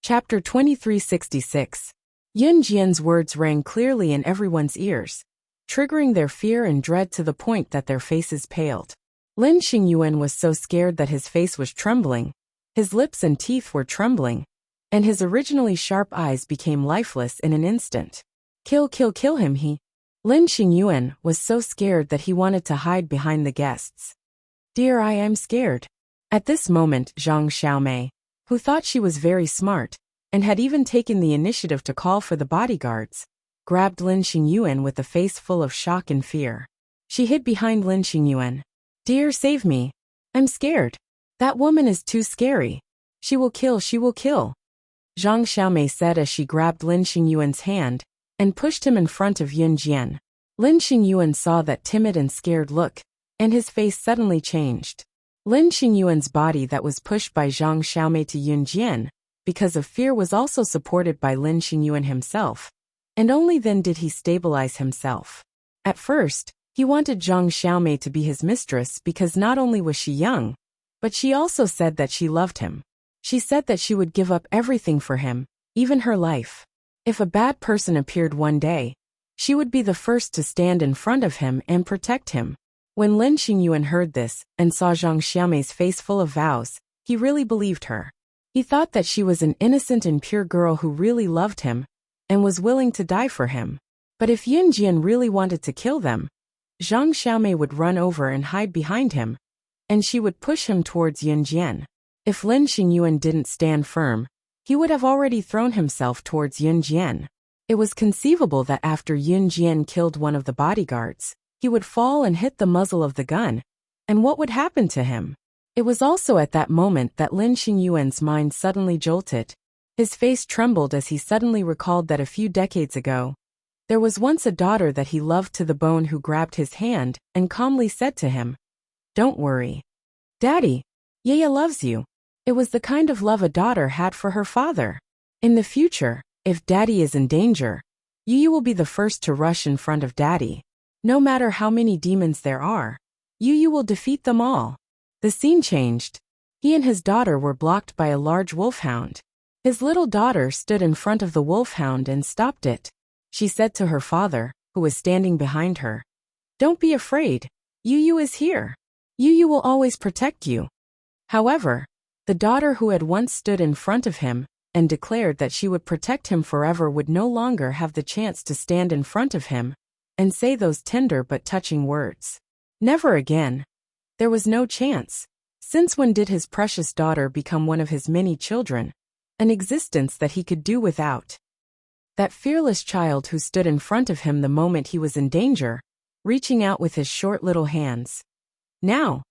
Chapter 2366. Yun Jian's words rang clearly in everyone's ears, triggering their fear and dread to the point that their faces paled. Lin Xingyuan was so scared that his face was trembling, his lips and teeth were trembling, and his originally sharp eyes became lifeless in an instant. Kill him, Lin Xingyuan was so scared that he wanted to hide behind the guests. Dear, I am scared. At this moment, Zhang Xiaomei, who thought she was very smart, and had even taken the initiative to call for the bodyguards, grabbed Lin Xingyuan with a face full of shock and fear. She hid behind Lin Xingyuan. Dear, save me. I'm scared. That woman is too scary. She will kill. Zhang Xiaomei said as she grabbed Lin Xingyuan's hand and pushed him in front of Yun Jian. Lin Xingyuan saw that timid and scared look, and his face suddenly changed. Lin Xingyuan's body that was pushed by Zhang Xiaomei to Yun Jian, because of fear, was also supported by Lin Xingyuan himself, and only then did he stabilize himself. At first, he wanted Zhang Xiaomei to be his mistress because not only was she young, but she also said that she loved him. She said that she would give up everything for him, even her life. If a bad person appeared one day, she would be the first to stand in front of him and protect him. When Lin Xingyuan heard this and saw Zhang Xiaomei's face full of vows, he really believed her. He thought that she was an innocent and pure girl who really loved him and was willing to die for him. But if Yun Jian really wanted to kill them, Zhang Xiaomei would run over and hide behind him, and she would push him towards Yun Jian. If Lin Xingyuan didn't stand firm, he would have already thrown himself towards Yun Jian. It was conceivable that after Yun Jian killed one of the bodyguards, he would fall and hit the muzzle of the gun, and what would happen to him? It was also at that moment that Lin Xingyuan's mind suddenly jolted. His face trembled as he suddenly recalled that a few decades ago, there was once a daughter that he loved to the bone who grabbed his hand and calmly said to him, "Don't worry. Daddy, Yaya loves you." It was the kind of love a daughter had for her father. In the future, if Daddy is in danger, you will be the first to rush in front of Daddy. No matter how many demons there are, you will defeat them all. The scene changed. He and his daughter were blocked by a large wolfhound. His little daughter stood in front of the wolfhound and stopped it. She said to her father, who was standing behind her, "Don't be afraid. Yu is here. Yu will always protect you." However, the daughter who had once stood in front of him and declared that she would protect him forever would no longer have the chance to stand in front of him and say those tender but touching words. Never again. There was no chance. Since when did his precious daughter become one of his many children, an existence that he could do without? That fearless child who stood in front of him the moment he was in danger, reaching out with his short little hands. Now,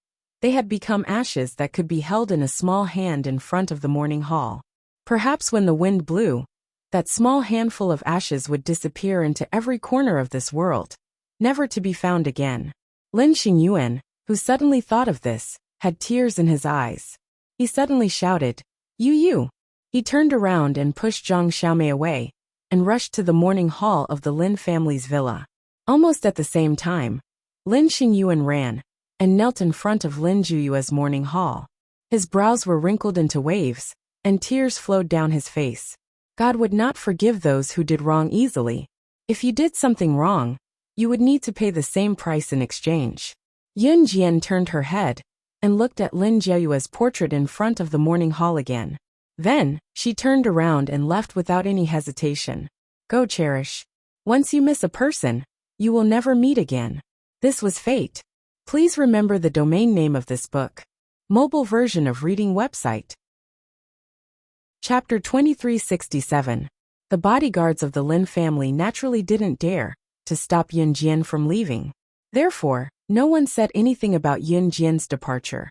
they had become ashes that could be held in a small hand in front of the morning hall. Perhaps when the wind blew, that small handful of ashes would disappear into every corner of this world, never to be found again. Lin Xingyuan, who suddenly thought of this, had tears in his eyes. He suddenly shouted, "Yu!" He turned around and pushed Zhang Xiaomei away, and rushed to the morning hall of the Lin family's villa. Almost at the same time, Lin Xingyuan ran and knelt in front of Lin Zhuyue's morning hall. His brows were wrinkled into waves, and tears flowed down his face. God would not forgive those who did wrong easily. If you did something wrong, you would need to pay the same price in exchange. Yun Jian turned her head and looked at Lin Zhuyue's portrait in front of the morning hall again. Then, she turned around and left without any hesitation. Go, Cherish. Once you miss a person, you will never meet again. This was fate. Please remember the domain name of this book. Mobile version of reading website. Chapter 2367. The bodyguards of the Lin family naturally didn't dare to stop Yun Jian from leaving. Therefore, no one said anything about Yun Jian's departure.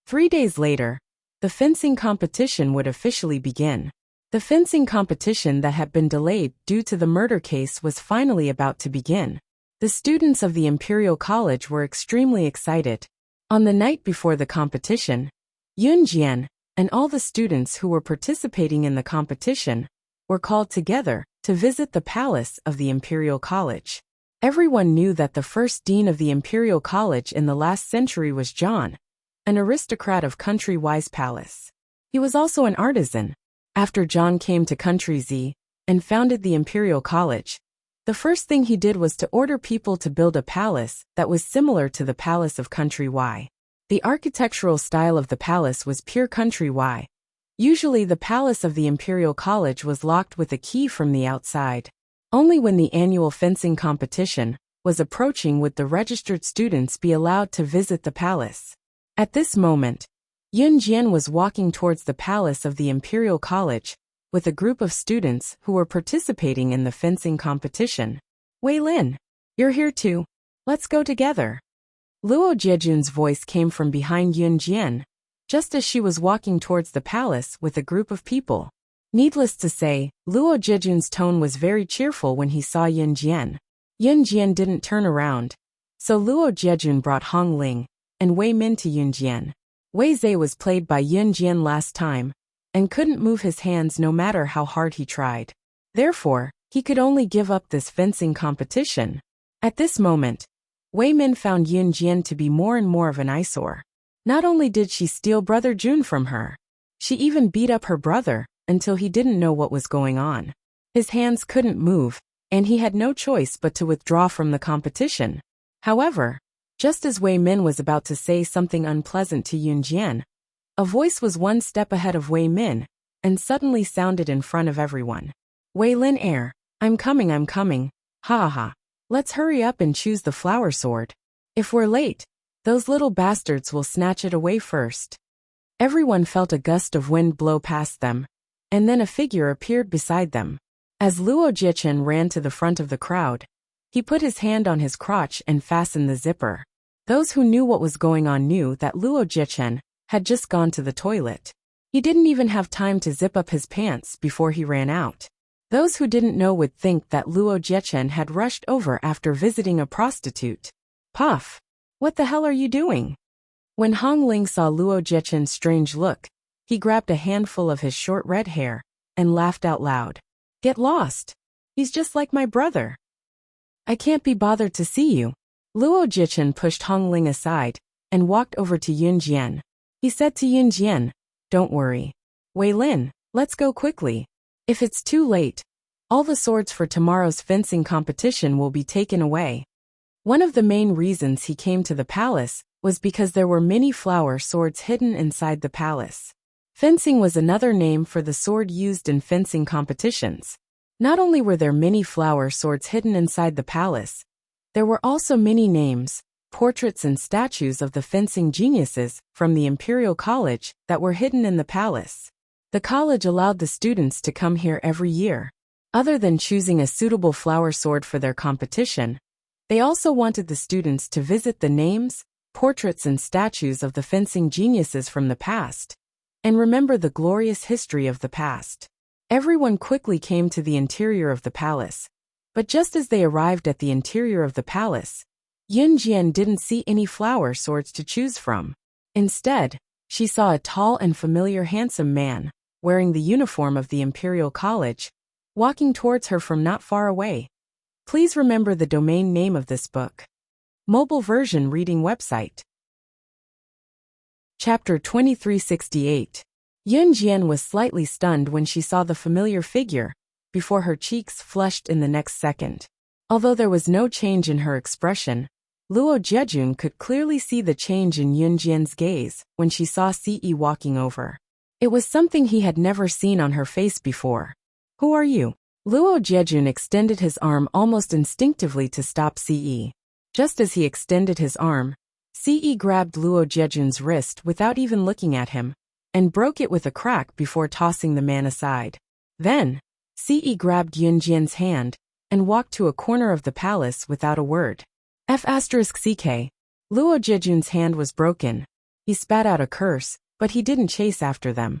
3 days later, the fencing competition would officially begin. The fencing competition that had been delayed due to the murder case was finally about to begin. The students of the Imperial College were extremely excited. On the night before the competition, Yun Jian and all the students who were participating in the competition were called together to visit the palace of the Imperial College. Everyone knew that the first dean of the Imperial College in the last century was John, an aristocrat of country-wise palace. He was also an artisan, After John came to Country Z and founded the Imperial College, the first thing he did was to order people to build a palace that was similar to the Palace of Country Y. The architectural style of the palace was pure Country Y. Usually the palace of the Imperial College was locked with a key from the outside. Only when the annual fencing competition was approaching would the registered students be allowed to visit the palace. At this moment, Yun Jian was walking towards the palace of the Imperial College with a group of students who were participating in the fencing competition. Wei Lin, you're here too. Let's go together. Luo Jiejun's voice came from behind Yun Jian, just as she was walking towards the palace with a group of people. Needless to say, Luo Jiejun's tone was very cheerful when he saw Yun Jian. Yun Jian didn't turn around, so Luo Jiejun brought Hong Ling and Wei Min to Yun Jian. Wei Zhe was played by Yun Jian last time, and couldn't move his hands no matter how hard he tried. Therefore, he could only give up this fencing competition. At this moment, Wei Min found Yun Jian to be more and more of an eyesore. Not only did she steal Brother Jun from her, she even beat up her brother until he didn't know what was going on. His hands couldn't move, and he had no choice but to withdraw from the competition. However, just as Wei Min was about to say something unpleasant to Yun Jian, a voice was one step ahead of Wei Min and suddenly sounded in front of everyone. Wei Lin Air, I'm coming, ha ha ha. Let's hurry up and choose the flower sword. If we're late, those little bastards will snatch it away first. Everyone felt a gust of wind blow past them, and then a figure appeared beside them. As Luo Jichen ran to the front of the crowd, he put his hand on his crotch and fastened the zipper. Those who knew what was going on knew that Luo Jichen had just gone to the toilet. He didn't even have time to zip up his pants before he ran out. Those who didn't know would think that Luo Jichen had rushed over after visiting a prostitute. Puff! What the hell are you doing? When Hong Ling saw Luo Jichen's strange look, he grabbed a handful of his short red hair and laughed out loud. Get lost! He's just like my brother. I can't be bothered to see you. Luo Jichen pushed Hong Ling aside and walked over to Yun Jian. He said to Yun Jian, Don't worry. Wei Lin, let's go quickly. If it's too late, all the swords for tomorrow's fencing competition will be taken away. One of the main reasons he came to the palace was because there were many flower swords hidden inside the palace. Fencing was another name for the sword used in fencing competitions. Not only were there many flower swords hidden inside the palace, there were also many names, portraits and statues of the fencing geniuses from the Imperial College that were hidden in the palace. The college allowed the students to come here every year. Other than choosing a suitable flower sword for their competition, they also wanted the students to visit the names, portraits and statues of the fencing geniuses from the past, and remember the glorious history of the past. Everyone quickly came to the interior of the palace, but just as they arrived at the interior of the palace, Yun Jian didn't see any flower swords to choose from. Instead, she saw a tall and familiar handsome man, wearing the uniform of the Imperial College, walking towards her from not far away. Please remember the domain name of this book. Mobile version reading website. Chapter 2368. Yun Jian was slightly stunned when she saw the familiar figure, before her cheeks flushed in the next second. Although there was no change in her expression, Luo Jiejun could clearly see the change in Yun Jian's gaze when she saw Ce walking over. It was something he had never seen on her face before. Who are you? Luo Jiejun extended his arm almost instinctively to stop Ce. Just as he extended his arm, Ce grabbed Luo Jiejun's wrist without even looking at him, and broke it with a crack before tossing the man aside. Then, Ce grabbed Yun Jian's hand and walked to a corner of the palace without a word. F***CK. Luo Jiejun's hand was broken. He spat out a curse, but he didn't chase after them.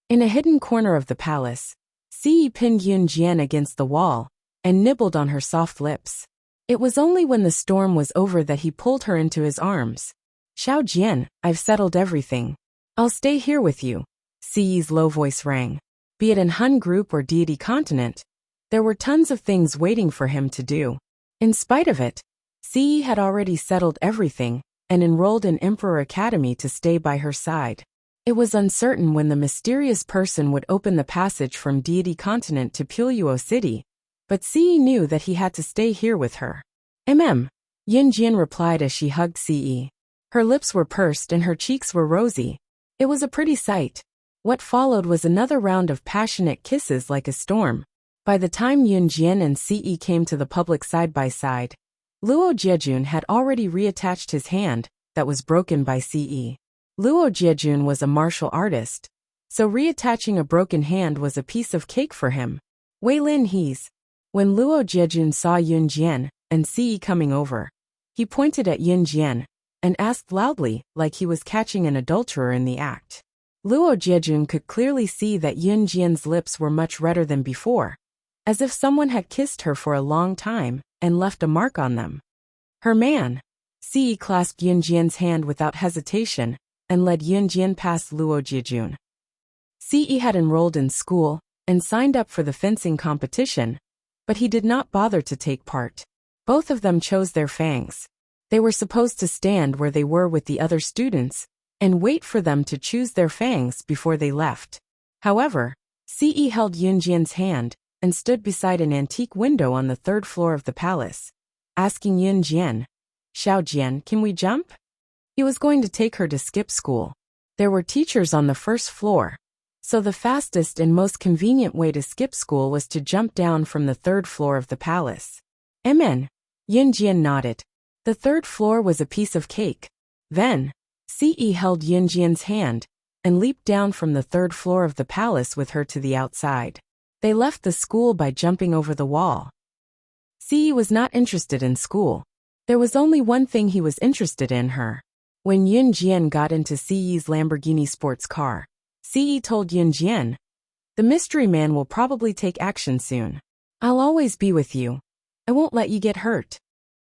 In a hidden corner of the palace, Ce pinned Yun Jian against the wall and nibbled on her soft lips. It was only when the storm was over that he pulled her into his arms. Xiao Jian, I've settled everything. I'll stay here with you. Ce's low voice rang. Be it in Hun Group or Deity Continent, there were tons of things waiting for him to do. In spite of it, Ce had already settled everything and enrolled in Emperor Academy to stay by her side. It was uncertain when the mysterious person would open the passage from Deity Continent to Puluo City, but Ce knew that he had to stay here with her. Yunjian replied as she hugged Ce. Her lips were pursed and her cheeks were rosy. It was a pretty sight. What followed was another round of passionate kisses like a storm. By the time Yunjian and Ce came to the public side by side, Luo Jiejun had already reattached his hand that was broken by Ce. Luo Jiejun was a martial artist, so reattaching a broken hand was a piece of cake for him. Wei Lin He's. When Luo Jiejun saw Yunjian and Ce coming over, he pointed at Yunjian and asked loudly, like he was catching an adulterer in the act. Luo Jiejun could clearly see that Yunjian's lips were much redder than before, as if someone had kissed her for a long time and left a mark on them. Her man. Ce clasped Yunjian's hand without hesitation and led Yunjian past Luo Jiejun. Ce had enrolled in school and signed up for the fencing competition, but he did not bother to take part. Both of them chose their fangs. They were supposed to stand where they were with the other students and wait for them to choose their fangs before they left. However, Ce held Yunjian's hand and stood beside an antique window on the 3rd floor of the palace, asking Yunjian, "Xiaojian, can we jump?" He was going to take her to skip school. There were teachers on the 1st floor, so the fastest and most convenient way to skip school was to jump down from the 3rd floor of the palace. Yunjian nodded. The 3rd floor was a piece of cake. Then, Ce held Yunjian's hand and leaped down from the 3rd floor of the palace with her to the outside. They left the school by jumping over the wall. Ce was not interested in school. There was only one thing he was interested in, her. When Yunjian got into Ce's Lamborghini sports car, Ce told Yunjian, "The mystery man will probably take action soon. I'll always be with you. I won't let you get hurt."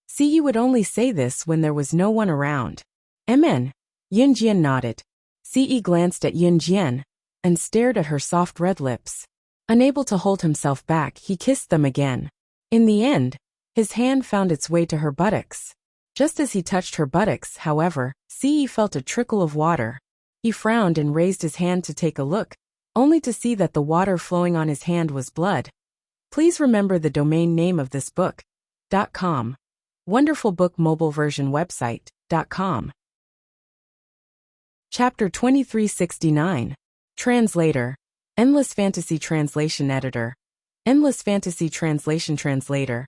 Ce would only say this when there was no one around. Yunjian nodded. Ce glanced at Yunjian and stared at her soft red lips. Unable to hold himself back, he kissed them again. In the end, his hand found its way to her buttocks. Just as he touched her buttocks, however, Ce felt a trickle of water. He frowned and raised his hand to take a look, only to see that the water flowing on his hand was blood. Please remember the domain name of this book. .com. Wonderful Book Mobile Version Website. .com. Chapter 2369. Translator. Endless Fantasy Translation Editor. Endless Fantasy Translation Translator.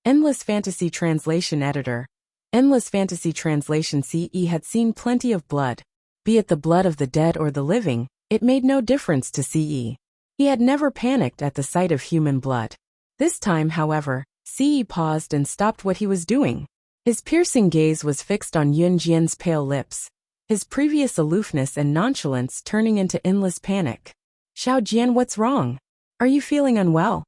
Endless Fantasy Translation Editor. Endless Fantasy Translation. Ce had seen plenty of blood. Be it the blood of the dead or the living, it made no difference to Ce. He had never panicked at the sight of human blood. This time, however, Ce paused and stopped what he was doing. His piercing gaze was fixed on Yunjian's pale lips, his previous aloofness and nonchalance turning into endless panic. "Xiaojian, what's wrong? Are you feeling unwell?"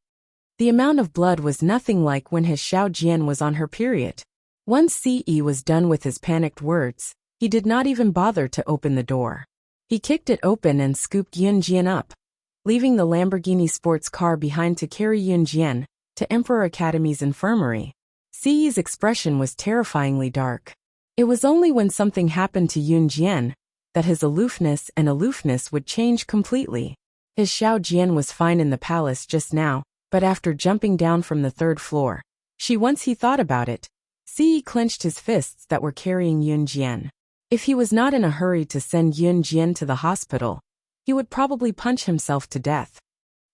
The amount of blood was nothing like when his Xiaojian was on her period. Once Ce was done with his panicked words, he did not even bother to open the door. He kicked it open and scooped Yunjian up, leaving the Lamborghini sports car behind to carry Yunjian to Emperor Academy's infirmary. Ce's expression was terrifyingly dark. It was only when something happened to Yunjian that his aloofness would change completely. His Xiaojian was fine in the palace just now, but after jumping down from the 3rd floor, once he thought about it, Ce clenched his fists that were carrying Yunjian. If he was not in a hurry to send Yunjian to the hospital, he would probably punch himself to death.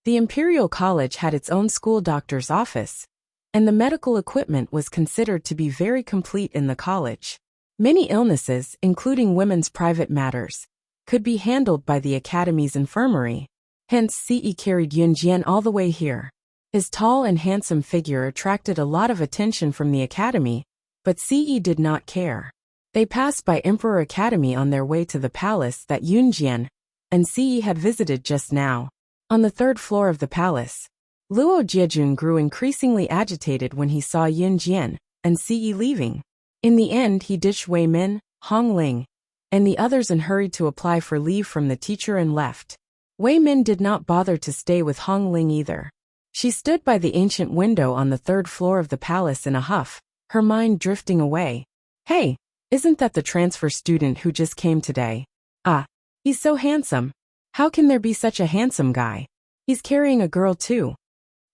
The Imperial College had its own school doctor's office, and the medical equipment was considered to be very complete in the college. Many illnesses, including women's private matters, could be handled by the Academy's infirmary. Hence, Ce carried Yunjian all the way here. His tall and handsome figure attracted a lot of attention from the Academy, but Ce did not care. They passed by Emperor Academy on their way to the palace that Yunjian and Ce had visited just now. On the 3rd floor of the palace, Luo Jiejun grew increasingly agitated when he saw Yunjian and Ce leaving. In the end, he ditched Wei Min, Hong Ling, and the others and hurried to apply for leave from the teacher and left. Wei Min did not bother to stay with Hong Ling either. She stood by the ancient window on the 3rd floor of the palace in a huff, her mind drifting away. "Hey, isn't that the transfer student who just came today?" "Ah, He's so handsome. How can there be such a handsome guy? He's carrying a girl too.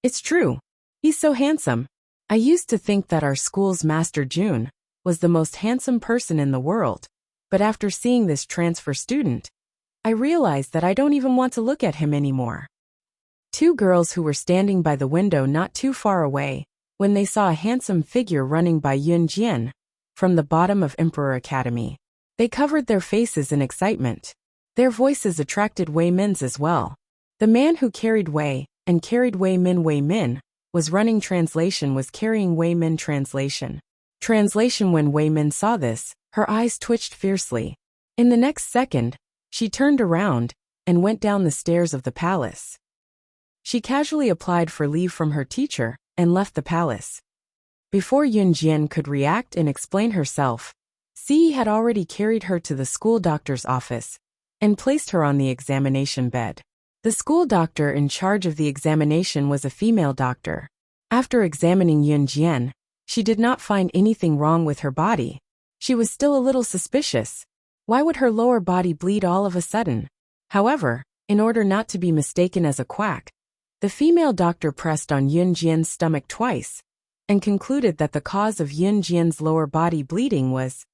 It's true. He's so handsome. I used to think that our school's Master June was the most handsome person in the world, but after seeing this transfer student, I realized that I don't even want to look at him anymore. Two girls who were standing by the window not too far away, when they saw a handsome figure running by Yunjian from the bottom of Emperor Academy. They covered their faces in excitement. Their voices attracted Wei Min's as well. The man who carried Wei and carried Wei Min was running translation was carrying Wei Min translation. Translation. When Wei Min saw this, her eyes twitched fiercely. In the next second, she turned around and went down the stairs of the palace. She casually applied for leave from her teacher and left the palace. Before Yunjian could react and explain herself, Ci had already carried her to the school doctor's office and placed her on the examination bed. The school doctor in charge of the examination was a female doctor. After examining Yunjian, she did not find anything wrong with her body. She was still a little suspicious. Why would her lower body bleed all of a sudden? However, in order not to be mistaken as a quack, the female doctor pressed on Yunjian's stomach twice and concluded that the cause of Yunjian's lower body bleeding was.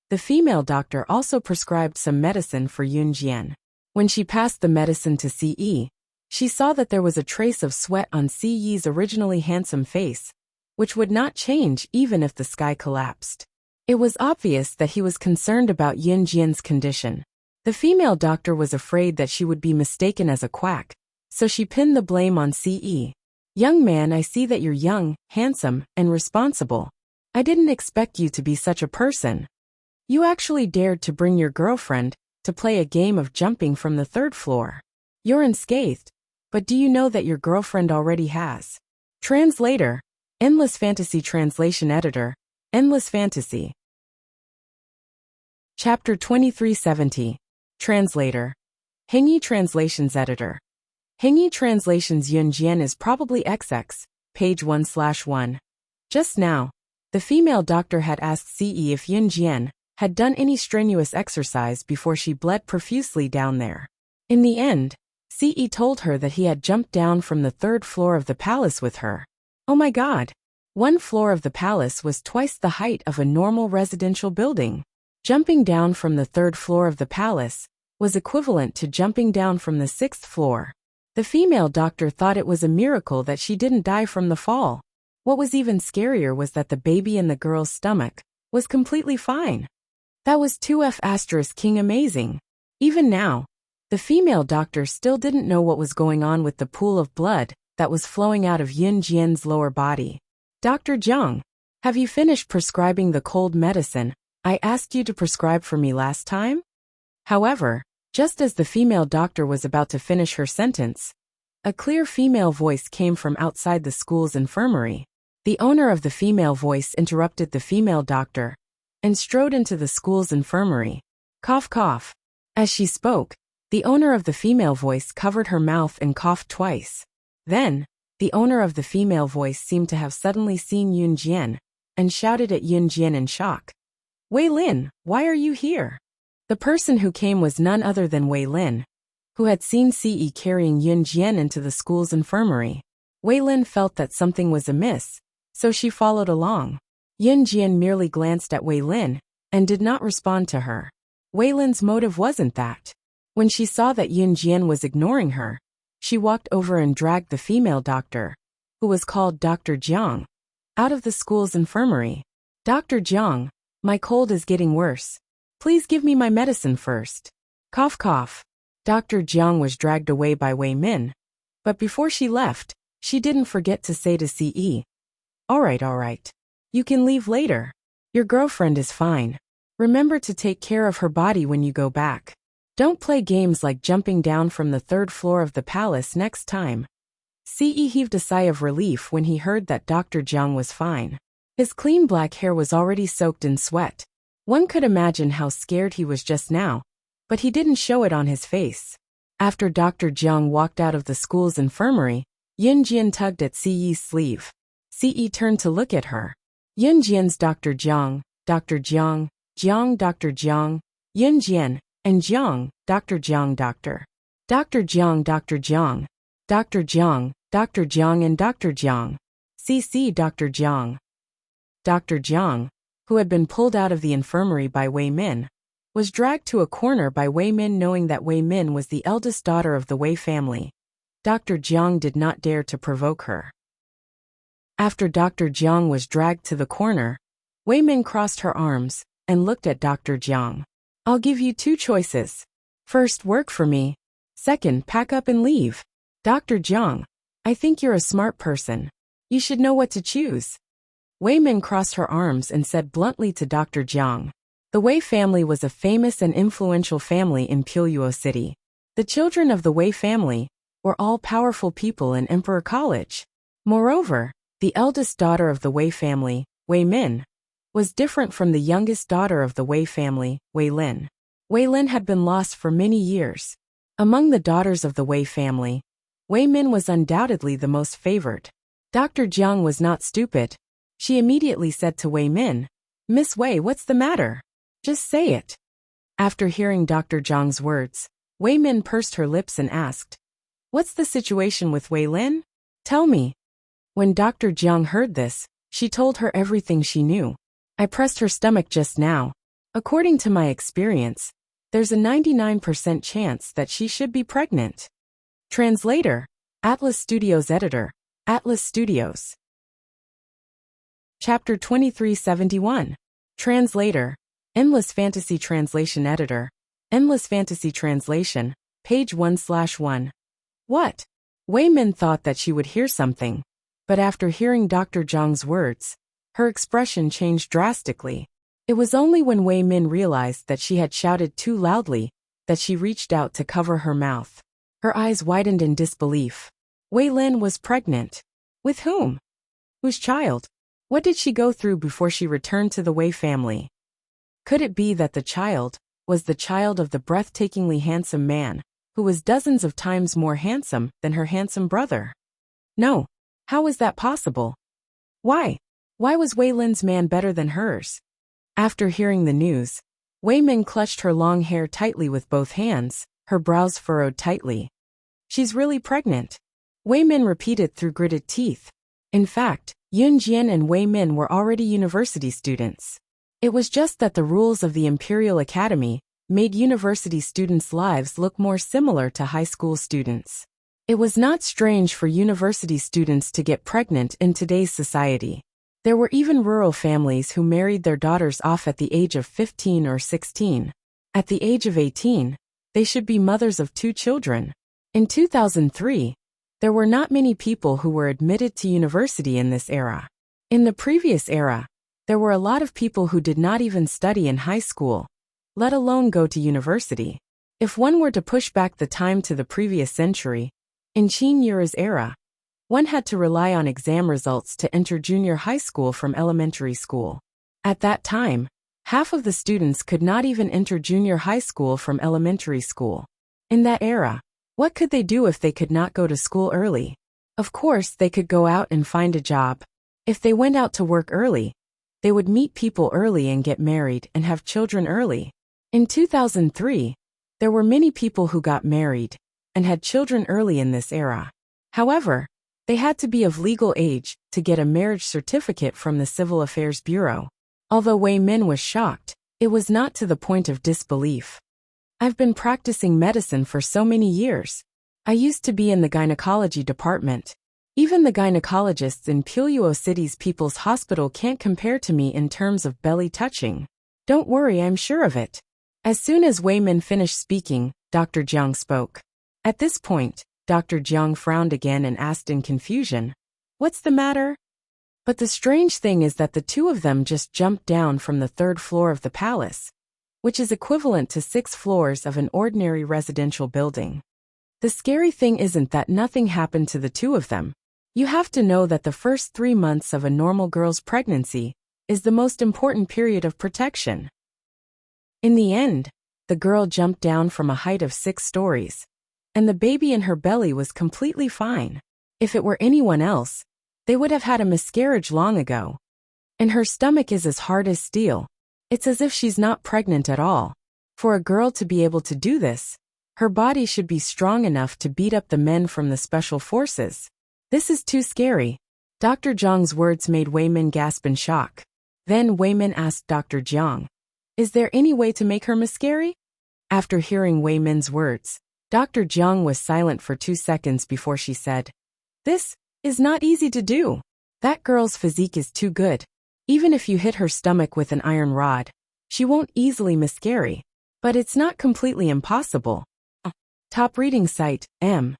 The female doctor also prescribed some medicine for Yunjian. When she passed the medicine to Ce, she saw that there was a trace of sweat on Ce's originally handsome face, which would not change even if the sky collapsed. It was obvious that he was concerned about Yunjian's condition. The female doctor was afraid that she would be mistaken as a quack, so she pinned the blame on Ce. Young man, I see that you're young, handsome, and responsible. I didn't expect you to be such a person. You actually dared to bring your girlfriend to play a game of jumping from the third floor. You're unscathed, but do you know that your girlfriend already has? Translator, Endless Fantasy Translation Editor, Endless Fantasy. Chapter 2370. Translator. Hengyi Translations Editor. Hengyi Translations. Yunjian is probably XX, page 1/1. Just now, the female doctor had asked Ce if Yunjian had done any strenuous exercise before she bled profusely down there. In the end, Ce told her that he had jumped down from the third floor of the palace with her. Oh my god! One floor of the palace was twice the height of a normal residential building. Jumping down from the third floor of the palace was equivalent to jumping down from the sixth floor. The female doctor thought it was a miracle that she didn't die from the fall. What was even scarier was that the baby in the girl's stomach was completely fine. That was 2F** king amazing. Even now, the female doctor still didn't know what was going on with the pool of blood that was flowing out of Yunjian's lower body. Dr. Jiang, have you finished prescribing the cold medicine I asked you to prescribe for me last time? However, just as the female doctor was about to finish her sentence, a clear female voice came from outside the school's infirmary. The owner of the female voice interrupted the female doctor and strode into the school's infirmary. Cough, cough. As she spoke, the owner of the female voice covered her mouth and coughed twice. Then, the owner of the female voice seemed to have suddenly seen Yunjian and shouted at Yunjian in shock. Wei Lin, why are you here? The person who came was none other than Wei Lin, who had seen Ce carrying Yunjian into the school's infirmary. Wei Lin felt that something was amiss, so she followed along. Yunjian merely glanced at Wei Lin and did not respond to her. Wei Lin's motive wasn't that. When she saw that Yunjian was ignoring her, she walked over and dragged the female doctor, who was called Dr. Jiang, out of the school's infirmary. Dr. Jiang, my cold is getting worse. Please give me my medicine first. Cough, cough. Dr. Jiang was dragged away by Wei Min, but before she left, she didn't forget to say to Ce, all right. You can leave later. Your girlfriend is fine. Remember to take care of her body when you go back. Don't play games like jumping down from the third floor of the palace next time. Ce heaved a sigh of relief when he heard that Dr. Jiang was fine. His clean black hair was already soaked in sweat. One could imagine how scared he was just now, but he didn't show it on his face. After Dr. Jiang walked out of the school's infirmary, Yunjian tugged at Ce's sleeve. Ce turned to look at her. Yunjian's Dr. Jiang, Dr. Jiang, Jiang, Dr. Jiang, Yunjian, and Jiang, Dr. Jiang, Dr. Dr. Jiang, Dr. Jiang, Dr. Jiang, Dr. Jiang, and Dr. Jiang. CC Dr. Jiang. Dr. Jiang, who had been pulled out of the infirmary by Wei Min, was dragged to a corner by Wei Min, knowing that Wei Min was the eldest daughter of the Wei family. Dr. Jiang did not dare to provoke her. After Dr. Jiang was dragged to the corner, Wei Min crossed her arms and looked at Dr. Jiang. I'll give you two choices. First, work for me. Second, pack up and leave. Dr. Jiang, I think you're a smart person. You should know what to choose. Wei Min crossed her arms and said bluntly to Dr. Jiang. The Wei family was a famous and influential family in Piluo City. The children of the Wei family were all powerful people in Emperor College. Moreover, the eldest daughter of the Wei family, Wei Min, was different from the youngest daughter of the Wei family, Wei Lin. Wei Lin had been lost for many years. Among the daughters of the Wei family, Wei Min was undoubtedly the most favored. Dr. Jiang was not stupid. She immediately said to Wei Min, Miss Wei, what's the matter? Just say it. After hearing Dr. Jiang's words, Wei Min pursed her lips and asked, What's the situation with Wei Lin? Tell me. When Dr. Jiang heard this, she told her everything she knew. I pressed her stomach just now. According to my experience, there's a 99% chance that she should be pregnant. Translator, Atlas Studios Editor, Atlas Studios. Chapter 2371. Translator, Endless Fantasy Translation Editor, Endless Fantasy Translation, page 1/1. What? Wei Min thought that she would hear something, but after hearing Dr. Jiang's words, her expression changed drastically. It was only when Wei Min realized that she had shouted too loudly that she reached out to cover her mouth. Her eyes widened in disbelief. Wei Lin was pregnant. With whom? Whose child? What did she go through before she returned to the Wei family? Could it be that the child was the child of the breathtakingly handsome man, who was dozens of times more handsome than her handsome brother? No. How was that possible? Why? Why was Wei Lin's man better than hers? After hearing the news, Wei Min clutched her long hair tightly with both hands, her brows furrowed tightly. She's really pregnant. Wei Min repeated through gritted teeth. In fact, Yun Jian and Wei Min were already university students. It was just that the rules of the Imperial Academy made university students' lives look more similar to high school students. It was not strange for university students to get pregnant in today's society. There were even rural families who married their daughters off at the age of 15 or 16. At the age of 18, they should be mothers of 2 children. In 2003, there were not many people who were admitted to university in this era. In the previous era, there were a lot of people who did not even study in high school, let alone go to university. If one were to push back the time to the previous century, in Qin Yura's era, one had to rely on exam results to enter junior high school from elementary school. At that time, half of the students could not even enter junior high school from elementary school. In that era, what could they do if they could not go to school early? Of course, they could go out and find a job. If they went out to work early, they would meet people early and get married and have children early. In 2003, there were many people who got married and had children early in this era. However, they had to be of legal age to get a marriage certificate from the Civil Affairs Bureau. Although Wei Min was shocked, it was not to the point of disbelief. I've been practicing medicine for so many years. I used to be in the gynecology department. Even the gynecologists in Piluo City's People's Hospital can't compare to me in terms of belly touching. Don't worry, I'm sure of it. As soon as Wei Min finished speaking, Dr. Jiang spoke. At this point, Dr. Jiang frowned again and asked in confusion, What's the matter? But the strange thing is that the two of them just jumped down from the 3rd floor of the palace, which is equivalent to 6 floors of an ordinary residential building. The scary thing isn't that nothing happened to the two of them. You have to know that the first 3 months of a normal girl's pregnancy is the most important period of protection. In the end, the girl jumped down from a height of 6 stories, and the baby in her belly was completely fine. If it were anyone else, they would have had a miscarriage long ago. And her stomach is as hard as steel. It's as if she's not pregnant at all. For a girl to be able to do this, her body should be strong enough to beat up the men from the special forces. This is too scary. Dr. Jiang's words made Wei Min gasp in shock. Then Wei Min asked Dr. Jiang, "Is there any way to make her miscarry?" After hearing Wei Min's words, Dr. Jiang was silent for 2 seconds before she said, "This is not easy to do. That girl's physique is too good. Even if you hit her stomach with an iron rod, she won't easily miscarry. But it's not completely impossible." Top reading site, M.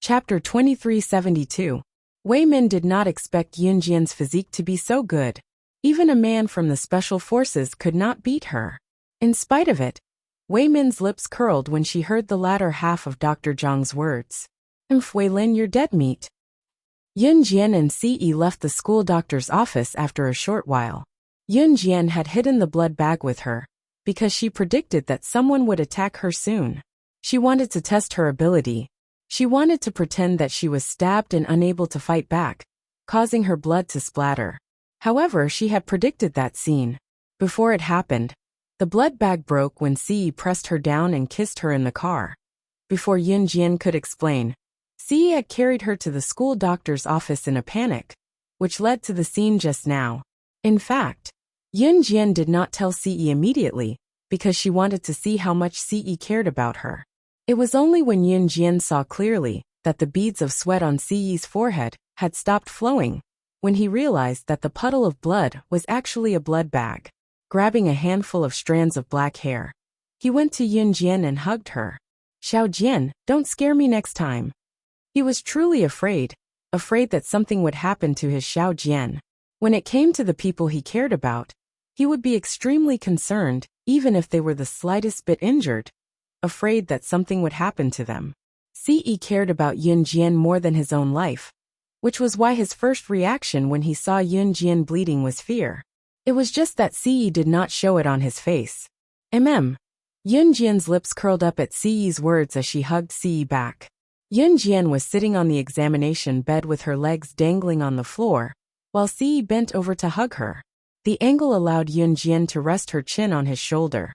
Chapter 2372. Wei Min did not expect Yunjian's physique to be so good. Even a man from the special forces could not beat her. In spite of it, Wei Min's lips curled when she heard the latter half of Dr. Jiang's words. Wei Lin, you're dead meat." Yunjian and Ce left the school doctor's office after a short while. Yunjian had hidden the blood bag with her, because she predicted that someone would attack her soon. She wanted to test her ability. She wanted to pretend that she was stabbed and unable to fight back, causing her blood to splatter. However, she had predicted that scene. Before it happened, the blood bag broke when Ce pressed her down and kissed her in the car. Before Yunjian could explain, Ce had carried her to the school doctor's office in a panic, which led to the scene just now. In fact, Yunjian did not tell Ce immediately, because she wanted to see how much Ce cared about her. It was only when Yunjian saw clearly that the beads of sweat on Ce's forehead had stopped flowing, when he realized that the puddle of blood was actually a blood bag. Grabbing a handful of strands of black hair, he went to Yunjian and hugged her. "Xiaojian, don't scare me next time." He was truly afraid that something would happen to his Xiaojian. When it came to the people he cared about, he would be extremely concerned, even if they were the slightest bit injured, afraid that something would happen to them. Ce cared about Yunjian more than his own life, which was why his first reaction when he saw bleeding was fear. It was just that Ce did not show it on his face. Yunjian's lips curled up at Ce's words as she hugged Ce back. Yunjian was sitting on the examination bed with her legs dangling on the floor, while Ce bent over to hug her. The angle allowed Yunjian to rest her chin on his shoulder.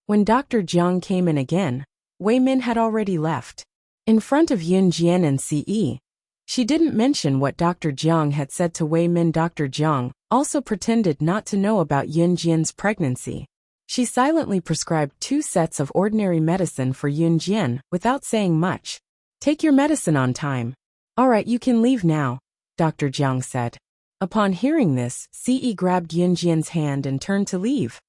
When Dr. Jiang came in again, Wei Min had already left. In front of Yunjian and Ce, she didn't mention what Dr. Jiang had said to Wei Min. Dr. Jiang also pretended not to know about Yunjian's pregnancy. She silently prescribed 2 sets of ordinary medicine for Yunjian without saying much. "Take your medicine on time." "All right, you can leave now," Dr. Jiang said. Upon hearing this, Ce grabbed Yunjian's hand and turned to leave.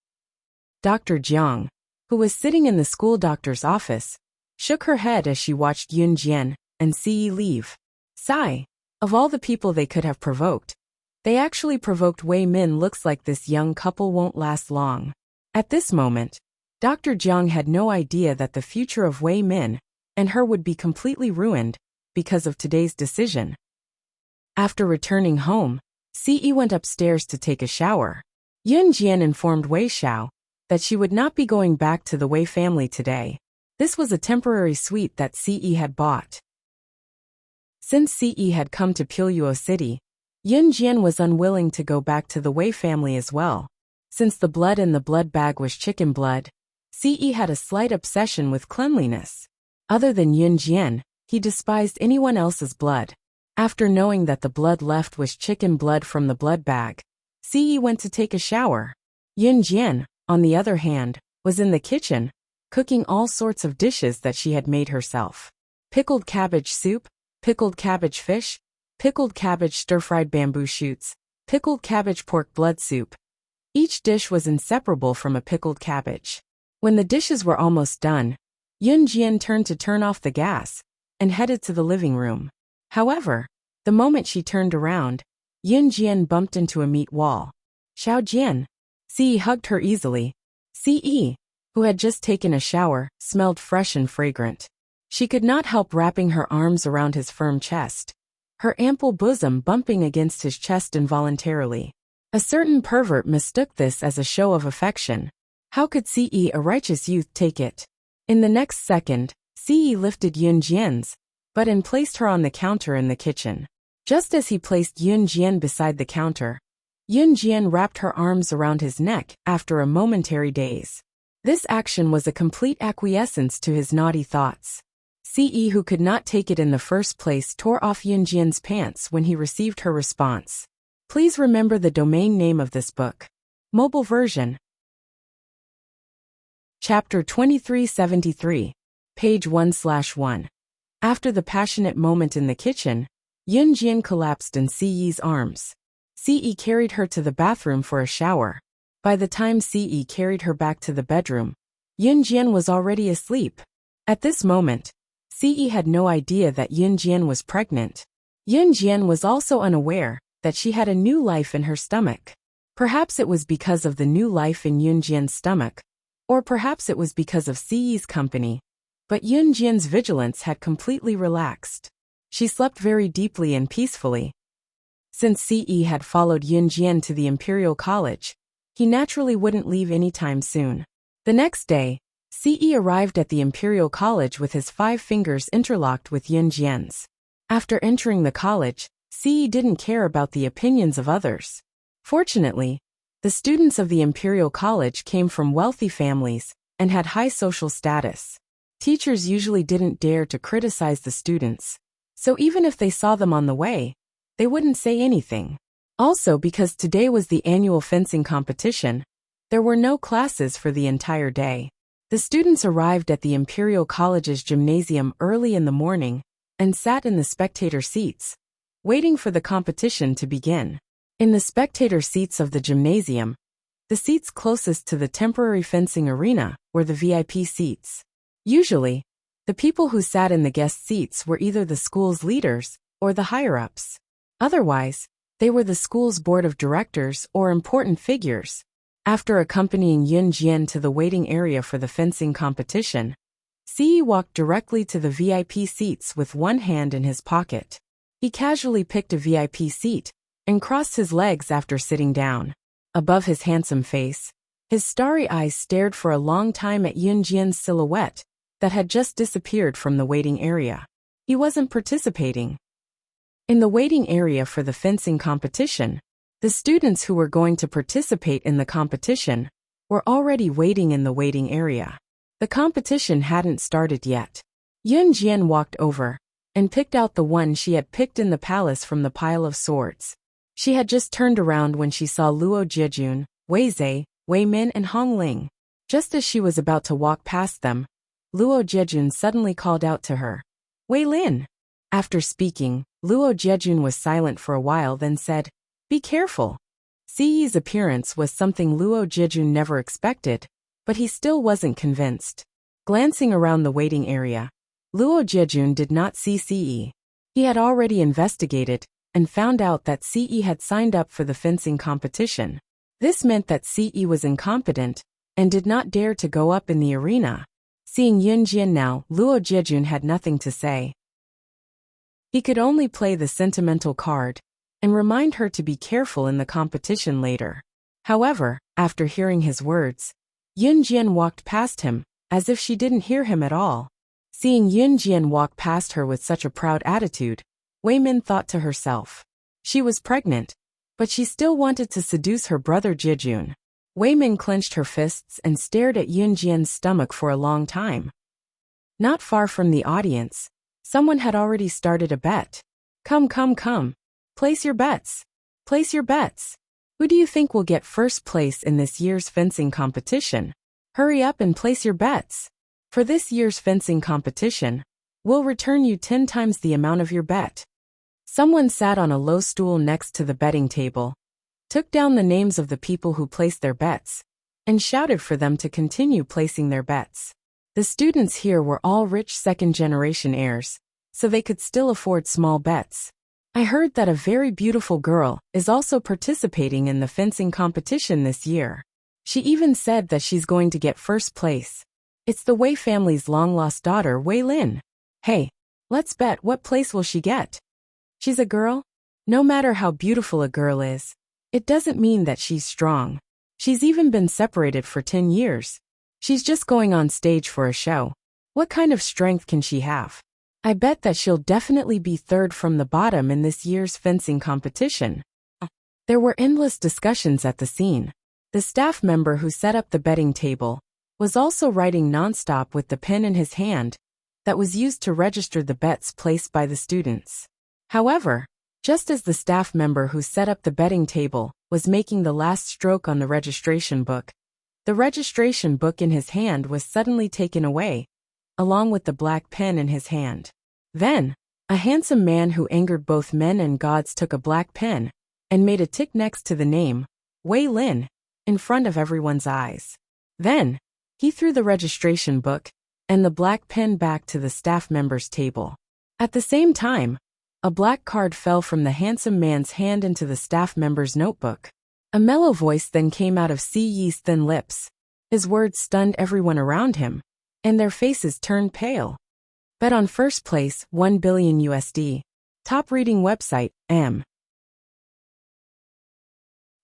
Dr. Jiang, who was sitting in the school doctor's office, shook her head as she watched Yunjian and Ce leave. Sigh. Of all the people they could have provoked, they actually provoked Wei Min. Looks like this young couple won't last long. At this moment, Dr. Jiang had no idea that the future of Wei Min and her would be completely ruined because of today's decision. After returning home, Ce went upstairs to take a shower. Yunjian informed Wei Xiao that she would not be going back to the Wei family today. This was a temporary suite that Ce had bought. Since Ce had come to Piluo City, Yunjian was unwilling to go back to the Wei family as well. Since the blood in the blood bag was chicken blood, Ce had a slight obsession with cleanliness. Other than Yunjian, he despised anyone else's blood. After knowing that the blood left was chicken blood from the blood bag, Ce went to take a shower. Yunjian, on the other hand, was in the kitchen, cooking all sorts of dishes that she had made herself. Pickled cabbage soup, pickled cabbage fish, pickled cabbage stir-fried bamboo shoots, pickled cabbage pork blood soup. Each dish was inseparable from a pickled cabbage. When the dishes were almost done, Yunjian turned to turn off the gas and headed to the living room. However, the moment she turned around, Yunjian bumped into a meat wall. "Xiaojian." Ce hugged her easily. Ce, who had just taken a shower, smelled fresh and fragrant. She could not help wrapping her arms around his firm chest, her ample bosom bumping against his chest involuntarily. A certain pervert mistook this as a show of affection. How could Ce, a righteous youth, take it? In the next second, Ce lifted Yunjian's butt and placed her on the counter in the kitchen. Just as he placed Yunjian beside the counter, Yunjian wrapped her arms around his neck after a momentary daze. This action was a complete acquiescence to his naughty thoughts. Ce, who could not take it in the first place, tore off Yunjian's pants when he received her response. Please remember the domain name of this book. Mobile version. Chapter 2373. Page 1/1. After the passionate moment in the kitchen, Yunjian collapsed in Ce's arms. Ce carried her to the bathroom for a shower. By the time Ce carried her back to the bedroom, Yunjian was already asleep. At this moment, Ce had no idea that Yunjian was pregnant. Yunjian was also unaware that she had a new life in her stomach. Perhaps it was because of the new life in Yunjian's stomach, or perhaps it was because of Ce's company. But Yunjian's vigilance had completely relaxed. She slept very deeply and peacefully. Since Ce had followed Yunjian to the Imperial College, he naturally wouldn't leave anytime soon. The next day, Ce arrived at the Imperial College with his 5 fingers interlocked with Yunjian's. After entering the college, Ce didn't care about the opinions of others. Fortunately, the students of the Imperial College came from wealthy families and had high social status. Teachers usually didn't dare to criticize the students, so even if they saw them on the way, they wouldn't say anything. Also, because today was the annual fencing competition, there were no classes for the entire day. The students arrived at the Imperial College's gymnasium early in the morning and sat in the spectator seats, waiting for the competition to begin. In the spectator seats of the gymnasium, the seats closest to the temporary fencing arena were the VIP seats. Usually, the people who sat in the guest seats were either the school's leaders or the higher-ups. Otherwise, they were the school's board of directors or important figures. After accompanying Yunjian to the waiting area for the fencing competition, Ce walked directly to the VIP seats with one hand in his pocket. He casually picked a VIP seat and crossed his legs after sitting down. Above his handsome face, his starry eyes stared for a long time at Yunjian's silhouette that had just disappeared from the waiting area. He wasn't participating. In the waiting area for the fencing competition, the students who were going to participate in the competition were already waiting in the waiting area. The competition hadn't started yet. Yunjian walked over and picked out the one she had picked in the palace from the pile of swords. She had just turned around when she saw Luo Jiejun, Wei Zhe, Wei Min and Hong Ling. Just as she was about to walk past them, Luo Jiejun suddenly called out to her, "Wei Lin." After speaking, Luo Jiejun was silent for a while, then said, "Be careful." Ce's appearance was something Luo Jiejun never expected, but he still wasn't convinced. Glancing around the waiting area, Luo Jiejun did not see Ce. He had already investigated and found out that Ce had signed up for the fencing competition. This meant that Ce was incompetent and did not dare to go up in the arena. Seeing Yunjian now, Luo Jiejun had nothing to say. He could only play the sentimental card and remind her to be careful in the competition later. However, after hearing his words, Yunjian walked past him, as if she didn't hear him at all. Seeing Yunjian walk past her with such a proud attitude, Wei Min thought to herself. She was pregnant, but she still wanted to seduce her brother Jiejun. Wei Min clenched her fists and stared at Yunjian's stomach for a long time. Not far from the audience, someone had already started a bet. Come, come, come. Place your bets. Place your bets. Who do you think will get first place in this year's fencing competition? Hurry up and place your bets. For this year's fencing competition, we'll return you 10 times the amount of your bet. Someone sat on a low stool next to the betting table, took down the names of the people who placed their bets, and shouted for them to continue placing their bets. The students here were all rich second-generation heirs, so they could still afford small bets. I heard that a very beautiful girl is also participating in the fencing competition this year. She even said that she's going to get first place. It's the Wei family's long-lost daughter, Wei Lin. Hey, let's bet what place will she get. She's a girl? No matter how beautiful a girl is, it doesn't mean that she's strong. She's even been separated for 10 years. She's just going on stage for a show. What kind of strength can she have? I bet that she'll definitely be third from the bottom in this year's fencing competition. There were endless discussions at the scene. The staff member who set up the betting table was also writing nonstop with the pen in his hand that was used to register the bets placed by the students. However, just as the staff member who set up the betting table was making the last stroke on the registration book, the registration book in his hand was suddenly taken away, along with the black pen in his hand. Then, a handsome man who angered both men and gods took a black pen and made a tick next to the name, Wei Lin, in front of everyone's eyes. Then, he threw the registration book and the black pen back to the staff member's table. At the same time, a black card fell from the handsome man's hand into the staff member's notebook. A mellow voice then came out of Siyi's thin lips. His words stunned everyone around him, and their faces turned pale. Bet on first place, 1 billion USD. Top reading website, M.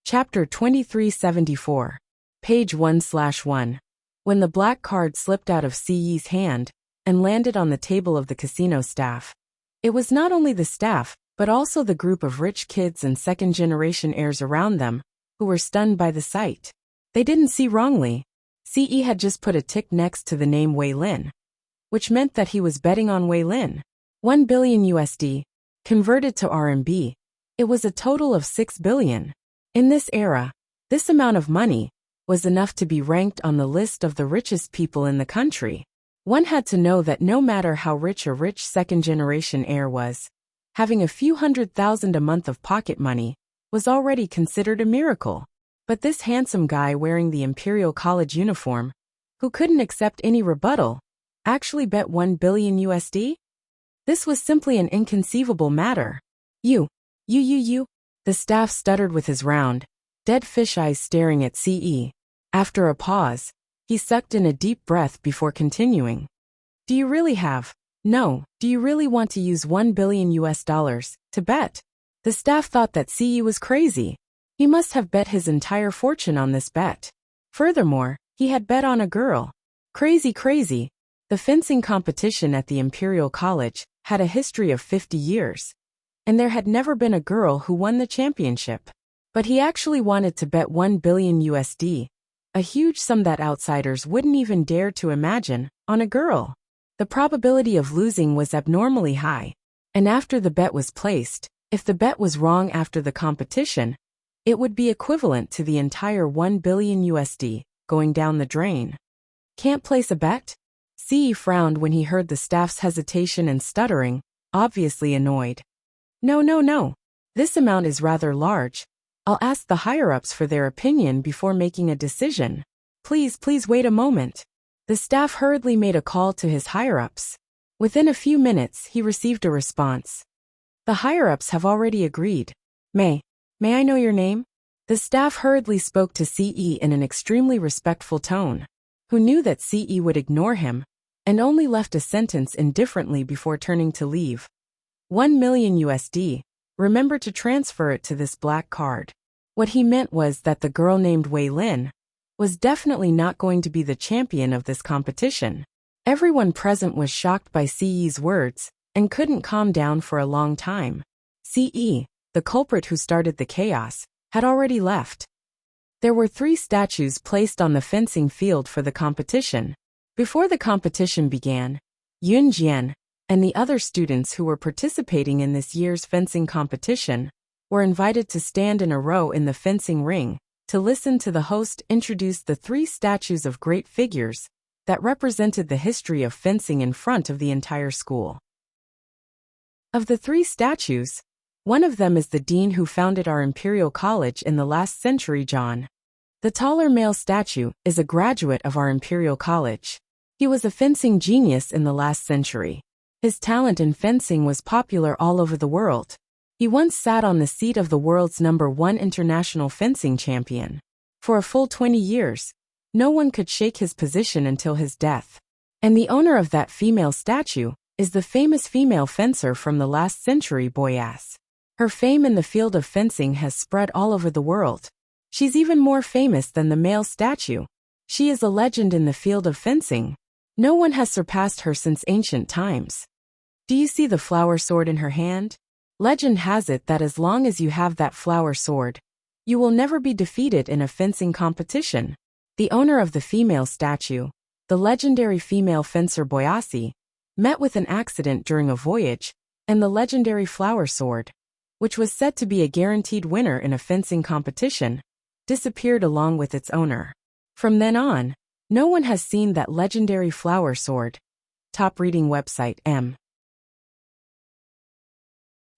Chapter 2374. Page 1/1. When the black card slipped out of Siyi's hand and landed on the table of the casino staff, it was not only the staff, but also the group of rich kids and second-generation heirs around them who were stunned by the sight. They didn't see wrongly. Siyi had just put a tick next to the name Wei Lin, which meant that he was betting on Wei Lin. 1 billion USD. Converted to RMB, it was a total of 6 billion. In this era, this amount of money was enough to be ranked on the list of the richest people in the country. One had to know that no matter how rich a rich second-generation heir was, having a few $100,000 a month of pocket money was already considered a miracle. But this handsome guy wearing the Imperial College uniform, who couldn't accept any rebuttal, actually bet 1 billion USD? This was simply an inconceivable matter. You. The staff stuttered with his round, dead fish eyes staring at Siyi. After a pause, he sucked in a deep breath before continuing. Do you really have? No, do you really want to use $1 billion to bet? The staff thought that Siyi was crazy. He must have bet his entire fortune on this bet. Furthermore, he had bet on a girl. Crazy. The fencing competition at the Imperial College had a history of 50 years. And there had never been a girl who won the championship. But he actually wanted to bet 1 billion USD, a huge sum that outsiders wouldn't even dare to imagine, on a girl. The probability of losing was abnormally high. And after the bet was placed, if the bet was wrong after the competition, it would be equivalent to the entire 1 billion USD going down the drain. Can't place a bet? Siyi frowned when he heard the staff's hesitation and stuttering, obviously annoyed. No. This amount is rather large. I'll ask the higher-ups for their opinion before making a decision. Please wait a moment. The staff hurriedly made a call to his higher-ups. Within a few minutes, he received a response. The higher-ups have already agreed. May I know your name? The staff hurriedly spoke to Siyi in an extremely respectful tone, who knew that Siyi would ignore him, and only left a sentence indifferently before turning to leave. 1 million USD. Remember to transfer it to this black card. What he meant was that the girl named Wei Lin was definitely not going to be the champion of this competition. Everyone present was shocked by Siyi's words and couldn't calm down for a long time. Siyi, the culprit who started the chaos, had already left. There were 3 statues placed on the fencing field for the competition. Before the competition began, Yun Jian and the other students who were participating in this year's fencing competition were invited to stand in a row in the fencing ring to listen to the host introduce the 3 statues of great figures that represented the history of fencing in front of the entire school. Of the 3 statues, one of them is the dean who founded our Imperial College in the last century, John. The taller male statue is a graduate of our Imperial College. He was a fencing genius in the last century. His talent in fencing was popular all over the world. He once sat on the seat of the world's #1 international fencing champion. For a full 20 years, no one could shake his position until his death. And the owner of that female statue is the famous female fencer from the last century, Boyas. Her fame in the field of fencing has spread all over the world. She's even more famous than the male statue. She is a legend in the field of fencing. No one has surpassed her since ancient times. Do you see the flower sword in her hand? Legend has it that as long as you have that flower sword, You will never be defeated in a fencing competition. The owner of the female statue, the legendary female fencer Boyasi, met with an accident during a voyage, and the legendary flower sword, which was said to be a guaranteed winner in a fencing competition, disappeared along with its owner. From then on, no one has seen that legendary flower sword. Top reading website M.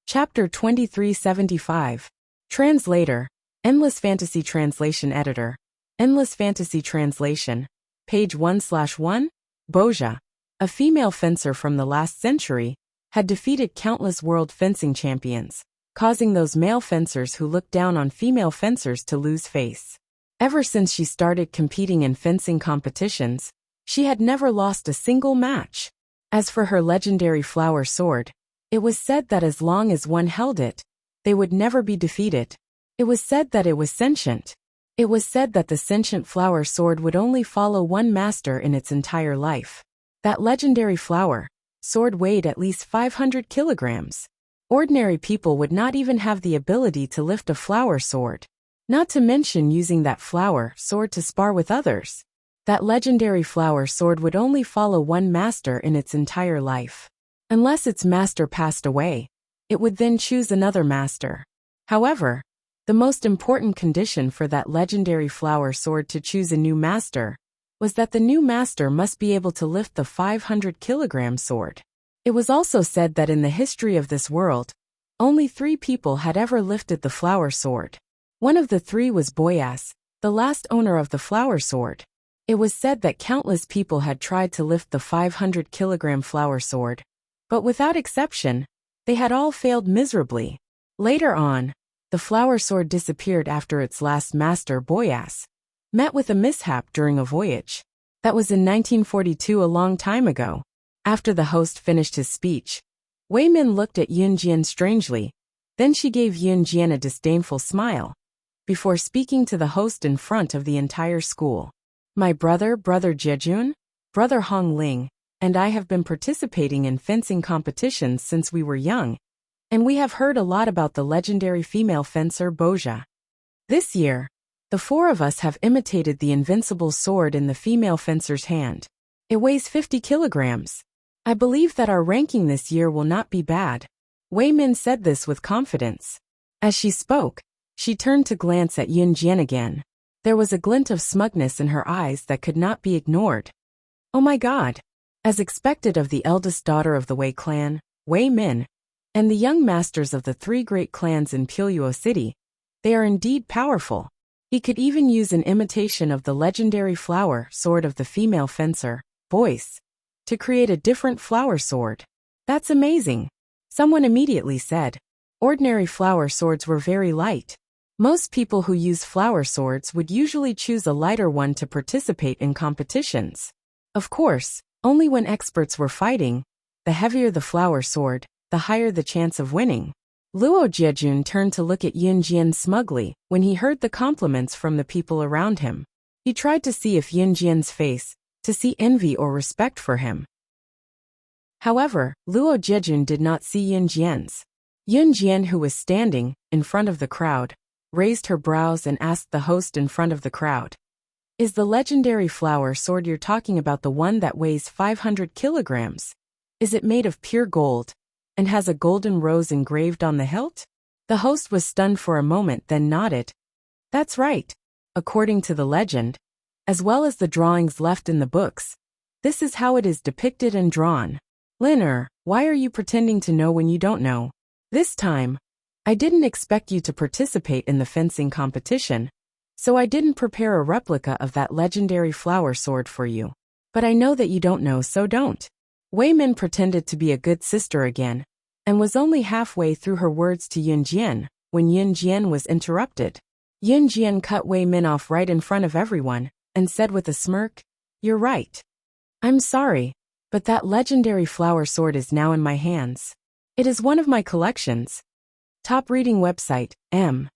Chapter 2375. Translator. Endless Fantasy Translation Editor. Endless Fantasy Translation. Page 1/1. Boja, a female fencer from the last century, had defeated countless world fencing champions, causing those male fencers who looked down on female fencers to lose face. Ever since she started competing in fencing competitions, she had never lost a single match. As for her legendary flower sword, it was said that as long as one held it, they would never be defeated. It was said that it was sentient. It was said that the sentient flower sword would only follow one master in its entire life. That legendary flower sword weighed at least 500 kilograms. Ordinary people would not even have the ability to lift a flower sword, not to mention using that flower sword to spar with others. That legendary flower sword would only follow one master in its entire life. Unless its master passed away, it would then choose another master. However, the most important condition for that legendary flower sword to choose a new master was that the new master must be able to lift the 500-kilogram sword. It was also said that in the history of this world, only 3 people had ever lifted the flower sword. One of the 3 was Boyas, the last owner of the flower sword. It was said that countless people had tried to lift the 500-kilogram flower sword, but without exception, they had all failed miserably. Later on, the flower sword disappeared after its last master, Boyas, met with a mishap during a voyage. That was in 1942, a long time ago. After the host finished his speech, Wei Min looked at Yun Jian strangely, then she gave Yun Jian a disdainful smile, before speaking to the host in front of the entire school. My brother Jejun, brother Hong Ling, and I have been participating in fencing competitions since we were young, and we have heard a lot about the legendary female fencer Boja. This year, the 4 of us have imitated the invincible sword in the female fencer's hand. It weighs 50 kilograms. I believe that our ranking this year will not be bad. Wei Min said this with confidence. As she spoke, she turned to glance at Yun Jian again. There was a glint of smugness in her eyes that could not be ignored. Oh my God! As expected of the eldest daughter of the Wei clan, Wei Min, and the young masters of the 3 great clans in Piluo City, they are indeed powerful. He could even use an imitation of the legendary flower sword of the female fencer, Boyce, to create a different flower sword. That's amazing. Someone immediately said. Ordinary flower swords were very light. Most people who use flower swords would usually choose a lighter one to participate in competitions. Of course, only when experts were fighting, the heavier the flower sword, the higher the chance of winning. Luo Jiejun turned to look at Yun Jian smugly when he heard the compliments from the people around him. He tried to see if Yun Jian's face, to see envy or respect for him. However, Luo Jiejun did not see Yun Jian's. Yun Jian, who was standing in front of the crowd, raised her brows and asked the host in front of the crowd. Is the legendary flower sword you're talking about the one that weighs 500 kilograms? Is it made of pure gold, and has a golden rose engraved on the hilt? The host was stunned for a moment, then nodded. That's right. According to the legend, as well as the drawings left in the books, this is how it is depicted and drawn. Lin, why are you pretending to know when you don't know? This time, I didn't expect you to participate in the fencing competition, so I didn't prepare a replica of that legendary flower sword for you. But I know that you don't know, so don't. Wei Min pretended to be a good sister again, and was only halfway through her words to Yun Jian when Yun Jian was interrupted. Yun Jian cut Wei Min off right in front of everyone, and said with a smirk, "You're right. I'm sorry, but that legendary flower sword is now in my hands. It is one of my collections." Top reading website, M.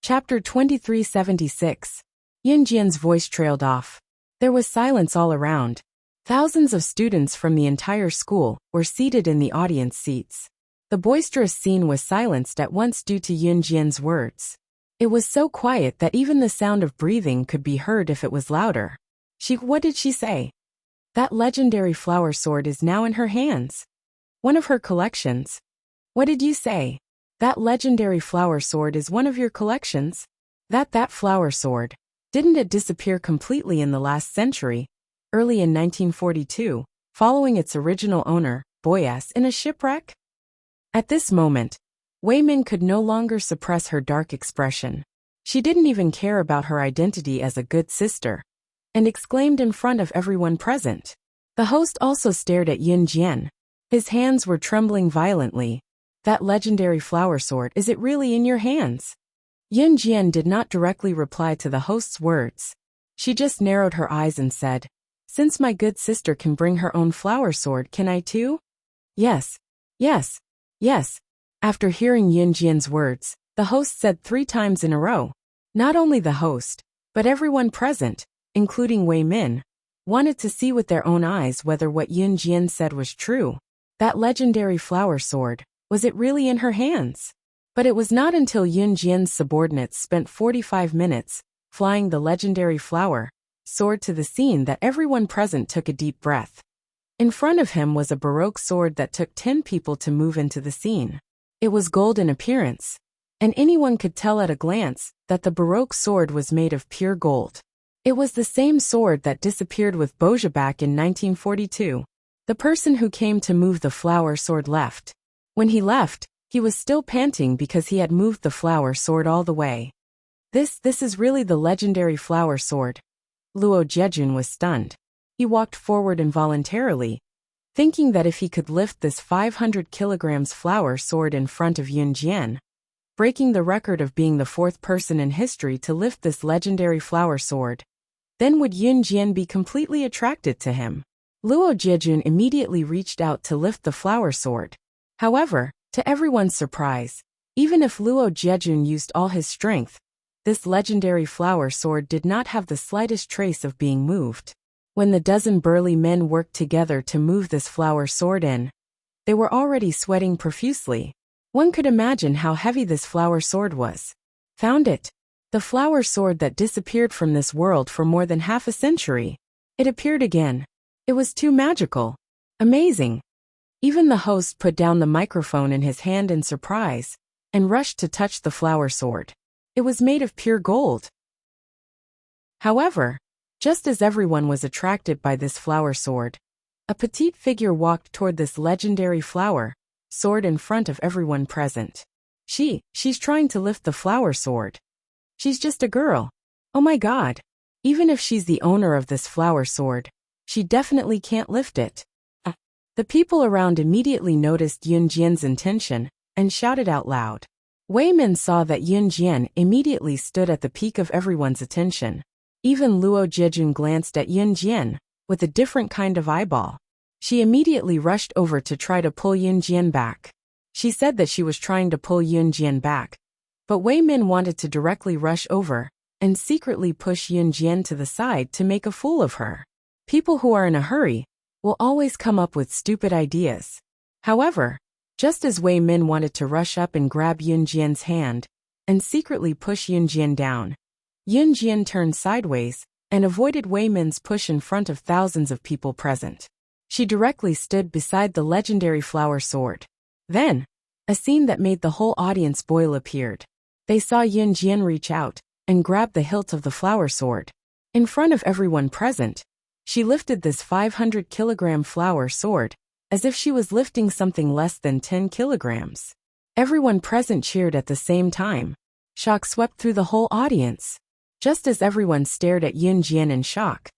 Chapter 2376. Yun Jian's voice trailed off. There was silence all around. Thousands of students from the entire school were seated in the audience seats. The boisterous scene was silenced at once due to Yunjian's words. It was so quiet that even the sound of breathing could be heard if it was louder. What did she say? That legendary flower sword is now in her hands. One of her collections. What did you say? That legendary flower sword is one of your collections? That flower sword. Didn't it disappear completely in the last century, early in 1942, following its original owner, Boyas, in a shipwreck? At this moment, Wei Min could no longer suppress her dark expression. She didn't even care about her identity as a good sister, and exclaimed in front of everyone present. The host also stared at Yun Jian. His hands were trembling violently. That legendary flower sword, is it really in your hands? Yun Jian did not directly reply to the host's words. She just narrowed her eyes and said, "Since my good sister can bring her own flower sword, can I too?" Yes, yes, yes. After hearing Yun Jian's words, the host said 3 times in a row. Not only the host, but everyone present, including Wei Min, wanted to see with their own eyes whether what Yun Jian said was true. That legendary flower sword, was it really in her hands? But it was not until Yun Jian's subordinates spent 45 minutes flying the legendary flower sword to the scene that everyone present took a deep breath. In front of him was a Baroque sword that took 10 people to move into the scene. It was gold in appearance, and anyone could tell at a glance that the Baroque sword was made of pure gold. It was the same sword that disappeared with Bojabak in 1942. The person who came to move the flower sword left. When he left, he was still panting because he had moved the flower sword all the way. This is really the legendary flower sword. Luo Jejun was stunned. He walked forward involuntarily, thinking that if he could lift this 500 kilograms flower sword in front of Yun Jian, breaking the record of being the 4th person in history to lift this legendary flower sword, then would Yun Jian be completely attracted to him. Luo Jejun immediately reached out to lift the flower sword. However, to everyone's surprise, even if Luo Jejun used all his strength, this legendary flower sword did not have the slightest trace of being moved. When the dozen burly men worked together to move this flower sword in, they were already sweating profusely. One could imagine how heavy this flower sword was. Found it. The flower sword that disappeared from this world for more than half a century. It appeared again. It was too magical. Amazing. Even the host put down the microphone in his hand in surprise, and rushed to touch the flower sword. It was made of pure gold. However, just as everyone was attracted by this flower sword, a petite figure walked toward this legendary flower sword in front of everyone present. She's trying to lift the flower sword. She's just a girl. Oh my God. Even if she's the owner of this flower sword, she definitely can't lift it. The people around immediately noticed Yun Jian's intention and shouted out loud. Wei Min saw that Yun Jian immediately stood at the peak of everyone's attention. Even Luo Jejun glanced at Yun Jian with a different kind of eyeball. She immediately rushed over to try to pull Yun Jian back. She said that she was trying to pull Yun Jian back, but Wei Min wanted to directly rush over and secretly push Yun Jian to the side to make a fool of her. People who are in a hurry will always come up with stupid ideas. However, just as Wei Min wanted to rush up and grab Yun Jian's hand and secretly push Yun Jian down, Yun Jian turned sideways and avoided Wei Min's push in front of thousands of people present. She directly stood beside the legendary flower sword. Then, a scene that made the whole audience boil appeared. They saw Yun Jian reach out and grab the hilt of the flower sword. In front of everyone present, she lifted this 500 kilogram flower sword as if she was lifting something less than 10 kilograms. Everyone present cheered at the same time. Shock swept through the whole audience. Just as everyone stared at Yun Jian in shock,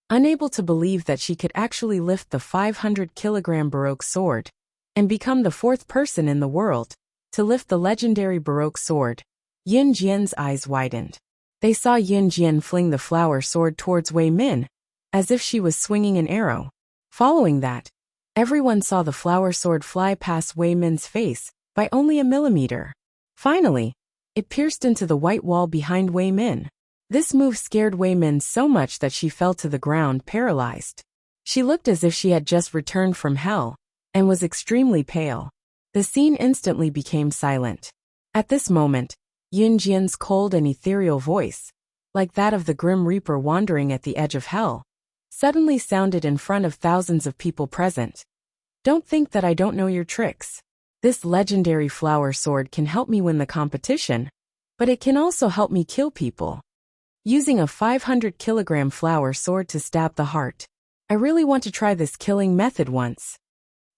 unable to believe that she could actually lift the 500 kilogram Baroque sword and become the 4th person in the world to lift the legendary Baroque sword, Yun Jian's eyes widened. They saw Yun Jian fling the flower sword towards Wei Min, as if she was swinging an arrow. Following that, everyone saw the flower sword fly past Wei Min's face by only a millimeter. Finally, it pierced into the white wall behind Wei Min. This move scared Wei Min so much that she fell to the ground paralyzed. She looked as if she had just returned from hell and was extremely pale. The scene instantly became silent. At this moment, Yunjian's cold and ethereal voice, like that of the Grim Reaper wandering at the edge of hell, suddenly sounded in front of thousands of people present. Don't think that I don't know your tricks. This legendary flower sword can help me win the competition, but it can also help me kill people. Using a 500-kilogram flower sword to stab the heart. I really want to try this killing method once.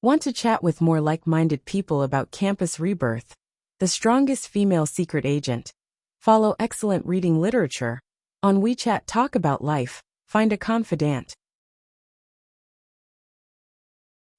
Want to chat with more like-minded people about campus rebirth? The strongest female secret agent. Follow excellent reading literature. On WeChat, talk about life. Find a confidant.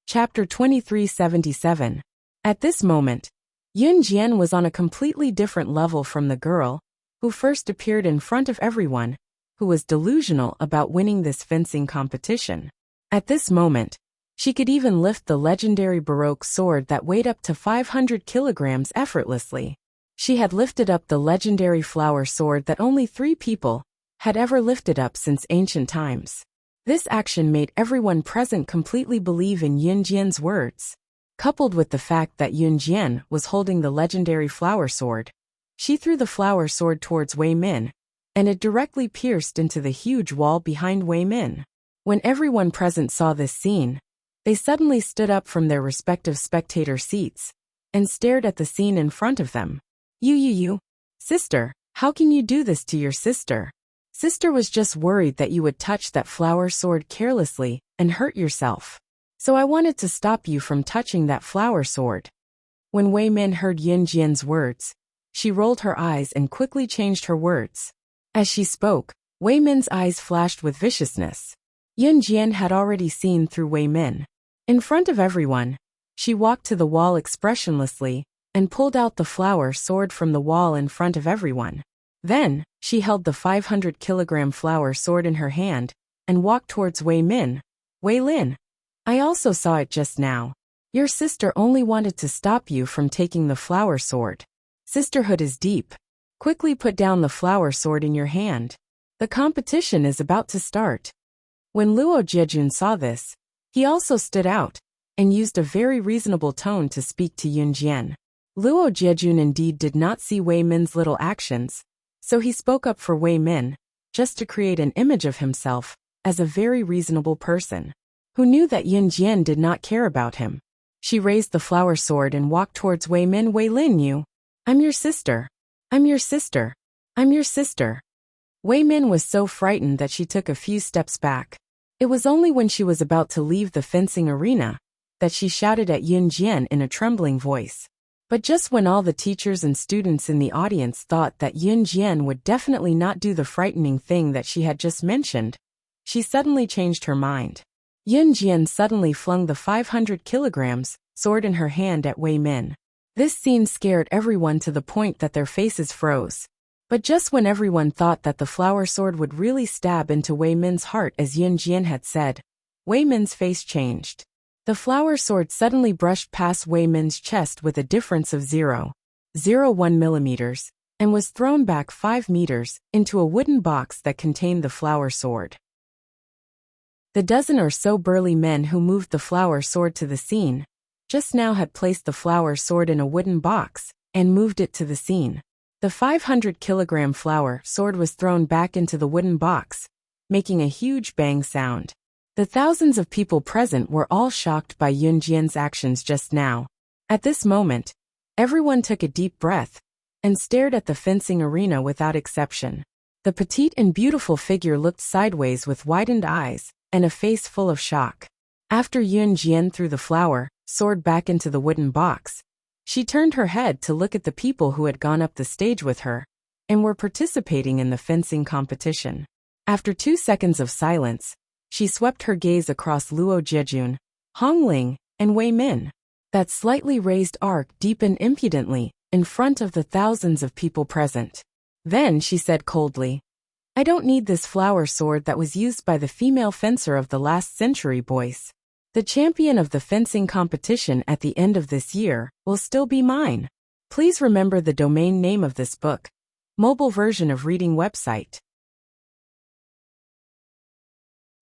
Chapter 2377. At this moment, Yunjian was on a completely different level from the girl who first appeared in front of everyone, who was delusional about winning this fencing competition. At this moment, she could even lift the legendary Baroque sword that weighed up to 500 kilograms effortlessly. She had lifted up the legendary flower sword that only 3 people had ever lifted up since ancient times. This action made everyone present completely believe in Yunjian's words. Coupled with the fact that Yunjian was holding the legendary flower sword, she threw the flower sword towards Wei Min, and it directly pierced into the huge wall behind Wei Min. When everyone present saw this scene, they suddenly stood up from their respective spectator seats and stared at the scene in front of them. You, sister, how can you do this to your sister? Sister was just worried that you would touch that flower sword carelessly and hurt yourself. So I wanted to stop you from touching that flower sword. When Wei Min heard Yunjian's words, she rolled her eyes and quickly changed her words. As she spoke, Wei Min's eyes flashed with viciousness. Yunjian had already seen through Wei Min. In front of everyone, she walked to the wall expressionlessly and pulled out the flower sword from the wall in front of everyone. Then, she held the 500-kilogram flower sword in her hand and walked towards Wei Min. Wei Lin, I also saw it just now. Your sister only wanted to stop you from taking the flower sword. Sisterhood is deep. Quickly put down the flower sword in your hand. The competition is about to start. When Luo Jiejun saw this, he also stood out and used a very reasonable tone to speak to Yunjian. Luo Jiejun indeed did not see Wei Min's little actions, so he spoke up for Wei Min, just to create an image of himself as a very reasonable person, who knew that Yunjian did not care about him. She raised the flower sword and walked towards Wei Min. Wei Lin, I'm your sister. I'm your sister. I'm your sister. Wei Min was so frightened that she took a few steps back. It was only when she was about to leave the fencing arena that she shouted at Yunjian in a trembling voice. But just when all the teachers and students in the audience thought that Yunjian would definitely not do the frightening thing that she had just mentioned, she suddenly changed her mind. Yunjian suddenly flung the 500 kilograms sword in her hand at Wei Min. This scene scared everyone to the point that their faces froze. But just when everyone thought that the flower sword would really stab into Wei Min's heart as Yunjian had said, Wei Min's face changed. The flower sword suddenly brushed past Wei Min's chest with a difference of 0.01 millimeters, and was thrown back 5 meters into a wooden box that contained the flower sword. The dozen or so burly men who moved the flower sword to the scene just now had placed the flower sword in a wooden box and moved it to the scene. The 500-kilogram flower sword was thrown back into the wooden box, making a huge bang sound. The thousands of people present were all shocked by Yunjian's actions just now. At this moment, everyone took a deep breath and stared at the fencing arena without exception. The petite and beautiful figure looked sideways with widened eyes and a face full of shock. After Yunjian threw the flower sword back into the wooden box, she turned her head to look at the people who had gone up the stage with her and were participating in the fencing competition. After 2 seconds of silence, she swept her gaze across Luo Jiejun, Hong Ling, and Wei Min. That slightly raised arc deepened impudently in front of the thousands of people present. Then she said coldly, I don't need this flower sword that was used by the female fencer of the last century, boys. The champion of the fencing competition at the end of this year will still be mine. Please remember the domain name of this book. Mobile version of reading website.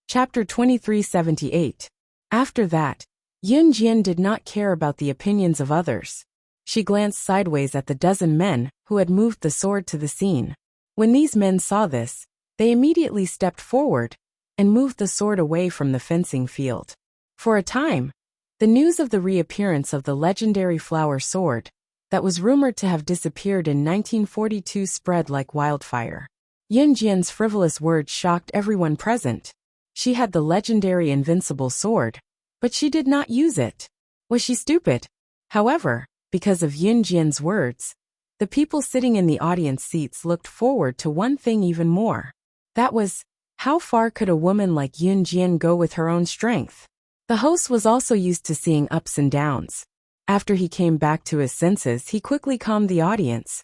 Chapter 2378. After that, Yun Jian did not care about the opinions of others. She glanced sideways at the dozen men who had moved the sword to the scene. When these men saw this, they immediately stepped forward and moved the sword away from the fencing field. For a time, the news of the reappearance of the legendary flower sword that was rumored to have disappeared in 1942 spread like wildfire. Yun Jian's frivolous words shocked everyone present. She had the legendary invincible sword, but she did not use it. Was she stupid? However, because of Yun Jian's words, the people sitting in the audience seats looked forward to one thing even more. That was, how far could a woman like Yun Jian go with her own strength? The host was also used to seeing ups and downs. After he came back to his senses, he quickly calmed the audience.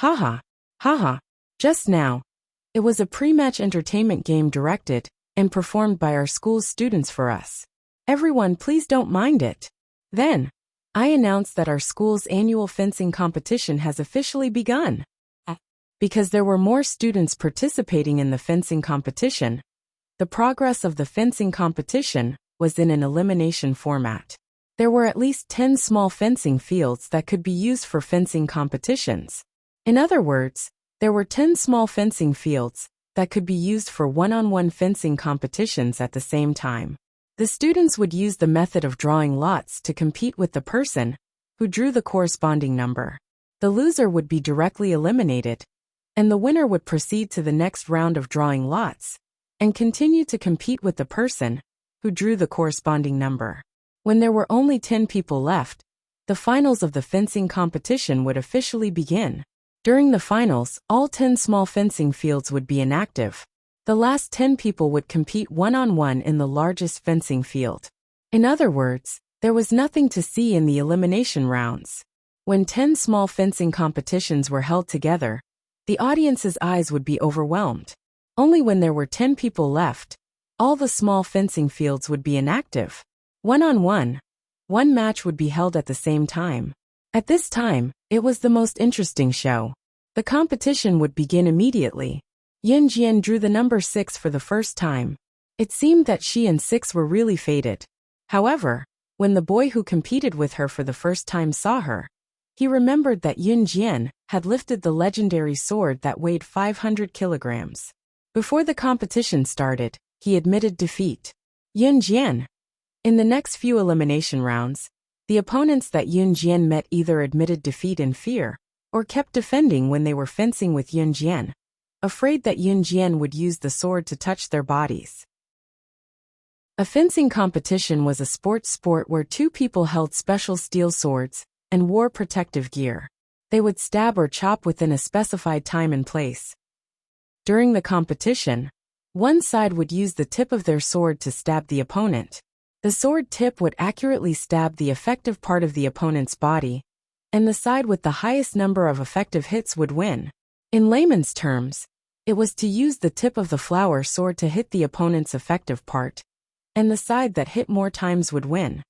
Haha, haha, just now. It was a pre-match entertainment game directed and performed by our school's students for us. Everyone, please don't mind it. Then, I announced that our school's annual fencing competition has officially begun. Because there were more students participating in the fencing competition, the progress of the fencing competition was in an elimination format. There were at least 10 small fencing fields that could be used for fencing competitions. In other words, there were 10 small fencing fields that could be used for one-on-one fencing competitions at the same time. The students would use the method of drawing lots to compete with the person who drew the corresponding number. The loser would be directly eliminated, and the winner would proceed to the next round of drawing lots and continue to compete with the person who drew the corresponding number. When there were only 10 people left, the finals of the fencing competition would officially begin. During the finals, all 10 small fencing fields would be inactive. The last 10 people would compete one-on-one in the largest fencing field. In other words, there was nothing to see in the elimination rounds. When 10 small fencing competitions were held together, the audience's eyes would be overwhelmed. Only when there were 10 people left, all the small fencing fields would be inactive. One-on-one, one match would be held at the same time. At this time, it was the most interesting show. The competition would begin immediately. Yun Jian drew the number 6 for the first time. It seemed that she and 6 were really fated. However, when the boy who competed with her for the first time saw her, he remembered that Yun Jian had lifted the legendary sword that weighed 500 kilograms. Before the competition started, he admitted defeat. Yun Jian. In the next few elimination rounds, the opponents that Yun Jian met either admitted defeat in fear or kept defending when they were fencing with Yun Jian, afraid that Yun Jian would use the sword to touch their bodies. A fencing competition was a sport where two people held special steel swords and wore protective gear. They would stab or chop within a specified time and place. During the competition, one side would use the tip of their sword to stab the opponent. The sword tip would accurately stab the effective part of the opponent's body, and the side with the highest number of effective hits would win. In layman's terms, it was to use the tip of the flower sword to hit the opponent's effective part, and the side that hit more times would win.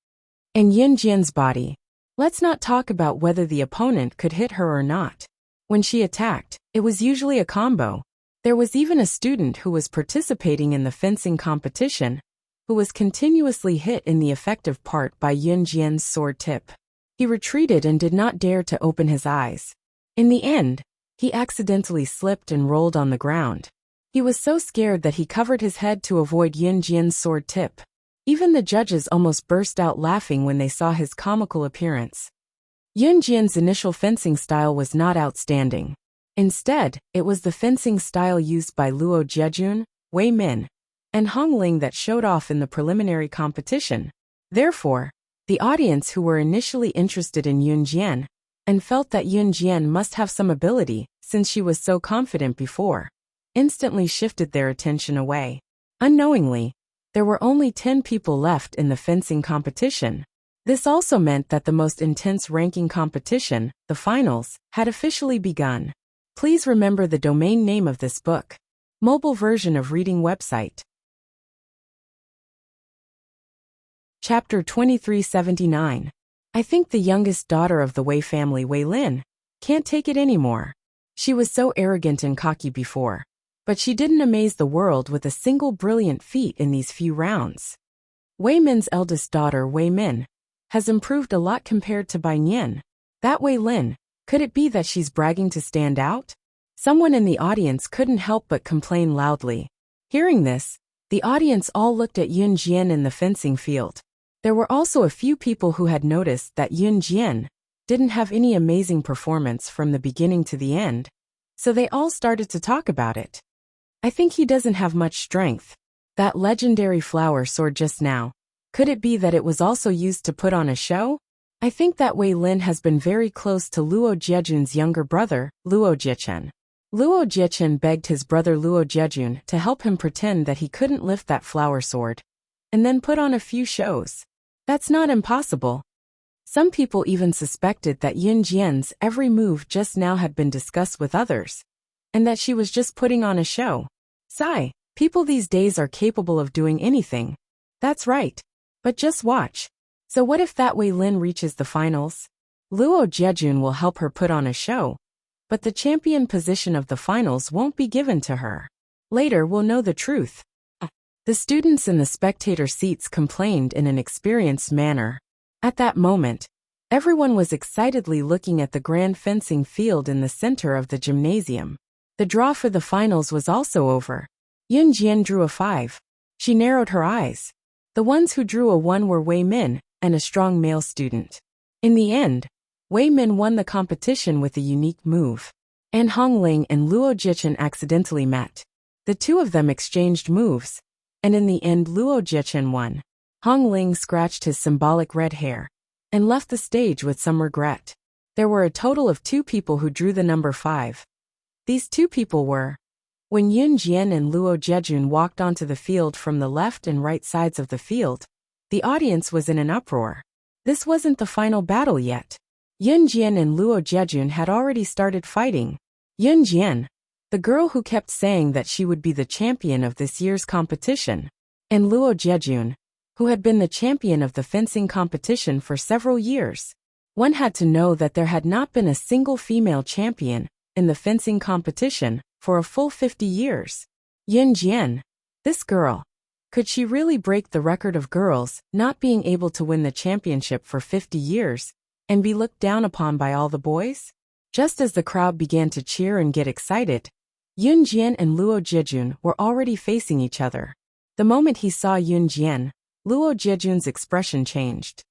In Yun Jian's body, let's not talk about whether the opponent could hit her or not. When she attacked, it was usually a combo. There was even a student who was participating in the fencing competition who was continuously hit in the effective part by Yun Jian's sword tip. He retreated and did not dare to open his eyes. In the end, he accidentally slipped and rolled on the ground. He was so scared that he covered his head to avoid Yun Jian's sword tip. Even the judges almost burst out laughing when they saw his comical appearance. Yun Jian's initial fencing style was not outstanding. Instead, it was the fencing style used by Luo Jiejun, Wei Min, and Hong Ling that showed off in the preliminary competition. Therefore, the audience who were initially interested in Yun Jian and felt that Yun Jian must have some ability since she was so confident before, instantly shifted their attention away. Unknowingly, there were only 10 people left in the fencing competition. This also meant that the most intense ranking competition, the finals, had officially begun. Please remember the domain name of this book. Mobile version of reading website. Chapter 2379. I think the youngest daughter of the Wei family, Wei Lin, can't take it anymore. She was so arrogant and cocky before, but she didn't amaze the world with a single brilliant feat in these few rounds. Wei Min's eldest daughter, Wei Min, has improved a lot compared to Bai Nian. That Wei Lin, could it be that she's bragging to stand out? Someone in the audience couldn't help but complain loudly. Hearing this, the audience all looked at Yun Jian in the fencing field. There were also a few people who had noticed that Yun Jian didn't have any amazing performance from the beginning to the end, so they all started to talk about it. I think he doesn't have much strength. That legendary flower sword just now, could it be that it was also used to put on a show? I think that Wei Lin has been very close to Luo Jiejun's younger brother, Luo Jiechen. Luo Jiechen begged his brother Luo Jiejun to help him pretend that he couldn't lift that flower sword, and then put on a few shows. That's not impossible. Some people even suspected that Yun Jian's every move just now had been discussed with others, and that she was just putting on a show. Sigh, people these days are capable of doing anything. That's right. But just watch. So what if that Wei Lin reaches the finals? Luo Jiejun will help her put on a show, but the champion position of the finals won't be given to her. Later we'll know the truth. The students in the spectator seats complained in an experienced manner. At that moment, everyone was excitedly looking at the grand fencing field in the center of the gymnasium. The draw for the finals was also over. Yun Jian drew a 5. She narrowed her eyes. The ones who drew a 1 were Wei Min and a strong male student. In the end, Wei Min won the competition with a unique move. An Hongling and Luo Jichen accidentally met. The two of them exchanged moves, and in the end Luo Jichen won. Hongling scratched his symbolic red hair and left the stage with some regret. There were a total of 2 people who drew the number 5. These 2 people were when Yun Jian and Luo Jiejun walked onto the field from the left and right sides of the field. The audience was in an uproar. This wasn't the final battle yet. Yun Jian and Luo Jiejun had already started fighting. Yun Jian, the girl who kept saying that she would be the champion of this year's competition, and Luo Jiejun, who had been the champion of the fencing competition for several years. One had to know that there had not been a single female champion in the fencing competition for a full 50 years. Yun Jian, this girl, could she really break the record of girls not being able to win the championship for 50 years and be looked down upon by all the boys? Just as the crowd began to cheer and get excited, Yun Jian and Luo Jiejun were already facing each other. The moment he saw Yun Jian, Luo Jiejun's expression changed.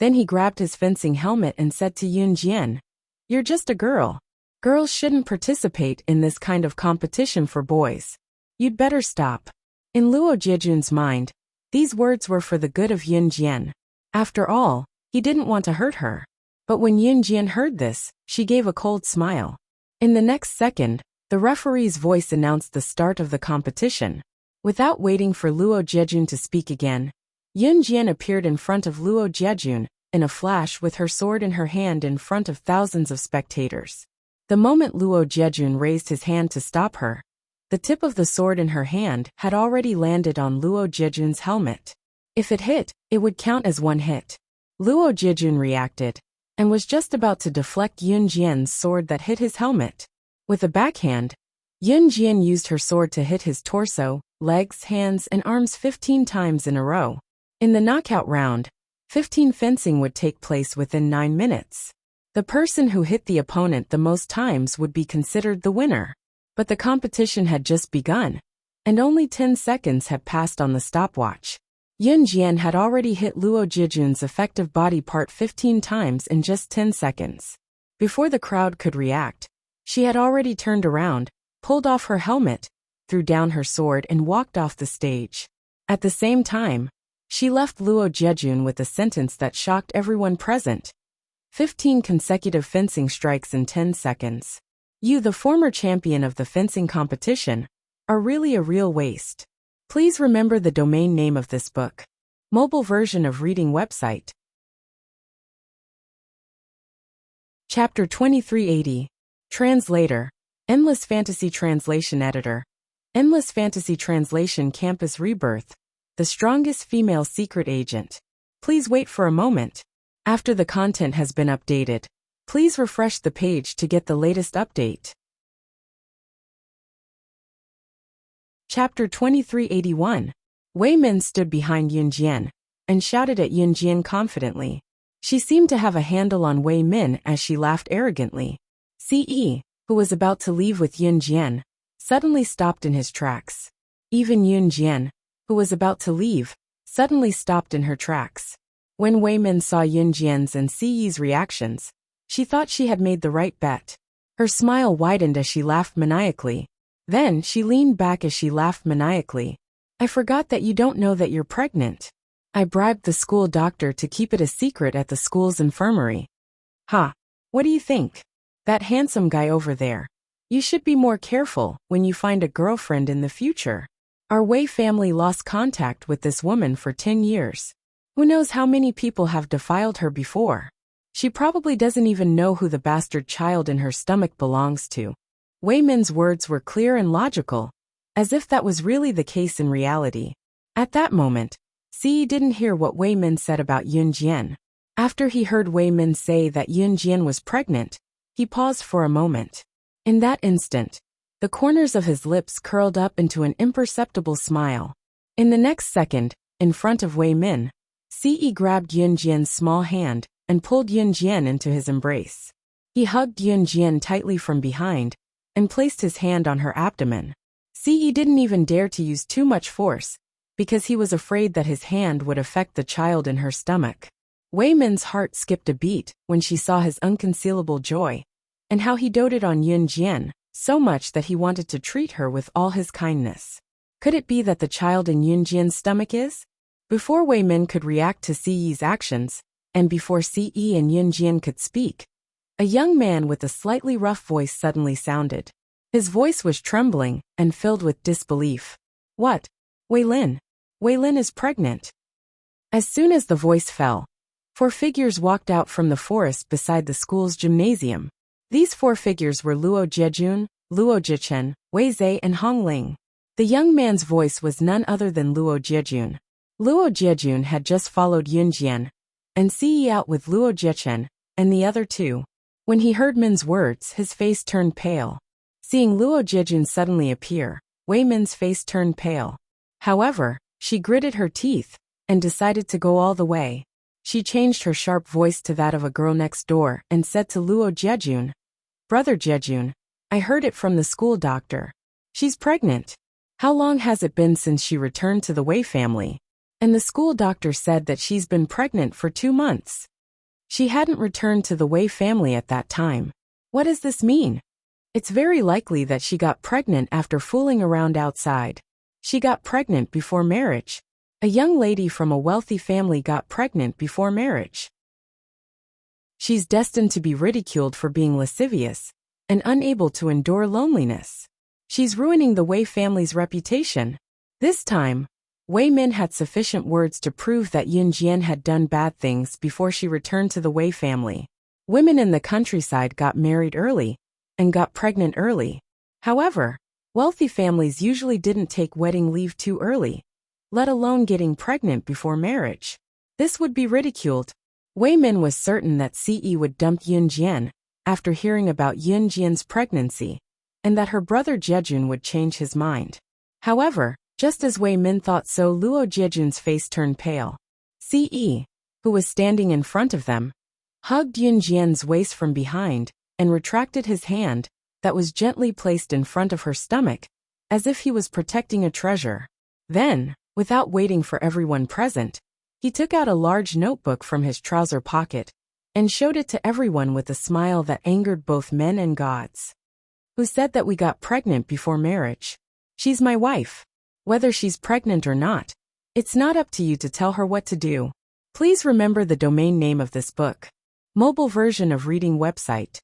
Then he grabbed his fencing helmet and said to Yun Jian, "You're just a girl. Girls shouldn't participate in this kind of competition for boys. You'd better stop." In Luo Jiejun's mind, these words were for the good of Yun Jian. After all, he didn't want to hurt her. But when Yun Jian heard this, she gave a cold smile. In the next second, the referee's voice announced the start of the competition. Without waiting for Luo Jiejun to speak again, Yun Jian appeared in front of Luo Jiejun in a flash with her sword in her hand in front of thousands of spectators. The moment Luo Jiejun raised his hand to stop her, the tip of the sword in her hand had already landed on Luo Jiejun's helmet. If it hit, it would count as 1 hit. Luo Jiejun reacted, and was just about to deflect Yun Jian's sword that hit his helmet. With a backhand, Yun Jian used her sword to hit his torso, legs, hands, and arms 15 times in a row. In the knockout round, 15 fencing would take place within 9 minutes. The person who hit the opponent the most times would be considered the winner. But the competition had just begun, and only 10 seconds had passed on the stopwatch. Yun Jian had already hit Luo Jiejun's effective body part 15 times in just 10 seconds. Before the crowd could react, she had already turned around, pulled off her helmet, threw down her sword and walked off the stage. At the same time, she left Luo Jiejun with a sentence that shocked everyone present. 15 consecutive fencing strikes in 10 seconds. You, the former champion of the fencing competition, are really a real waste. Please remember the domain name of this book. Mobile version of reading website. Chapter 2380. Translator. Endless Fantasy Translation Editor. Endless Fantasy Translation Campus Rebirth. The strongest female secret agent. Please wait for a moment. After the content has been updated, please refresh the page to get the latest update. Chapter 2381. Wei Min stood behind Yunjian and shouted at Yunjian confidently. She seemed to have a handle on Wei Min as she laughed arrogantly. Ce, who was about to leave with Yunjian, suddenly stopped in his tracks. Even Yunjian, who was about to leave, suddenly stopped in her tracks. When Wei Min saw Yunjian's and Ce's reactions, she thought she had made the right bet. Her smile widened as she laughed maniacally. Then she leaned back as she laughed maniacally. I forgot that you don't know that you're pregnant. I bribed the school doctor to keep it a secret at the school's infirmary. Ha! What do you think? That handsome guy over there. You should be more careful when you find a girlfriend in the future. Our Wei family lost contact with this woman for 10 years. Who knows how many people have defiled her before? She probably doesn't even know who the bastard child in her stomach belongs to. Wei Min's words were clear and logical, as if that was really the case in reality. At that moment, Ce didn't hear what Wei Min said about Yunjian. After he heard Wei Min say that Yunjian was pregnant, he paused for a moment. In that instant, the corners of his lips curled up into an imperceptible smile. In the next second, in front of Wei Min, Ce grabbed Yunjian's small hand and pulled Yunjian into his embrace. He hugged Yunjian tightly from behind and placed his hand on her abdomen. Ce didn't even dare to use too much force, because he was afraid that his hand would affect the child in her stomach. Wei Min's heart skipped a beat when she saw his unconcealable joy, and how he doted on Yunjian, so much that he wanted to treat her with all his kindness. Could it be that the child in Yunjian's stomach is? Before Wei Min could react to Ce's actions, and before Ce and Yunjian could speak, a young man with a slightly rough voice suddenly sounded. His voice was trembling and filled with disbelief. What? Wei Lin? Wei Lin is pregnant. As soon as the voice fell, 4 figures walked out from the forest beside the school's gymnasium. These 4 figures were Luo Jiejun, Luo Jichen, Wei Zhe and Hong Ling. The young man's voice was none other than Luo Jiejun. Luo Jiejun had just followed Yunjian and Ce out with Luo Jichen and the other 2. When he heard Min's words, his face turned pale. Seeing Luo Jiejun suddenly appear, Wei Min's face turned pale. However, she gritted her teeth and decided to go all the way. She changed her sharp voice to that of a girl next door and said to Luo Jiejun, Brother Jiejun, I heard it from the school doctor. She's pregnant. How long has it been since she returned to the Wei family? And the school doctor said that she's been pregnant for 2 months. She hadn't returned to the Wei family at that time. What does this mean? It's very likely that she got pregnant after fooling around outside. She got pregnant before marriage. A young lady from a wealthy family got pregnant before marriage. She's destined to be ridiculed for being lascivious and unable to endure loneliness. She's ruining the Wei family's reputation. This time, Wei Min had sufficient words to prove that Yunjian had done bad things before she returned to the Wei family. Women in the countryside got married early and got pregnant early. However, wealthy families usually didn't take wedding leave too early, let alone getting pregnant before marriage. This would be ridiculed. Wei Min was certain that Ce would dump Yunjian after hearing about Yunjian's pregnancy, and that her brother Jiejun would change his mind. However, just as Wei Min thought so, Luo Jiejun's face turned pale. Ce, who was standing in front of them, hugged Yunjian's waist from behind and retracted his hand that was gently placed in front of her stomach, as if he was protecting a treasure. Then, without waiting for everyone present, he took out a large notebook from his trouser pocket and showed it to everyone with a smile that angered both men and gods. Who said that we got pregnant before marriage? She's my wife. Whether she's pregnant or not, it's not up to you to tell her what to do. Please remember the domain name of this book. Mobile version of reading website.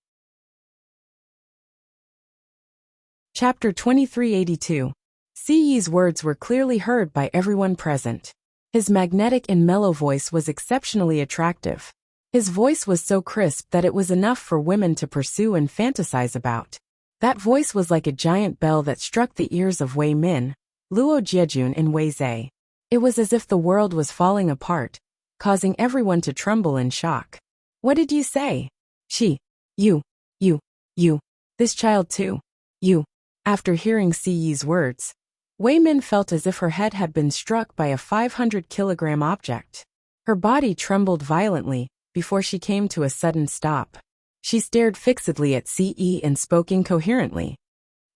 Chapter 2382. Ce's words were clearly heard by everyone present. His magnetic and mellow voice was exceptionally attractive. His voice was so crisp that it was enough for women to pursue and fantasize about. That voice was like a giant bell that struck the ears of Wei Min, Luo Jiejun and Wei Zhe. It was as if the world was falling apart, causing everyone to tremble in shock. What did you say? She. You. This child too. You. After hearing Ce's words, Wei Min felt as if her head had been struck by a 500-kilogram object. Her body trembled violently before she came to a sudden stop. She stared fixedly at Ce and spoke incoherently.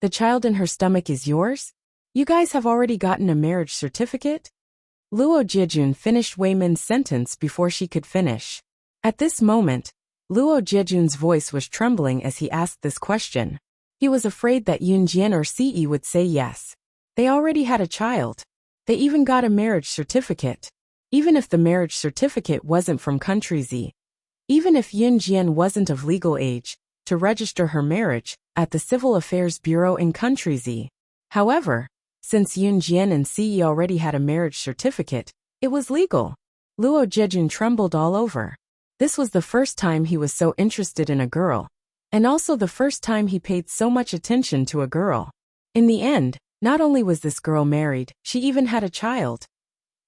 The child in her stomach is yours? You guys have already gotten a marriage certificate? Luo Jiejun finished Wei Min's sentence before she could finish. At this moment, Luo Jiejun's voice was trembling as he asked this question. He was afraid that Yun Jian or Ce would say yes. They already had a child. They even got a marriage certificate. Even if the marriage certificate wasn't from country Z. Even if Yun Jian wasn't of legal age to register her marriage at the Civil Affairs Bureau in country Z. However, since Yun Jian and Ce already had a marriage certificate, it was legal. Luo Jiejun trembled all over. This was the first time he was so interested in a girl, and also the first time he paid so much attention to a girl. In the end, not only was this girl married, she even had a child.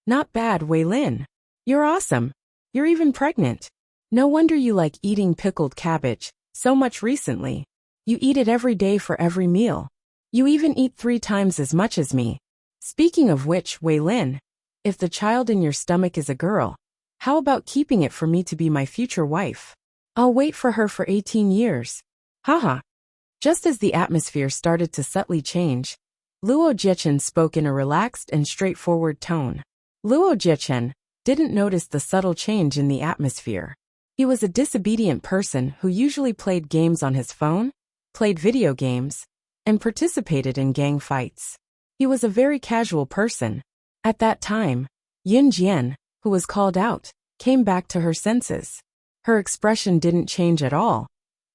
Not bad, Wei Lin. You're awesome. You're even pregnant. No wonder you like eating pickled cabbage so much recently. You eat it every day for every meal. You even eat 3 times as much as me. Speaking of which, Wei Lin, if the child in your stomach is a girl, how about keeping it for me to be my future wife? I'll wait for her for 18 years. Haha. Just as the atmosphere started to subtly change, Luo Jiechun spoke in a relaxed and straightforward tone. Luo Jiechun didn't notice the subtle change in the atmosphere. He was a disobedient person who usually played games on his phone, played video games, and participated in gang fights. He was a very casual person. At that time, Yun Jian, who was called out, came back to her senses. Her expression didn't change at all,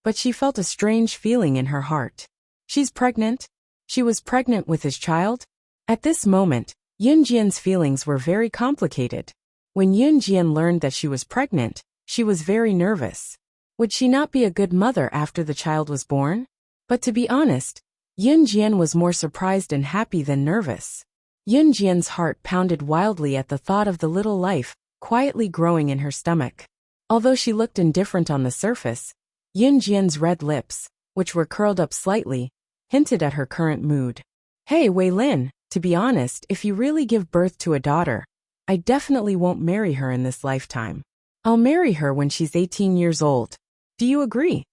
but she felt a strange feeling in her heart. She's pregnant? She was pregnant with his child? At this moment, Yun Jian's feelings were very complicated. When Yun Jian learned that she was pregnant, she was very nervous. Would she not be a good mother after the child was born? But to be honest, Yun Jian was more surprised and happy than nervous. Yun Jian's heart pounded wildly at the thought of the little life quietly growing in her stomach. Although she looked indifferent on the surface, Yun Jian's red lips, which were curled up slightly, hinted at her current mood. Hey Wei Lin, to be honest, if you really give birth to a daughter, I definitely won't marry her in this lifetime. I'll marry her when she's 18 years old. Do you agree?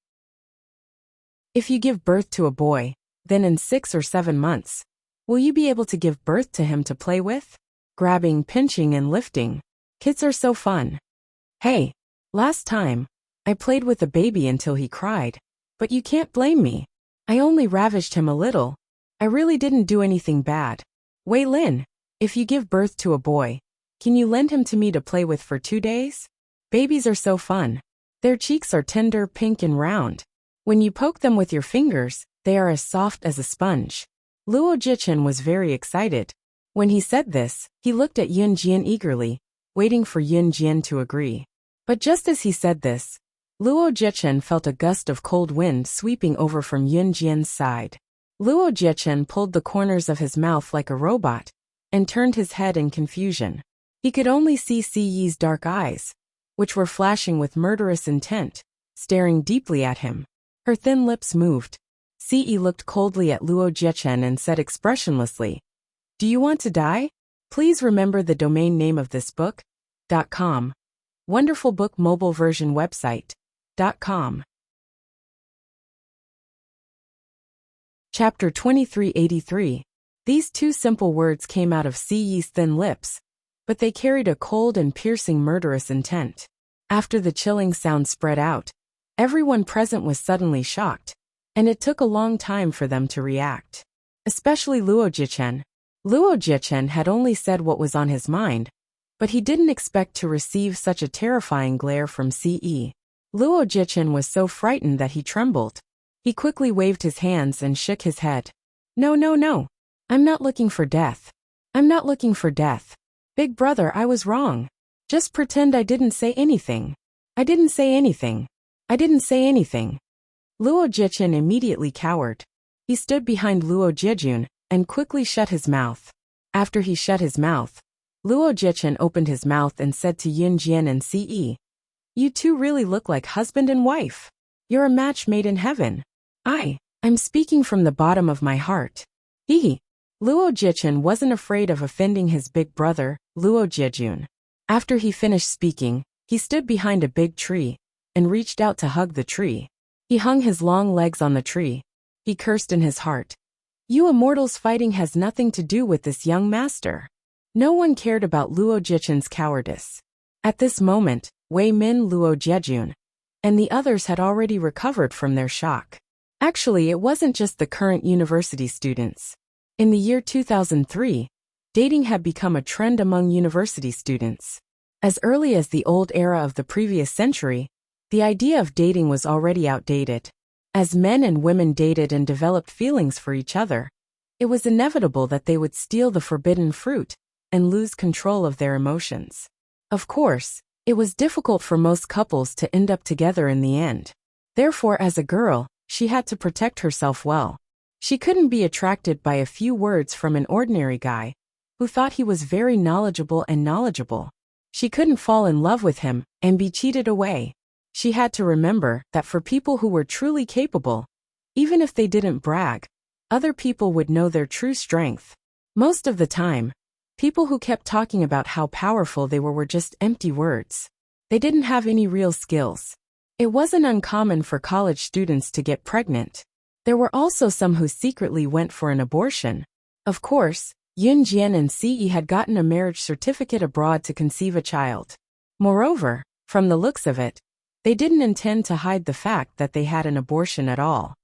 If you give birth to a boy, then in 6 or 7 months, will you be able to give birth to him to play with? Grabbing, pinching, and lifting. Kids are so fun. Hey, last time, I played with the baby until he cried, but you can't blame me. I only ravished him a little. I really didn't do anything bad. Wei Lin, if you give birth to a boy, can you lend him to me to play with for 2 days? Babies are so fun. Their cheeks are tender, pink, and round. When you poke them with your fingers, they are as soft as a sponge. Luo Jiechun was very excited. When he said this, he looked at Yun Jian eagerly, waiting for Yun Jian to agree. But just as he said this, Luo Jiechun felt a gust of cold wind sweeping over from Yun Jian's side. Luo Jiechun pulled the corners of his mouth like a robot and turned his head in confusion. He could only see Ci's dark eyes, which were flashing with murderous intent, staring deeply at him. Her thin lips moved. Ce looked coldly at Luo Jiechun and said expressionlessly, "Do you want to die? Please remember the domain name of this book. .com. Wonderful Book Mobile Version Website. .com. Chapter 2383. These 2 simple words came out of Ci's thin lips, but they carried a cold and piercing murderous intent. After the chilling sound spread out, everyone present was suddenly shocked, and it took a long time for them to react. Especially Luo Jiechun. Luo Jiechun had only said what was on his mind, but he didn't expect to receive such a terrifying glare from Ce. Luo Jiechun was so frightened that he trembled. He quickly waved his hands and shook his head. No, no, no. I'm not looking for death. I'm not looking for death. Big brother, I was wrong. Just pretend I didn't say anything. I didn't say anything. I didn't say anything. Luo Jiechun immediately cowered. He stood behind Luo Jiejun and quickly shut his mouth. After he shut his mouth, Luo Jiechun opened his mouth and said to Yun Jian and Ce, "You 2 really look like husband and wife. You're a match made in heaven." I'm speaking from the bottom of my heart. Hee. Luo Jichen wasn't afraid of offending his big brother, Luo Jiejun. After he finished speaking, he stood behind a big tree and reached out to hug the tree. He hung his long legs on the tree. He cursed in his heart. You immortals fighting has nothing to do with this young master. No one cared about Luo Jichen's cowardice. At this moment, Wei Min, Luo Jiejun, and the others had already recovered from their shock. Actually, it wasn't just the current university students. In the year 2003, dating had become a trend among university students. As early as the old era of the previous century, the idea of dating was already outdated. As men and women dated and developed feelings for each other, it was inevitable that they would steal the forbidden fruit and lose control of their emotions. Of course, it was difficult for most couples to end up together in the end. Therefore, as a girl, she had to protect herself well. She couldn't be attracted by a few words from an ordinary guy who thought he was very knowledgeable. She couldn't fall in love with him and be cheated away. She had to remember that for people who were truly capable, even if they didn't brag, other people would know their true strength. Most of the time, people who kept talking about how powerful they were just empty words. They didn't have any real skills. It wasn't uncommon for college students to get pregnant. There were also some who secretly went for an abortion. Of course, Yun Jian and Ce had gotten a marriage certificate abroad to conceive a child. Moreover, from the looks of it, they didn't intend to hide the fact that they had an abortion at all.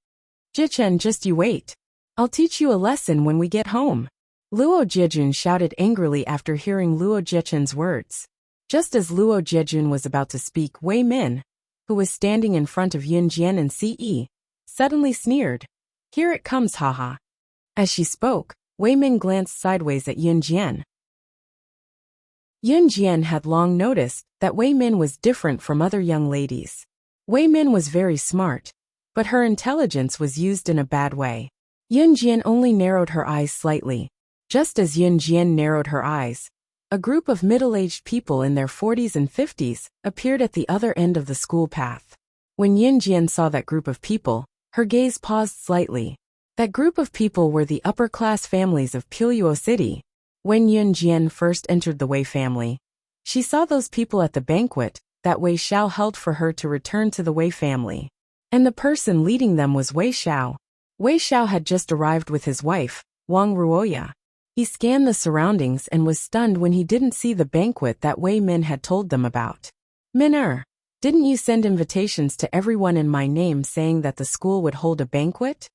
Jichen, just you wait. I'll teach you a lesson when we get home. Luo Jiejun shouted angrily after hearing Luo Jichen's words. Just as Luo Jiejun was about to speak, Wei Min, who was standing in front of Yun Jian and Ce, suddenly sneered. Here it comes, haha. As she spoke, Wei Min glanced sideways at Yun Jian. Yun Jian had long noticed that Wei Min was different from other young ladies. Wei Min was very smart, but her intelligence was used in a bad way. Yun Jian only narrowed her eyes slightly. Just as Yun Jian narrowed her eyes, a group of middle-aged people in their 40s and 50s appeared at the other end of the school path. When Yun Jian saw that group of people, her gaze paused slightly. That group of people were the upper-class families of Piluo City. When Yun Jian first entered the Wei family, she saw those people at the banquet that Wei Xiao held for her to return to the Wei family. And the person leading them was Wei Xiao. Wei Xiao had just arrived with his wife, Wang Ruoya. He scanned the surroundings and was stunned when he didn't see the banquet that Wei Min had told them about. Min didn't you send invitations to everyone in my name saying that the school would hold a banquet?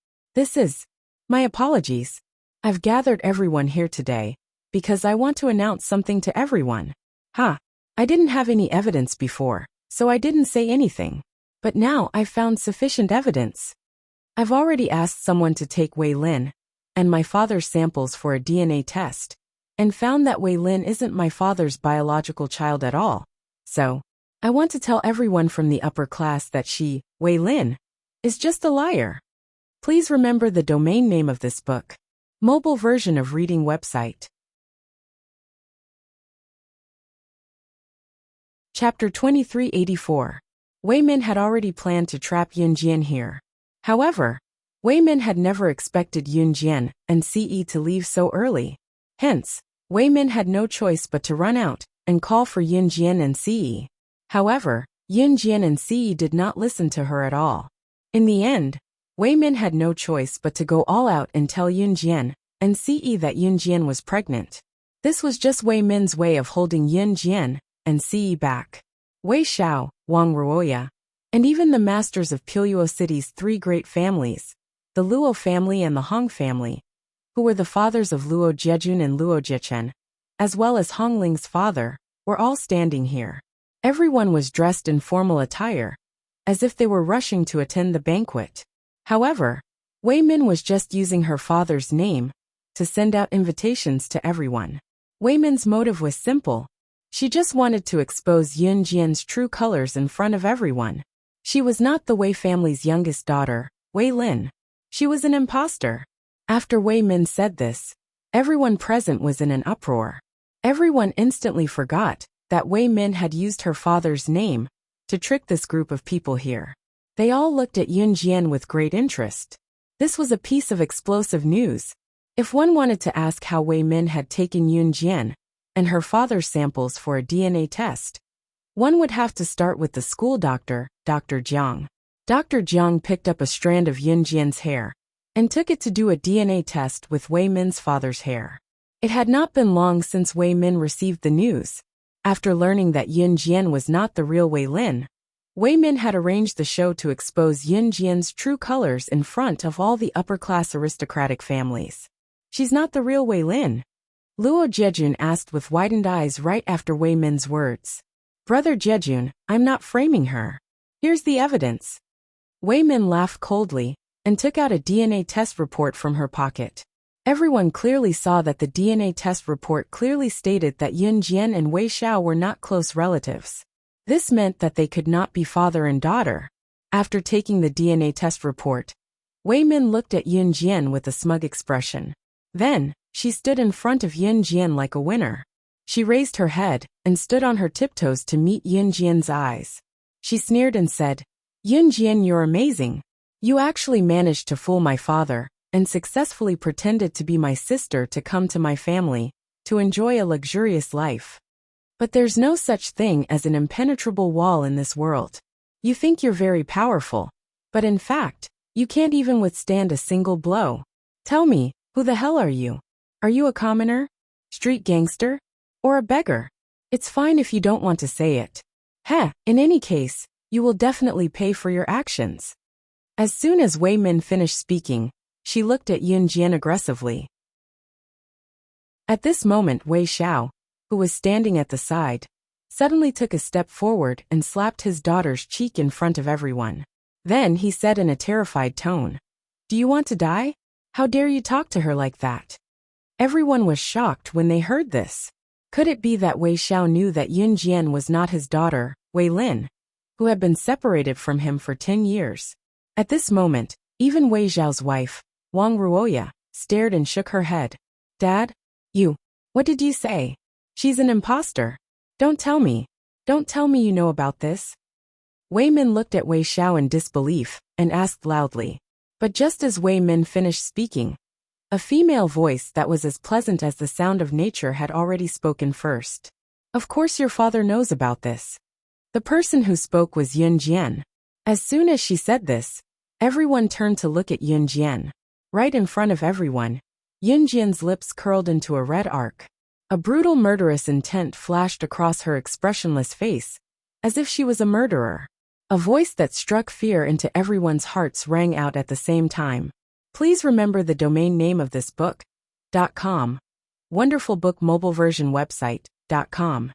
My apologies. I've gathered everyone here today because I want to announce something to everyone. I didn't have any evidence before, so I didn't say anything. But now I've found sufficient evidence. I've already asked someone to take Wei Lin and my father's samples for a DNA test, and found that Wei Lin isn't my father's biological child at all. So, I want to tell everyone from the upper class that she, Wei Lin, is just a liar. Please remember the domain name of this book. Mobile version of reading website. Chapter 2384. Wei Min had already planned to trap Yun Jian here. However, Wei Min had never expected Yun Jian and Ce to leave so early. Hence, Wei Min had no choice but to run out and call for Yun Jian and Ce. However, Yun Jian and Ce did not listen to her at all. In the end, Wei Min had no choice but to go all out and tell Yun Jian and Ce that Yun Jian was pregnant. This was just Wei Min's way of holding Yun Jian and Ce back. Wei Xiao, Wang Ruoya, and even the masters of Piluo City's three great families, the Luo family and the Hong family, who were the fathers of Luo Jiejun and Luo Jichen, as well as Hong Ling's father, were all standing here. Everyone was dressed in formal attire, as if they were rushing to attend the banquet. However, Wei Min was just using her father's name to send out invitations to everyone. Wei Min's motive was simple. She just wanted to expose Yun Jian's true colors in front of everyone. She was not the Wei family's youngest daughter, Wei Lin. She was an imposter. After Wei Min said this, everyone present was in an uproar. Everyone instantly forgot that Wei Min had used her father's name to trick this group of people here. They all looked at Yun Jian with great interest. This was a piece of explosive news. If one wanted to ask how Wei Min had taken Yun Jian and her father's samples for a DNA test, one would have to start with the school doctor, Dr. Jiang. Dr. Jiang picked up a strand of Yun Jian's hair and took it to do a DNA test with Wei Min's father's hair. It had not been long since Wei Min received the news. After learning that Yun Jian was not the real Wei Lin, Wei Min had arranged the show to expose Yun Jian's true colors in front of all the upper-class aristocratic families. She's not the real Wei Lin? Luo Jejun asked with widened eyes right after Wei Min's words. Brother Jejun, I'm not framing her. Here's the evidence. Wei Min laughed coldly and took out a DNA test report from her pocket. Everyone clearly saw that the DNA test report clearly stated that Yun Jian and Wei Xiao were not close relatives. This meant that they could not be father and daughter. After taking the DNA test report, Wei Min looked at Yun Jian with a smug expression. Then, she stood in front of Yun Jian like a winner. She raised her head and stood on her tiptoes to meet Yun Jian's eyes. She sneered and said, Yun Jian, you're amazing. You actually managed to fool my father and successfully pretended to be my sister to come to my family, to enjoy a luxurious life. But there's no such thing as an impenetrable wall in this world. You think you're very powerful, but in fact, you can't even withstand a single blow. Tell me, who the hell are you? Are you a commoner, street gangster, or a beggar? It's fine if you don't want to say it. In any case, you will definitely pay for your actions. As soon as Wei Min finished speaking, she looked at Yun Jian aggressively. At this moment Wei Xiao, who was standing at the side, suddenly took a step forward and slapped his daughter's cheek in front of everyone. Then he said in a terrified tone, Do you want to die? How dare you talk to her like that? Everyone was shocked when they heard this. Could it be that Wei Xiao knew that Yun Jian was not his daughter, Wei Lin, who had been separated from him for 10 years? At this moment, even Wei Xiao's wife, Wang Ruoya, stared and shook her head. Dad? What did you say? She's an imposter. Don't tell me you know about this. Wei Min looked at Wei Xiao in disbelief and asked loudly. But just as Wei Min finished speaking, a female voice that was as pleasant as the sound of nature had already spoken first. Of course your father knows about this. The person who spoke was Yun Jian. As soon as she said this, everyone turned to look at Yun Jian. Right in front of everyone, Yun Jian's lips curled into a red arc. A brutal murderous intent flashed across her expressionless face, as if she was a murderer. A voice that struck fear into everyone's hearts rang out at the same time. Please remember the domain name of this book. .com. Wonderful Book Mobile Version Website. .com.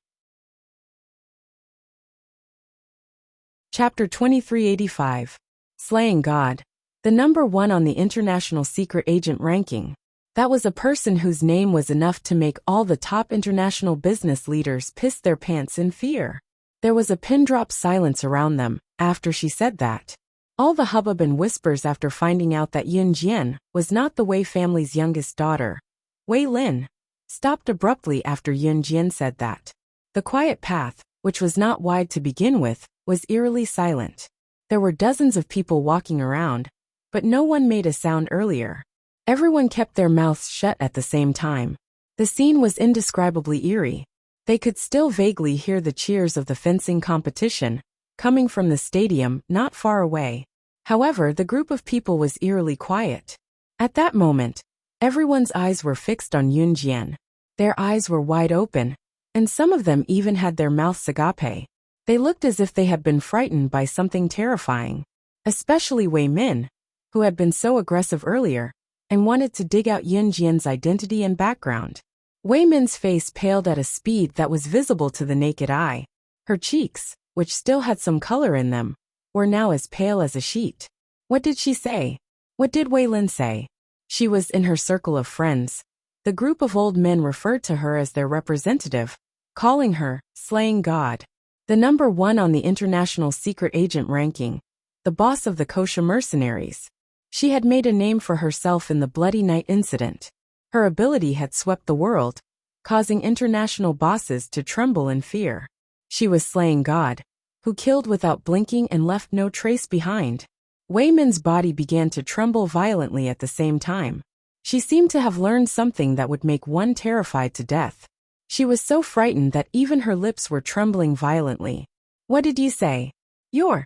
Chapter 2385. Slaying God. The number 1 on the International Secret Agent ranking. That was a person whose name was enough to make all the top international business leaders piss their pants in fear. There was a pin-drop silence around them after she said that. All the hubbub and whispers after finding out that Yun Jian was not the Wei family's youngest daughter, Wei Lin, stopped abruptly after Yun Jian said that. The quiet path, which was not wide to begin with, was eerily silent. There were dozens of people walking around, but no one made a sound earlier. Everyone kept their mouths shut at the same time. The scene was indescribably eerie. They could still vaguely hear the cheers of the fencing competition, coming from the stadium not far away. However, the group of people was eerily quiet. At that moment, everyone's eyes were fixed on Yun Jian. Their eyes were wide open, and some of them even had their mouths agape. They looked as if they had been frightened by something terrifying. Especially Wei Min, who had been so aggressive earlier, and wanted to dig out Yun Jian's identity and background. Wei Min's face paled at a speed that was visible to the naked eye. Her cheeks, which still had some color in them, were now as pale as a sheet. What did she say? What did Wei Lin say? She was in her circle of friends. The group of old men referred to her as their representative, calling her Slaying God. The number 1 on the International Secret Agent ranking, the boss of the kosher mercenaries. She had made a name for herself in the Bloody Night incident. Her ability had swept the world, causing international bosses to tremble in fear. She was Slaying God, who killed without blinking and left no trace behind. Wei Min's body began to tremble violently at the same time. She seemed to have learned something that would make one terrified to death. She was so frightened that even her lips were trembling violently. What did you say? You're.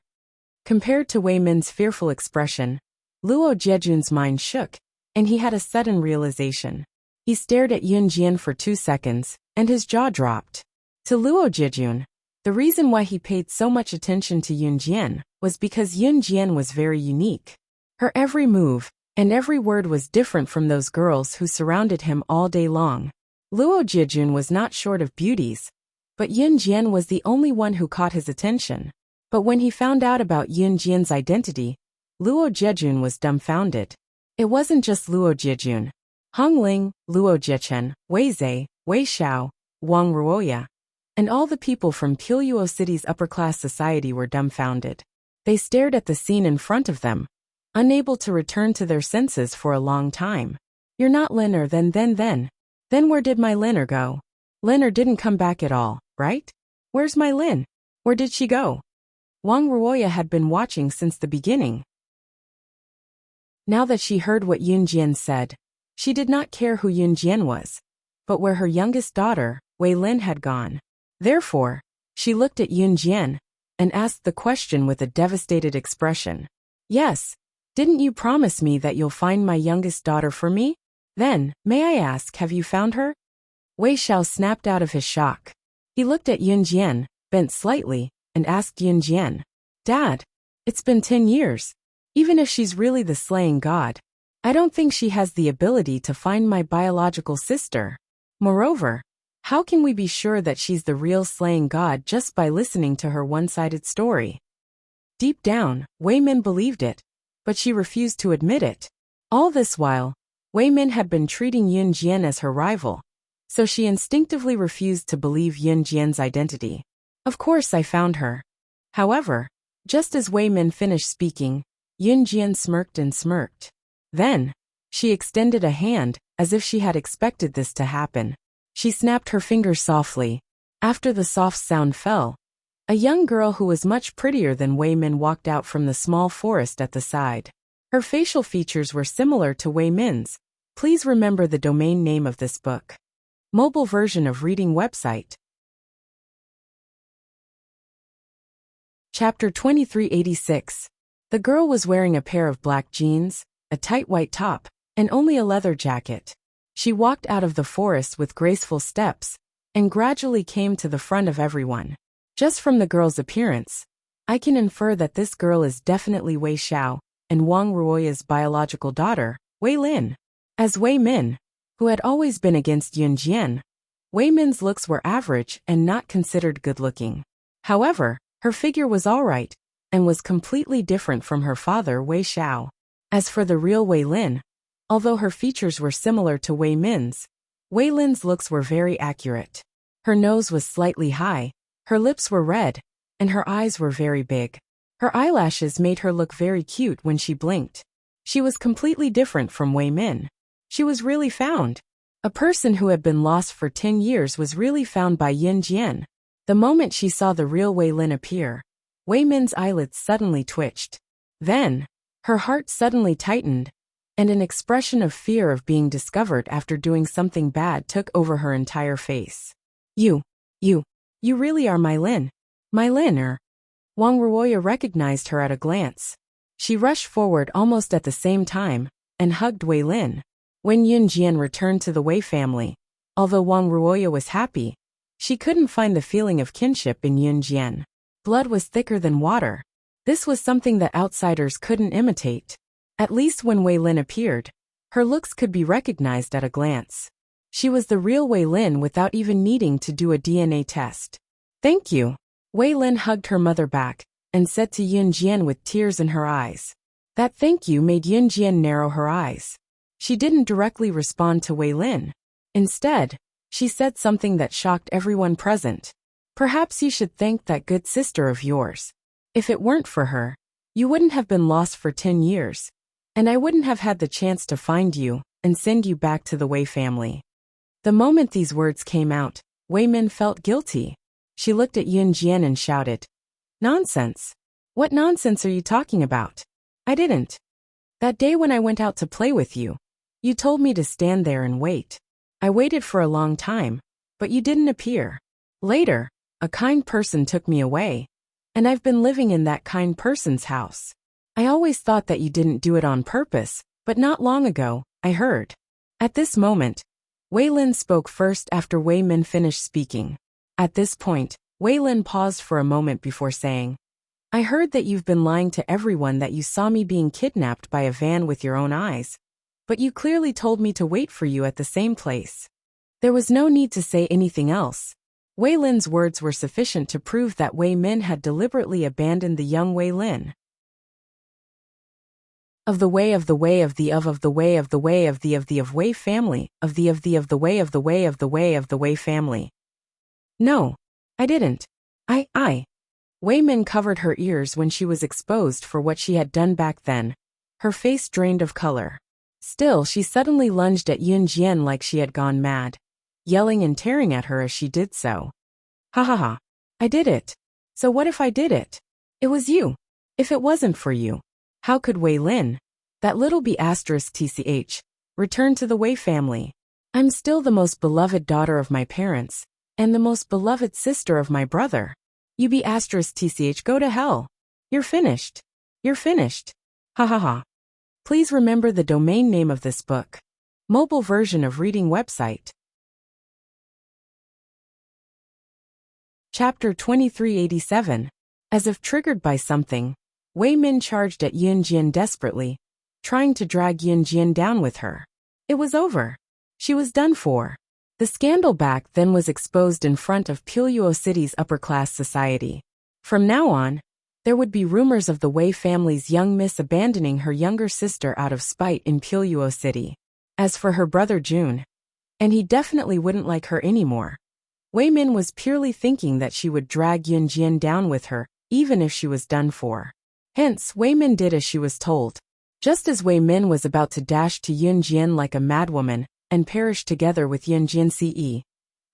Compared to Wei Min's fearful expression, Luo Jejun's mind shook, and he had a sudden realization. He stared at Yun Jian for 2 seconds, and his jaw dropped. To Luo Jejun, the reason why he paid so much attention to Yun Jian was because Yun Jian was very unique. Her every move and every word was different from those girls who surrounded him all day long. Luo Jejun was not short of beauties, but Yun Jian was the only one who caught his attention. But when he found out about Yun Jian's identity, Luo Jejun was dumbfounded. It wasn't just Luo Jejun. Hong Ling, Luo Jechen, Wei Zhe, Wei Xiao, Wang Ruoya, and all the people from Piluo City's upper-class society were dumbfounded. They stared at the scene in front of them, unable to return to their senses for a long time. You're not Liner, Then where did my Liner go? Liner didn't come back at all, right? Where's my Lin? Where did she go? Wang Ruoya had been watching since the beginning. Now that she heard what Yun Jian said, she did not care who Yun Jian was, but where her youngest daughter, Wei Lin, had gone. Therefore, she looked at Yun Jian and asked the question with a devastated expression. Yes, didn't you promise me that you'll find my youngest daughter for me? Then, may I ask, have you found her? Wei Xiao snapped out of his shock. He looked at Yun Jian, bent slightly, and asked Yun Jian, Dad, it's been 10 years. Even if she's really the slaying god, I don't think she has the ability to find my biological sister. Moreover, how can we be sure that she's the real slaying god just by listening to her one-sided story? Deep down, Wei Min believed it, but she refused to admit it. All this while, Wei Min had been treating Yun Jian as her rival, so she instinctively refused to believe Yun Jian's identity. Of course I found her. However, just as Wei Min finished speaking, Yun Jian smirked and smirked. Then, she extended a hand, as if she had expected this to happen. She snapped her fingers softly. After the soft sound fell, a young girl who was much prettier than Wei Min walked out from the small forest at the side. Her facial features were similar to Wei Min's. Please remember the domain name of this book. Mobile version of reading website. Chapter 2386. The girl was wearing a pair of black jeans, a tight white top, and only a leather jacket. She walked out of the forest with graceful steps, and gradually came to the front of everyone. Just from the girl's appearance, I can infer that this girl is definitely Wei Xiao and Wang Ruoya's biological daughter, Wei Lin. As Wei Min, who had always been against Yun Jian, Wei Min's looks were average and not considered good-looking. However, her figure was alright, and was completely different from her father Wei Xiao. As for the real Wei Lin, although her features were similar to Wei Min's, Wei Lin's looks were very accurate. Her nose was slightly high, her lips were red, and her eyes were very big. Her eyelashes made her look very cute when she blinked. She was completely different from Wei Min. She was really found. A person who had been lost for 10 years was really found by Yun Jian. The moment she saw the real Wei Lin appear, Wei Min's eyelids suddenly twitched. Then, her heart suddenly tightened, and an expression of fear of being discovered after doing something bad took over her entire face. You really are my Lin. My Lin. Wang Ruoya recognized her at a glance. She rushed forward almost at the same time, and hugged Wei Lin. When Yun Jian returned to the Wei family, although Wang Ruoya was happy, she couldn't find the feeling of kinship in Yun Jian. Blood was thicker than water. This was something that outsiders couldn't imitate. At least when Wei Lin appeared, her looks could be recognized at a glance. She was the real Wei Lin without even needing to do a DNA test. Thank you. Wei Lin hugged her mother back, and said to Yun Jian with tears in her eyes. That thank you made Yun Jian narrow her eyes. She didn't directly respond to Wei Lin. Instead, she said something that shocked everyone present. Perhaps you should thank that good sister of yours. If it weren't for her, you wouldn't have been lost for 10 years. And I wouldn't have had the chance to find you and send you back to the Wei family. The moment these words came out, Wei Min felt guilty. She looked at Yun Jian and shouted, Nonsense! What nonsense are you talking about? I didn't. That day when I went out to play with you, You told me to stand there and wait. I waited for a long time, but you didn't appear. Later, a kind person took me away, and I've been living in that kind person's house. I always thought that you didn't do it on purpose, but not long ago, I heard. At this moment, Wei Lin spoke first after Wei Min finished speaking. At this point, Wei Lin paused for a moment before saying, I heard that you've been lying to everyone that you saw me being kidnapped by a van with your own eyes. But you clearly told me to wait for you at the same place. There was no need to say anything else. Wei Lin's words were sufficient to prove that Wei Min had deliberately abandoned the young Wei Lin. Of the way of the way of the of the way of the way of the Wei family, of the way of the way of the way of the Wei family. No, I didn't. Wei Min covered her ears when she was exposed for what she had done back then. Her face drained of color. Still, she suddenly lunged at Yun Jian like she had gone mad, yelling and tearing at her as she did so. Ha ha ha. I did it. So what if I did it? It was you. If it wasn't for you, how could Wei Lin, that little b*tch, return to the Wei family? I'm still the most beloved daughter of my parents, and the most beloved sister of my brother. You b*tch, go to hell. You're finished. You're finished. Ha ha ha. Please remember the domain name of this book. Mobile version of reading website. Chapter 2387. As if triggered by something, Wei Min charged at Yun Jian desperately, trying to drag Yun Jian down with her. It was over. She was done for. The scandal back then was exposed in front of Piluo City's upper-class society. From now on, there would be rumors of the Wei family's young miss abandoning her younger sister out of spite in Piluo City. As for her brother Jun, and he definitely wouldn't like her anymore. Wei Min was purely thinking that she would drag Yun Jian down with her, even if she was done for. Hence, Wei Min did as she was told. Just as Wei Min was about to dash to Yun Jian like a madwoman, and perish together with Yun Jian Ce,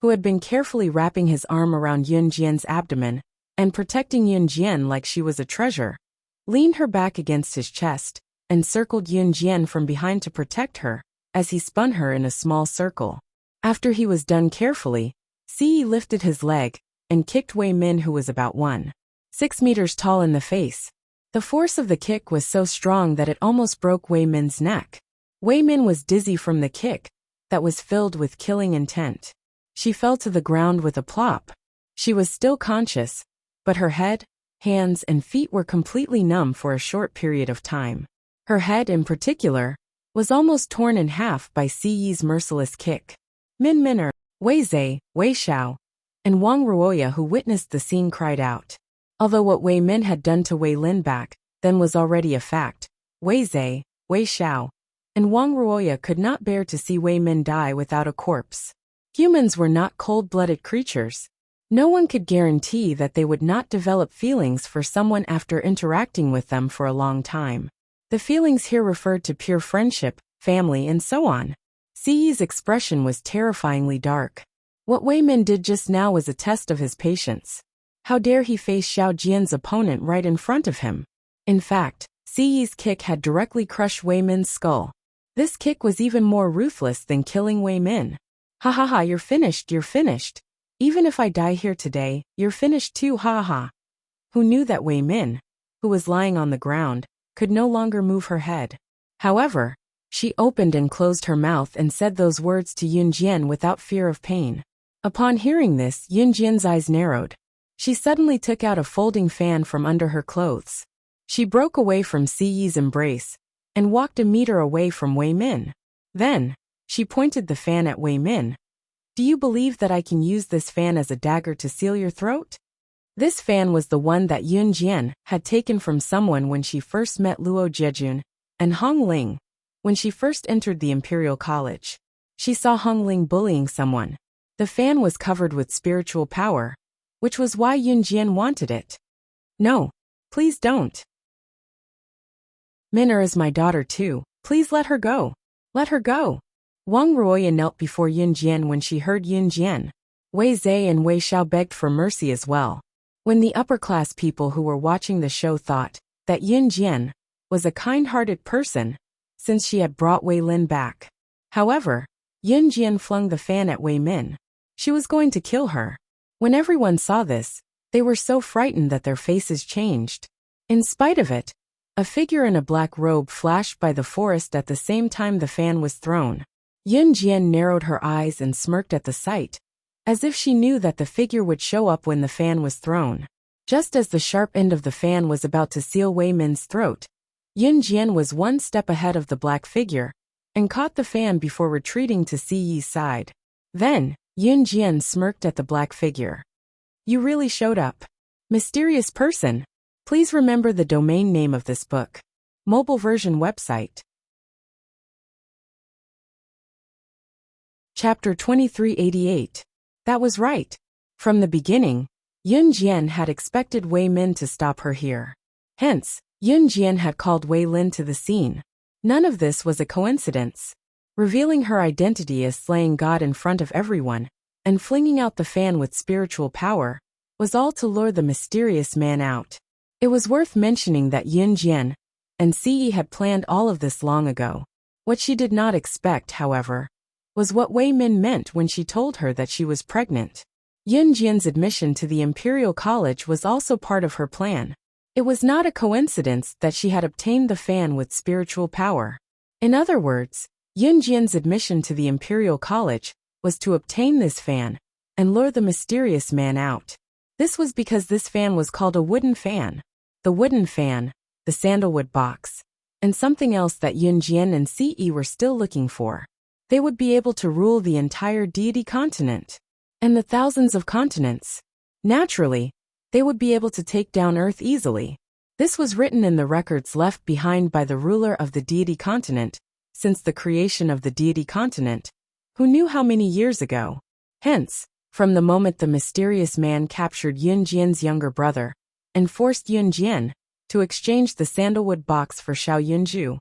who had been carefully wrapping his arm around Yun Jian's abdomen, and protecting Yun Jian like she was a treasure, leaned her back against his chest, and circled Yun Jian from behind to protect her, as he spun her in a small circle. After he was done carefully, Ce lifted his leg, and kicked Wei Min, who was about 1.6 meters tall, in the face. The force of the kick was so strong that it almost broke Wei Min's neck. Wei Min was dizzy from the kick, that was filled with killing intent. She fell to the ground with a plop. She was still conscious, but her head, hands and feet were completely numb for a short period of time. Her head, in particular, was almost torn in half by Ce's merciless kick. Min Min'er, Wei Zhe, Wei Xiao, and Wang Ruoya, who witnessed the scene, cried out. Although what Wei Min had done to Wei Lin back then was already a fact, Wei Zhe, Wei Xiao, and Wang Ruoya could not bear to see Wei Min die without a corpse. Humans were not cold-blooded creatures. No one could guarantee that they would not develop feelings for someone after interacting with them for a long time. The feelings here referred to pure friendship, family, and so on. Ce's expression was terrifyingly dark. What Wei Min did just now was a test of his patience. How dare he face Xiao Jian's opponent right in front of him? In fact, Ce's kick had directly crushed Wei Min's skull. This kick was even more ruthless than killing Wei Min. Ha ha ha, you're finished, you're finished. Even if I die here today, you're finished too, ha ha. Who knew that Wei Min, who was lying on the ground, could no longer move her head. However, she opened and closed her mouth and said those words to Yun Jian without fear of pain. Upon hearing this, Yun Jian's eyes narrowed. She suddenly took out a folding fan from under her clothes. She broke away from Ce's embrace, and walked a meter away from Wei Min. Then, she pointed the fan at Wei Min. Do you believe that I can use this fan as a dagger to seal your throat? This fan was the one that Yun Jian had taken from someone when she first met Luo Jejun and Hong Ling, when she first entered the Imperial College. She saw Hong Ling bullying someone. The fan was covered with spiritual power, which was why Yun Jian wanted it. No, please don't. Min'er is my daughter too. Please let her go. Let her go. Wang Ruoya knelt before Yun Jian when she heard Yun Jian. Wei Zhe and Wei Xiao begged for mercy as well. When the upper-class people who were watching the show thought that Yun Jian was a kind-hearted person, since she had brought Wei Lin back, However, Yun Jian flung the fan at Wei Min. She was going to kill her. When everyone saw this, they were so frightened that their faces changed. In spite of it, a figure in a black robe flashed by the forest at the same time the fan was thrown. Yun Jian narrowed her eyes and smirked at the sight, as if she knew that the figure would show up when the fan was thrown. Just as the sharp end of the fan was about to seal Wei Min's throat, Yun Jian was one step ahead of the black figure and caught the fan before retreating to Si Yi's side. Then, Yun Jian smirked at the black figure. You really showed up. Mysterious person. Please remember the domain name of this book. Mobile version website. Chapter 2388. That was right. From the beginning, Yun Jian had expected Wei Min to stop her here. Hence, Yun Jian had called Wei Lin to the scene. None of this was a coincidence. Revealing her identity as slaying God in front of everyone, and flinging out the fan with spiritual power, was all to lure the mysterious man out. It was worth mentioning that Yun Jian and Si Yi had planned all of this long ago. What she did not expect, however, was what Wei Min meant when she told her that she was pregnant. Yun Jian's admission to the Imperial College was also part of her plan. It was not a coincidence that she had obtained the fan with spiritual power. In other words, Yun Jian's admission to the Imperial College was to obtain this fan and lure the mysterious man out. This was because this fan was called a wooden fan. The wooden fan, the sandalwood box, and something else that Yun Jian and Si Yi were still looking for. They would be able to rule the entire deity continent and the thousands of continents. Naturally, they would be able to take down Earth easily. This was written in the records left behind by the ruler of the deity continent since the creation of the deity continent, who knew how many years ago. Hence, from the moment the mysterious man captured Yun Jian's younger brother and forced Yun Jian to exchange the sandalwood box for Xiao Yunju,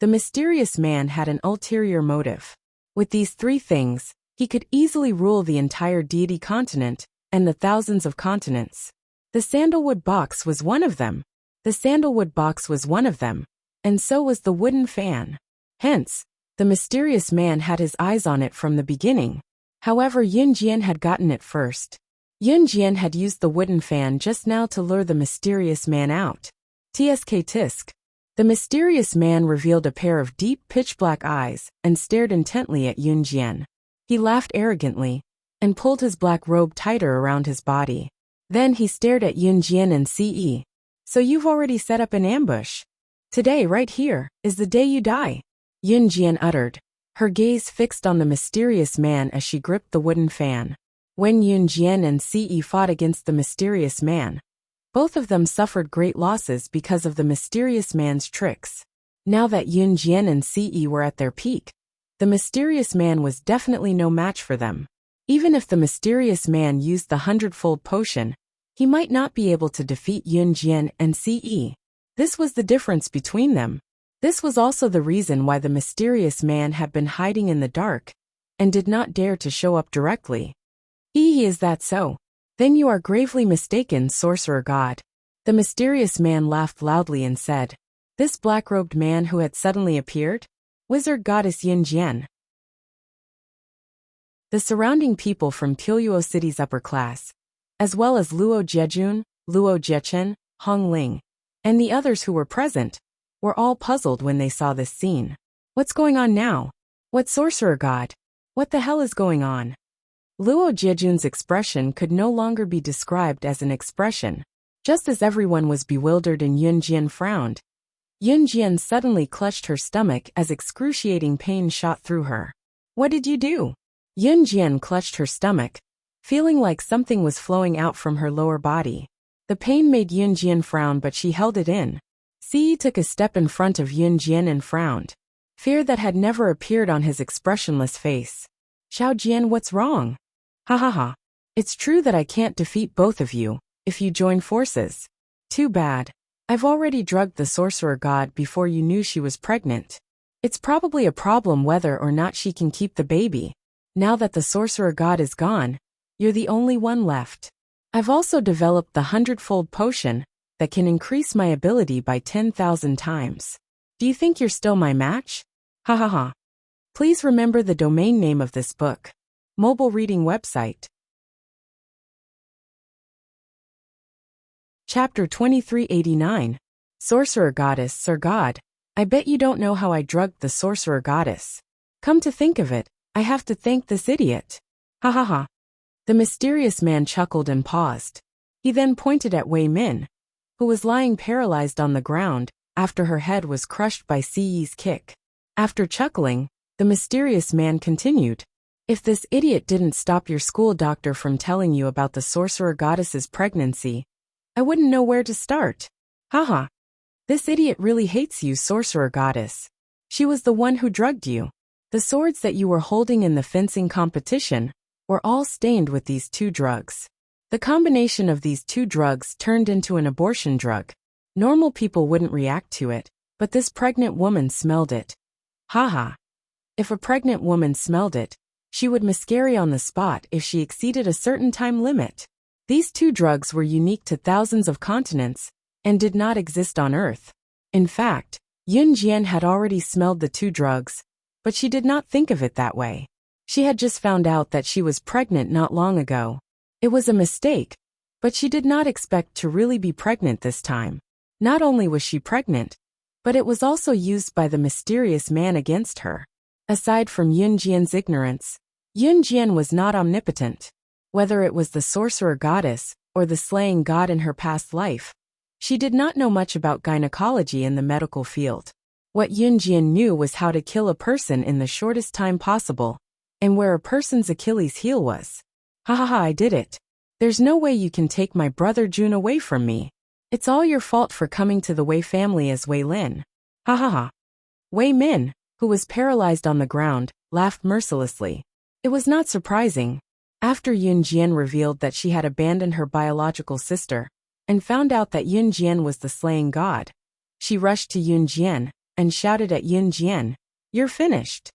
the mysterious man had an ulterior motive. With these three things, he could easily rule the entire deity continent and the thousands of continents. The sandalwood box was one of them. The sandalwood box was one of them, and so was the wooden fan. Hence, the mysterious man had his eyes on it from the beginning. However, Yun Jian had gotten it first. Yun Jian had used the wooden fan just now to lure the mysterious man out. Tsk tisk. The mysterious man revealed a pair of deep pitch-black eyes and stared intently at Yun Jian. He laughed arrogantly and pulled his black robe tighter around his body. Then he stared at Yun Jian and Si Yi. So you've already set up an ambush. Today, right here, is the day you die. Yun Jian uttered, her gaze fixed on the mysterious man as she gripped the wooden fan. When Yun Jian and Si Yi fought against the mysterious man, both of them suffered great losses because of the mysterious man's tricks. Now that Yun Jian and Si Yi were at their peak, the mysterious man was definitely no match for them. Even if the mysterious man used the 100-fold potion, he might not be able to defeat Yun Jian and Si Yi. This was the difference between them. This was also the reason why the mysterious man had been hiding in the dark and did not dare to show up directly. Is that so? Then you are gravely mistaken, sorcerer god. The mysterious man laughed loudly and said, this black-robed man who had suddenly appeared? Wizard goddess Yun Jian. The surrounding people from Piluo City's upper class, as well as Luo Jejun, Luo Jechen, Hong Ling, and the others who were present, were all puzzled when they saw this scene. What's going on now? What sorcerer god? What the hell is going on? Luo Jejun's expression could no longer be described as an expression. Just as everyone was bewildered and Yun Jian frowned, Yun Jian suddenly clutched her stomach as excruciating pain shot through her. What did you do? Yun Jian clutched her stomach, feeling like something was flowing out from her lower body. The pain made Yun Jian frown, but she held it in. Si Yi took a step in front of Yun Jian and frowned. Fear that had never appeared on his expressionless face. Xiao Jian, what's wrong? Ha ha ha. It's true that I can't defeat both of you if you join forces. Too bad. I've already drugged the sorcerer god before you knew she was pregnant. It's probably a problem whether or not she can keep the baby. Now that the sorcerer god is gone, you're the only one left. I've also developed the 100-fold potion that can increase my ability by 10,000 times. Do you think you're still my match? Ha ha ha. Please remember the domain name of this book. Mobile reading website. Chapter 2389. Sorcerer Goddess. Sir God, I bet you don't know how I drugged the sorcerer goddess. Come to think of it, I have to thank this idiot. Ha ha ha. The mysterious man chuckled and paused. He then pointed at Wei Min, who was lying paralyzed on the ground after her head was crushed by Siyi's kick. After chuckling, the mysterious man continued. If this idiot didn't stop your school doctor from telling you about the sorcerer goddess's pregnancy, I wouldn't know where to start. Haha. This idiot really hates you, sorcerer goddess. She was the one who drugged you. The swords that you were holding in the fencing competition were all stained with these two drugs. The combination of these two drugs turned into an abortion drug. Normal people wouldn't react to it, but this pregnant woman smelled it. Haha. If a pregnant woman smelled it, she would miscarry on the spot if she exceeded a certain time limit. These two drugs were unique to thousands of continents and did not exist on Earth. In fact, Yun Jian had already smelled the two drugs, but she did not think of it that way. She had just found out that she was pregnant not long ago. It was a mistake, but she did not expect to really be pregnant this time. Not only was she pregnant, but it was also used by the mysterious man against her. Aside from Yun Jian's ignorance, Yun Jian was not omnipotent. Whether it was the sorcerer goddess or the slaying god in her past life, she did not know much about gynecology in the medical field. What Yun Jian knew was how to kill a person in the shortest time possible, and where a person's Achilles heel was. Ha ha ha, I did it. There's no way you can take my brother Jun away from me. It's all your fault for coming to the Wei family as Wei Lin. Ha ha ha. Wei Min, who was paralyzed on the ground, laughed mercilessly. It was not surprising. After Yun Jian revealed that she had abandoned her biological sister, and found out that Yun Jian was the slaying god, she rushed to Yun Jian and shouted at Yun Jian, "You're finished."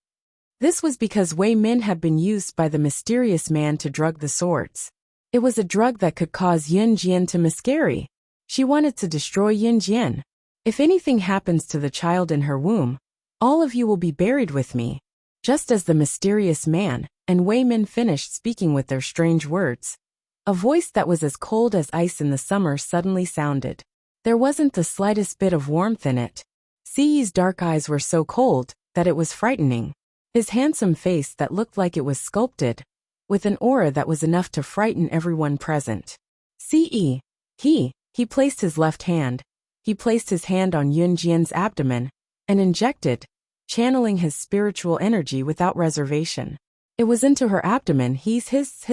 This was because Wei Min had been used by the mysterious man to drug the swords. It was a drug that could cause Yun Jian to miscarry. She wanted to destroy Yun Jian. If anything happens to the child in her womb, all of you will be buried with me. Just as the mysterious man and Wei Min finished speaking with their strange words, a voice that was as cold as ice in the summer suddenly sounded. There wasn't the slightest bit of warmth in it. Siyi's dark eyes were so cold that it was frightening. His handsome face that looked like it was sculpted, with an aura that was enough to frighten everyone present. Siyi. He placed his left hand. He placed his hand on Yun Jian's abdomen and injected, channeling his spiritual energy without reservation. It was into her abdomen. His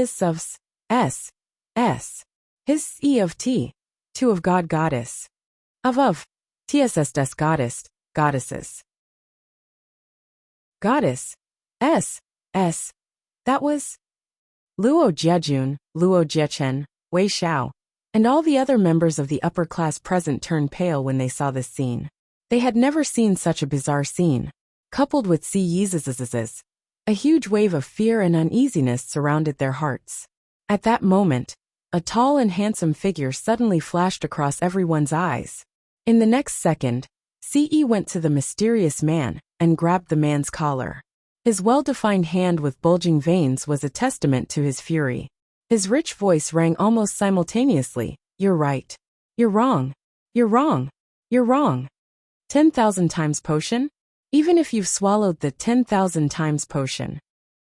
E of T, two of God goddess, of TSS des goddess, goddesses. Goddess, S, that was Luo Jiejun, Luo Jiechen, Wei Xiao, and all the other members of the upper class present turned pale when they saw this scene. They had never seen such a bizarre scene. Coupled with Siyi's, a huge wave of fear and uneasiness surrounded their hearts. At that moment, a tall and handsome figure suddenly flashed across everyone's eyes. In the next second, Siyi went to the mysterious man and grabbed the man's collar. His well-defined hand with bulging veins was a testament to his fury. His rich voice rang almost simultaneously, "You're right. You're wrong. You're wrong. You're wrong. 10,000 times potion? Even if you've swallowed the 10,000 times potion.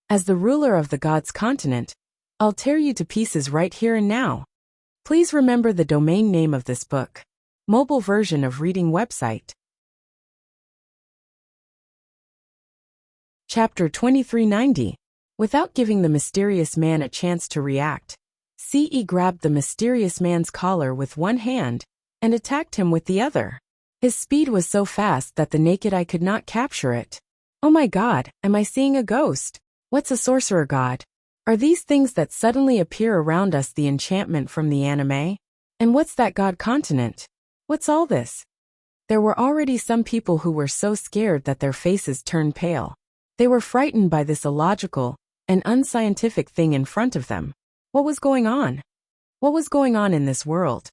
As the ruler of the gods' continent, I'll tear you to pieces right here and now." Please remember the domain name of this book. Mobile version of reading website. Chapter 2390. Without giving the mysterious man a chance to react, Ce grabbed the mysterious man's collar with one hand and attacked him with the other. His speed was so fast that the naked eye could not capture it. Oh my God, am I seeing a ghost? What's a sorcerer god? Are these things that suddenly appear around us the enchantment from the anime? And what's that god continent? What's all this? There were already some people who were so scared that their faces turned pale. They were frightened by this illogical and unscientific thing in front of them. What was going on? What was going on in this world?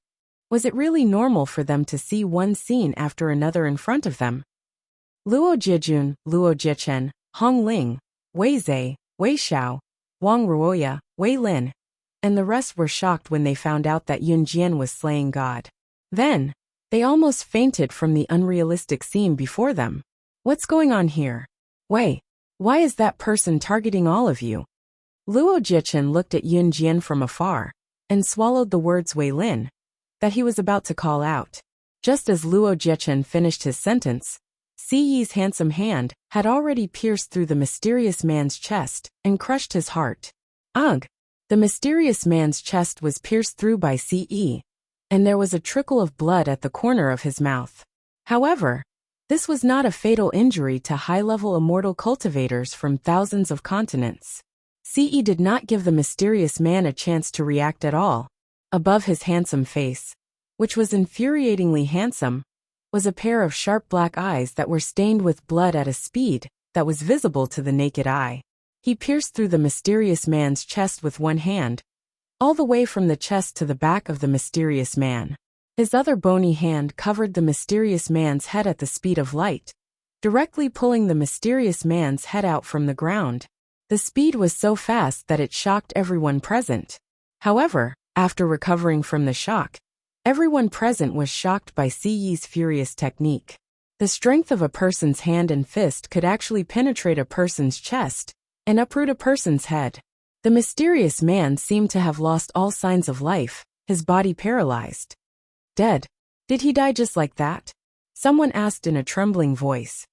Was it really normal for them to see one scene after another in front of them? Luo Jiejun, Luo Jiechen, Hong Ling, Wei Zhe, Wei Xiao, Wang Ruoya, Wei Lin, and the rest were shocked when they found out that Yun Jian was slaying God. Then, they almost fainted from the unrealistic scene before them. What's going on here? Wei, why is that person targeting all of you? Luo Jichen looked at Yun Jian from afar, and swallowed the words Wei Lin that he was about to call out. Just as Luo Jichen finished his sentence, Si Yi's handsome hand had already pierced through the mysterious man's chest and crushed his heart. Ugh! The mysterious man's chest was pierced through by Si Yi, and there was a trickle of blood at the corner of his mouth. However, this was not a fatal injury to high-level immortal cultivators from thousands of continents. Si Yi did not give the mysterious man a chance to react at all. Above his handsome face, which was infuriatingly handsome, was a pair of sharp black eyes that were stained with blood at a speed that was visible to the naked eye. He pierced through the mysterious man's chest with one hand, all the way from the chest to the back of the mysterious man. His other bony hand covered the mysterious man's head at the speed of light, directly pulling the mysterious man's head out from the ground. The speed was so fast that it shocked everyone present. However, after recovering from the shock, everyone present was shocked by Si Yi's furious technique. The strength of a person's hand and fist could actually penetrate a person's chest and uproot a person's head. The mysterious man seemed to have lost all signs of life, his body paralyzed. Dead. Did he die just like that? Someone asked in a trembling voice.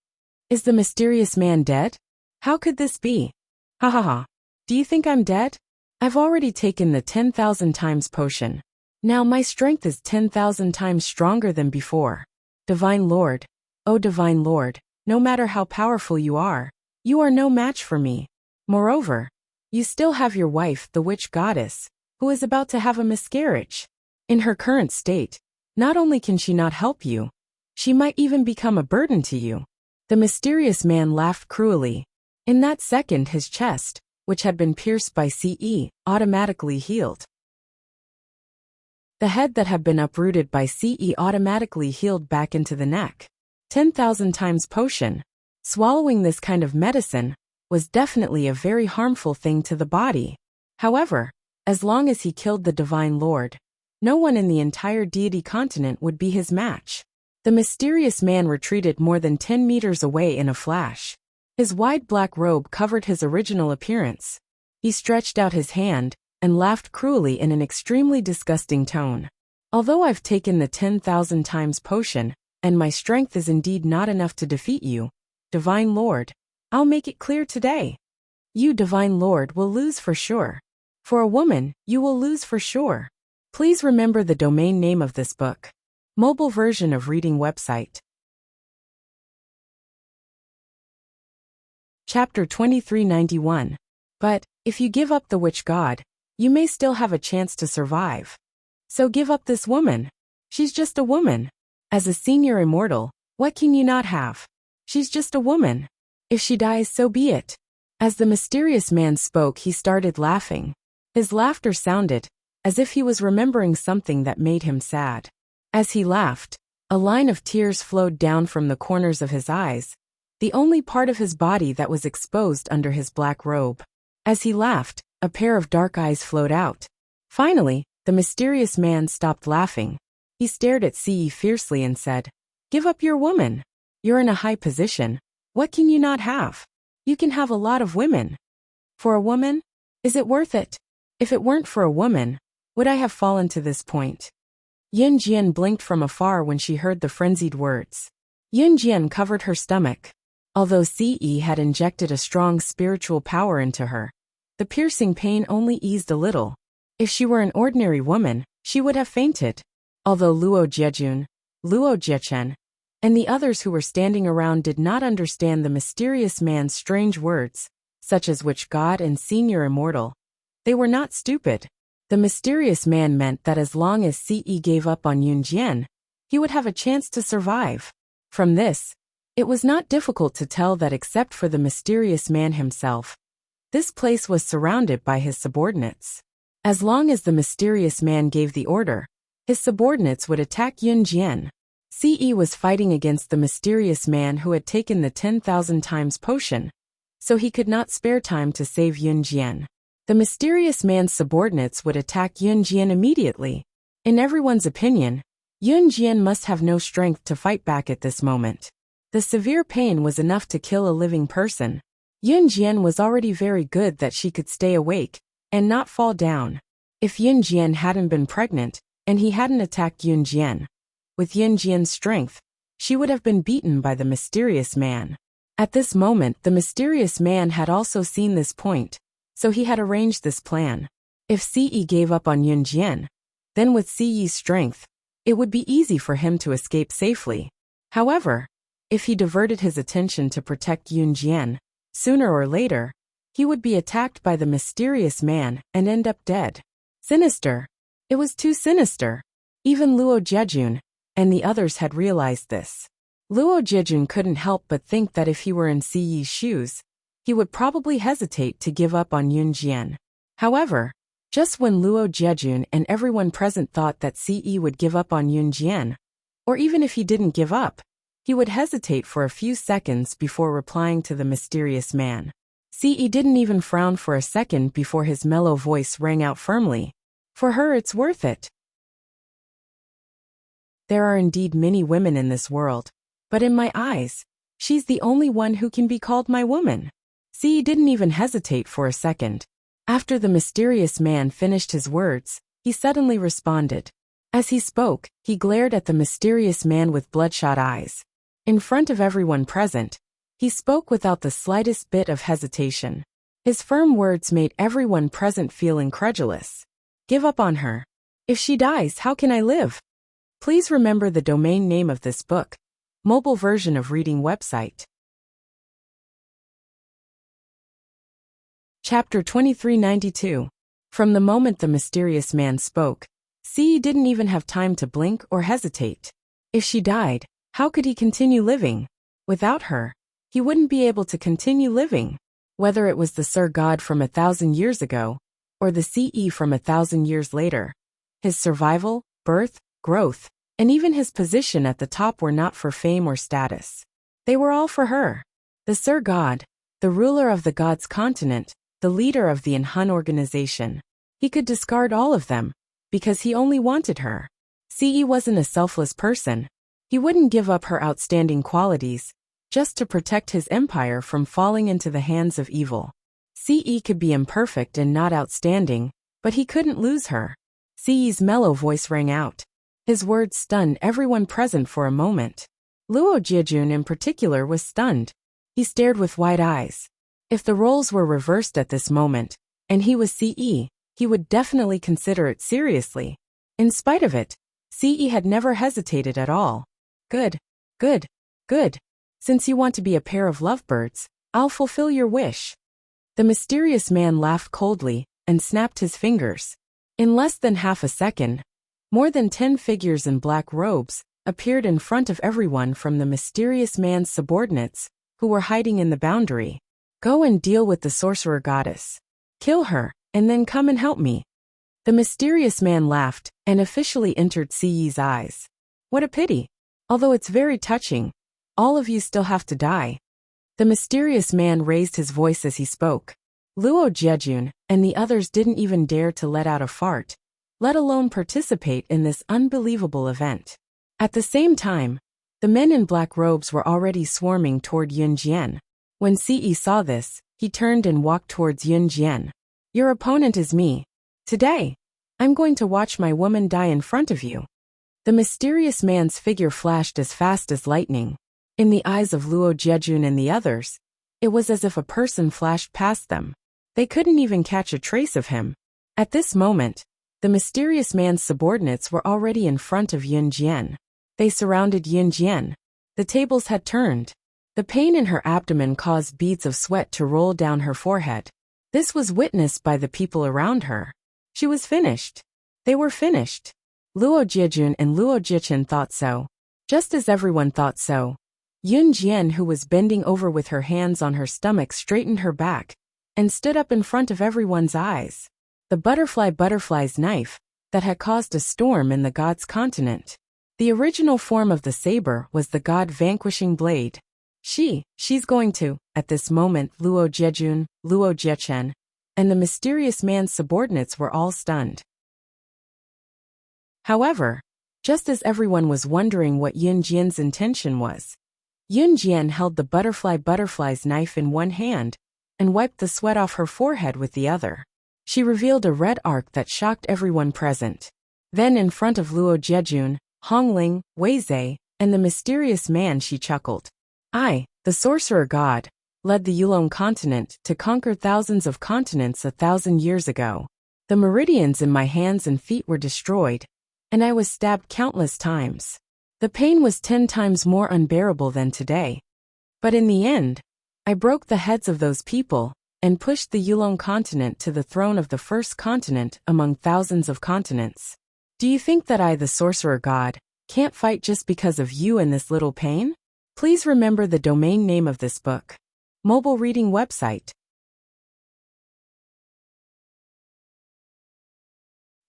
Is the mysterious man dead? How could this be? Ha ha ha. Do you think I'm dead? I've already taken the 10,000 times potion. Now my strength is 10,000 times stronger than before. Divine Lord, oh Divine Lord, no matter how powerful you are no match for me. Moreover, you still have your wife, the witch goddess, who is about to have a miscarriage. In her current state, not only can she not help you, she might even become a burden to you. The mysterious man laughed cruelly. In that second his chest, which had been pierced by Si Yi, automatically healed. The head that had been uprooted by Si Yi automatically healed back into the neck. 10,000 times potion. Swallowing this kind of medicine was definitely a very harmful thing to the body. However, as long as he killed the Divine Lord, no one in the entire deity continent would be his match. The mysterious man retreated more than 10 meters away in a flash. His wide black robe covered his original appearance. He stretched out his hand and laughed cruelly in an extremely disgusting tone. Although I've taken the 10,000 times potion, and my strength is indeed not enough to defeat you, Divine Lord, I'll make it clear today. You, Divine Lord, will lose for sure. For a woman, you will lose for sure. Please remember the domain name of this book. Mobile version of reading website. Chapter 2391. But, if you give up the witch god, you may still have a chance to survive. So give up this woman. She's just a woman. As a senior immortal, what can you not have? She's just a woman. If she dies, so be it. As the mysterious man spoke, he started laughing. His laughter sounded as if he was remembering something that made him sad. As he laughed, a line of tears flowed down from the corners of his eyes, the only part of his body that was exposed under his black robe. As he laughed, a pair of dark eyes flowed out. Finally, the mysterious man stopped laughing. He stared at Si Yi fiercely and said, "Give up your woman. You're in a high position. What can you not have? You can have a lot of women. For a woman? Is it worth it? If it weren't for a woman, would I have fallen to this point?" Yun Jian blinked from afar when she heard the frenzied words. Yun Jian covered her stomach. Although Si Yi had injected a strong spiritual power into her, the piercing pain only eased a little. If she were an ordinary woman, she would have fainted. Although Luo Jiejun, Luo Jiechen, and the others who were standing around did not understand the mysterious man's strange words, such as witch god and senior immortal, they were not stupid. The mysterious man meant that as long as Si Yi gave up on Yun Jian, he would have a chance to survive. From this, it was not difficult to tell that except for the mysterious man himself, this place was surrounded by his subordinates. As long as the mysterious man gave the order, his subordinates would attack Yun Jian. Si Yi was fighting against the mysterious man who had taken the 10,000 times potion, so he could not spare time to save Yunjian. The mysterious man's subordinates would attack Yunjian immediately. In everyone's opinion, Yunjian must have no strength to fight back at this moment. The severe pain was enough to kill a living person. Yunjian was already very good that she could stay awake and not fall down. If Yunjian hadn't been pregnant, and he hadn't attacked Yunjian, with Yunjian's strength, she would have been beaten by the mysterious man. At this moment, the mysterious man had also seen this point, so he had arranged this plan. If Ce gave up on Yunjian, then with Ce's strength, it would be easy for him to escape safely. However, if he diverted his attention to protect Yunjian, sooner or later, he would be attacked by the mysterious man and end up dead. Sinister. It was too sinister. Even Luo Jejun and the others had realized this. Luo Jejun couldn't help but think that if he were in Ce's shoes, he would probably hesitate to give up on Yunjian. However, just when Luo Jejun and everyone present thought that Ce would give up on Yunjian, or even if he didn't give up, he would hesitate for a few seconds before replying to the mysterious man. Ce didn't even frown for a second before his mellow voice rang out firmly. For her, it's worth it. There are indeed many women in this world, but in my eyes, she's the only one who can be called my woman. Ce didn't even hesitate for a second. After the mysterious man finished his words, he suddenly responded. As he spoke, he glared at the mysterious man with bloodshot eyes. In front of everyone present, he spoke without the slightest bit of hesitation. His firm words made everyone present feel incredulous. Give up on her. If she dies, how can I live? Please remember the domain name of this book. Mobile version of reading website. Chapter 2392. From the moment the mysterious man spoke, Ce didn't even have time to blink or hesitate. If she died, how could he continue living? Without her, he wouldn't be able to continue living. Whether it was the Sir God from 1,000 years ago, or the Ce from 1,000 years later, his survival, birth, growth, and even his position at the top were not for fame or status. They were all for her. The Sir God, the ruler of the God's continent, the leader of the Hun organization. He could discard all of them, because he only wanted her. Ce wasn't a selfless person. He wouldn't give up her outstanding qualities, just to protect his empire from falling into the hands of evil. Ce could be imperfect and not outstanding, but he couldn't lose her. Ce's mellow voice rang out. His words stunned everyone present for a moment. Luo Jejun in particular was stunned. He stared with wide eyes. If the roles were reversed at this moment, and he was Ce, he would definitely consider it seriously. In spite of it, Ce had never hesitated at all. Good, good, good. Since you want to be a pair of lovebirds, I'll fulfill your wish. The mysterious man laughed coldly and snapped his fingers. In less than half a second, more than 10 figures in black robes appeared in front of everyone from the mysterious man's subordinates, who were hiding in the boundary. Go and deal with the sorcerer goddess. Kill her, and then come and help me. The mysterious man laughed and officially entered Ce's eyes. What a pity. Although it's very touching, all of you still have to die. The mysterious man raised his voice as he spoke. Luo Jejun and the others didn't even dare to let out a fart, let alone participate in this unbelievable event. At the same time, the men in black robes were already swarming toward Yunjian. When Ce saw this, he turned and walked towards Yunjian. Your opponent is me. Today, I'm going to watch my woman die in front of you. The mysterious man's figure flashed as fast as lightning. In the eyes of Luo Jejun and the others, it was as if a person flashed past them. They couldn't even catch a trace of him. At this moment, the mysterious man's subordinates were already in front of Yunjian. They surrounded Yunjian. The tables had turned. The pain in her abdomen caused beads of sweat to roll down her forehead. This was witnessed by the people around her. She was finished. They were finished. Luo Jejun and Luo Jichen thought so. Just as everyone thought so, Yunjian, who was bending over with her hands on her stomach, straightened her back and stood up in front of everyone's eyes. The butterfly's knife that had caused a storm in the god's continent. The original form of the saber was the god vanquishing blade. She's going to. At this moment, Luo Jejun, Luo Jechen, and the mysterious man's subordinates were all stunned. However, just as everyone was wondering what Yun Jian's intention was, Yun Jian held the butterfly's knife in one hand and wiped the sweat off her forehead with the other. She revealed a red arc that shocked everyone present. Then in front of Luo Jejun, Hongling, Weizei, and the mysterious man, she chuckled. I, the sorcerer god, led the Yulong continent to conquer thousands of continents 1,000 years ago. The meridians in my hands and feet were destroyed, and I was stabbed countless times. The pain was 10 times more unbearable than today. But in the end, I broke the heads of those people and pushed the Yulong continent to the throne of the first continent among thousands of continents. Do you think that I, the sorcerer god, can't fight just because of you and this little pain? Please remember the domain name of this book. Mobile reading website.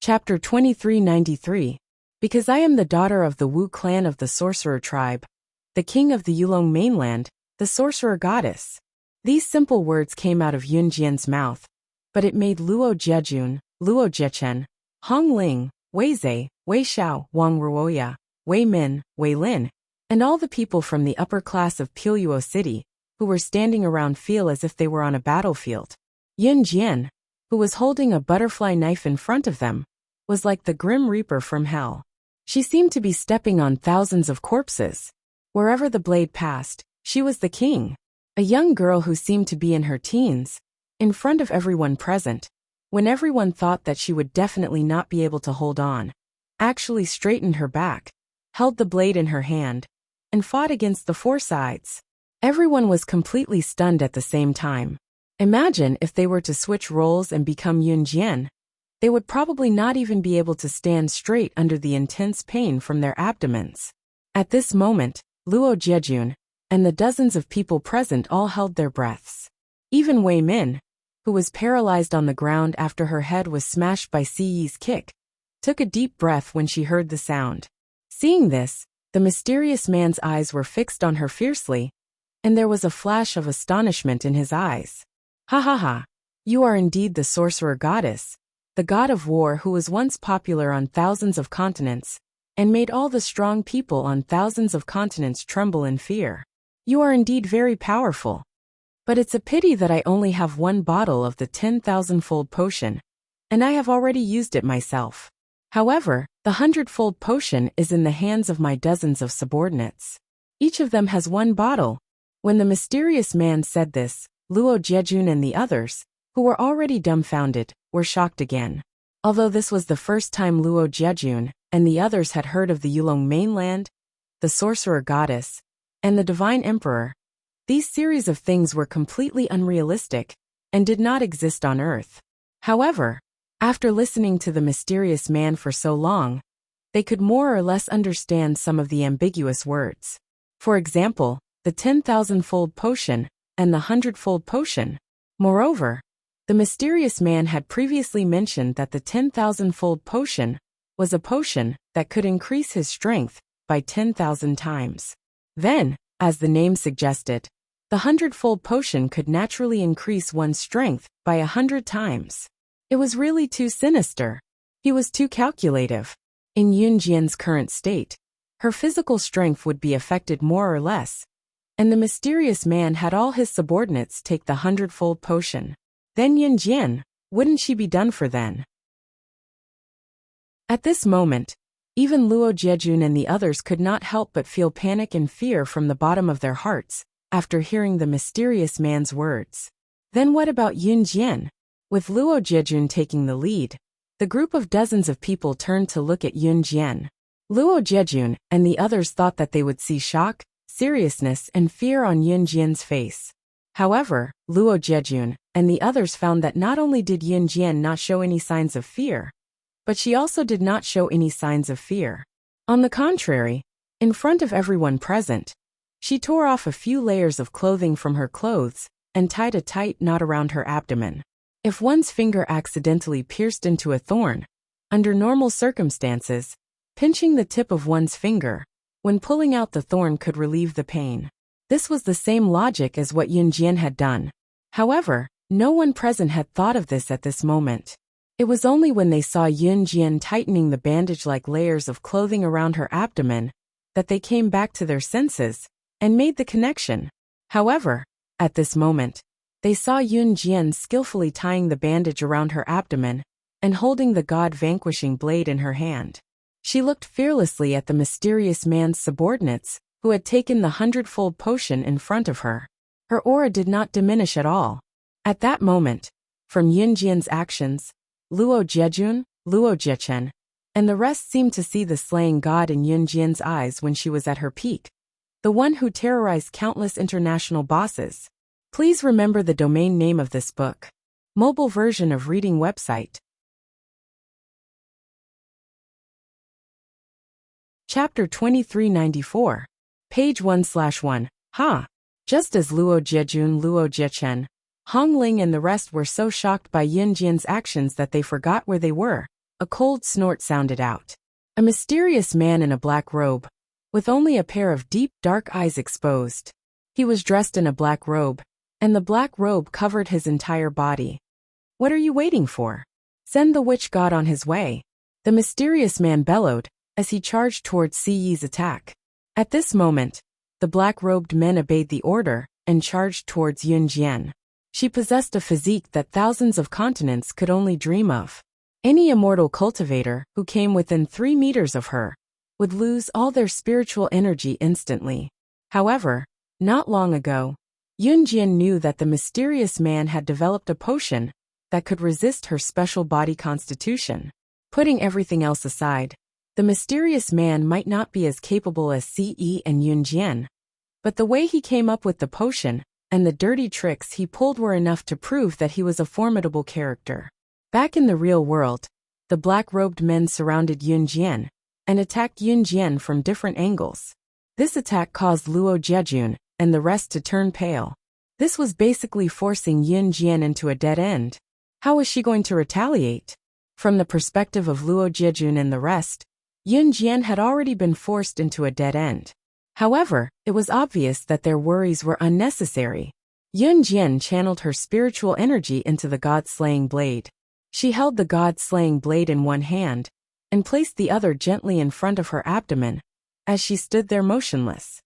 Chapter 2393. Because I am the daughter of the Wu clan of the sorcerer tribe, the king of the Yulong mainland, the sorcerer goddess. These simple words came out of Yun Jian's mouth, but it made Luo Jejun, Luo Jechen, Hongling, Weizei, Wei Xiao, Wang Ruoya, Wei Min, Wei Lin, and all the people from the upper class of Piluo City, who were standing around, feel as if they were on a battlefield. Yun Jian, who was holding a butterfly knife in front of them, was like the Grim Reaper from hell. She seemed to be stepping on thousands of corpses. Wherever the blade passed, she was the king. A young girl who seemed to be in her teens, in front of everyone present, when everyone thought that she would definitely not be able to hold on, actually straightened her back, held the blade in her hand, and fought against the four sides. Everyone was completely stunned at the same time. Imagine if they were to switch roles and become Yun Jian. They would probably not even be able to stand straight under the intense pain from their abdomens. At this moment, Luo Jejun and the dozens of people present all held their breaths. Even Wei Min, who was paralyzed on the ground after her head was smashed by Si Yi's kick, took a deep breath when she heard the sound. Seeing this, the mysterious man's eyes were fixed on her fiercely, and there was a flash of astonishment in his eyes. Ha ha ha! You are indeed the sorcerer goddess, the god of war who was once popular on thousands of continents, and made all the strong people on thousands of continents tremble in fear. You are indeed very powerful. But it's a pity that I only have one bottle of the 10,000-fold potion, and I have already used it myself. However, the 100-fold potion is in the hands of my dozens of subordinates. Each of them has one bottle. When the mysterious man said this, Luo Jejun and the others, who were already dumbfounded, were shocked again. Although this was the first time Luo Jejun and the others had heard of the Yulong mainland, the sorcerer goddess, and the divine emperor, these series of things were completely unrealistic and did not exist on Earth. However, after listening to the mysterious man for so long, they could more or less understand some of the ambiguous words. For example, the 10,000-fold potion and the 100-fold potion. Moreover, the mysterious man had previously mentioned that the 10,000-fold potion was a potion that could increase his strength by 10,000 times. Then, as the name suggested, the 100-fold potion could naturally increase one's strength by 100 times. It was really too sinister. He was too calculative. In Yun Jian's current state, her physical strength would be affected more or less, and the mysterious man had all his subordinates take the 100-fold potion. Then Yun Jian, wouldn't she be done for then? At this moment, even Luo Jejun and the others could not help but feel panic and fear from the bottom of their hearts after hearing the mysterious man's words. Then what about Yun Jian? With Luo Jejun taking the lead, the group of dozens of people turned to look at Yun Jian. Luo Jejun and the others thought that they would see shock, seriousness, and fear on Yun Jian's face. However, Luo Jejun and the others found that not only did Yun Jian not show any signs of fear, but she also did not show any signs of fear. On the contrary, in front of everyone present, she tore off a few layers of clothing from her clothes and tied a tight knot around her abdomen. If one's finger accidentally pierced into a thorn, under normal circumstances, pinching the tip of one's finger when pulling out the thorn could relieve the pain. This was the same logic as what Yunjian had done. However, no one present had thought of this at this moment. It was only when they saw Yunjian tightening the bandage-like layers of clothing around her abdomen that they came back to their senses and made the connection. However, at this moment, they saw Yunjian skillfully tying the bandage around her abdomen and holding the god-vanquishing blade in her hand. She looked fearlessly at the mysterious man's subordinates who had taken the 100-fold potion in front of her. Her aura did not diminish at all. At that moment, from Yunjian's actions, Luo Jiejun, Luo Jiechen, and the rest seemed to see the slaying god in Yunjian's eyes when she was at her peak, the one who terrorized countless international bosses. Please remember the domain name of this book. Mobile version of reading website. Chapter 2394. Page 1/1. Just as Luo Jiejun, Luo Jiechen, Hong Ling and the rest were so shocked by Yunjian's actions that they forgot where they were, a cold snort sounded out. A mysterious man in a black robe, with only a pair of deep, dark eyes exposed. He was dressed in a black robe, and the black robe covered his entire body. What are you waiting for? Send the witch god on his way, the mysterious man bellowed, as he charged towards Siyi's attack. At this moment, the black-robed men obeyed the order and charged towards Yunjian. She possessed a physique that thousands of continents could only dream of. Any immortal cultivator who came within 3 meters of her would lose all their spiritual energy instantly. However, not long ago, Yunjian knew that the mysterious man had developed a potion that could resist her special body constitution. Putting everything else aside, the mysterious man might not be as capable as Ce and Yunjian, but the way he came up with the potion and the dirty tricks he pulled were enough to prove that he was a formidable character. Back in the real world, the black-robed men surrounded Yunjian and attacked Yunjian from different angles. This attack caused Luo Jiejun and the rest to turn pale. This was basically forcing Yunjian into a dead end. How was she going to retaliate? From the perspective of Luo Jiejun and the rest, Yunjian had already been forced into a dead end. However, it was obvious that their worries were unnecessary. Yunjian channeled her spiritual energy into the god-slaying blade. She held the god-slaying blade in one hand and placed the other gently in front of her abdomen as she stood there motionless.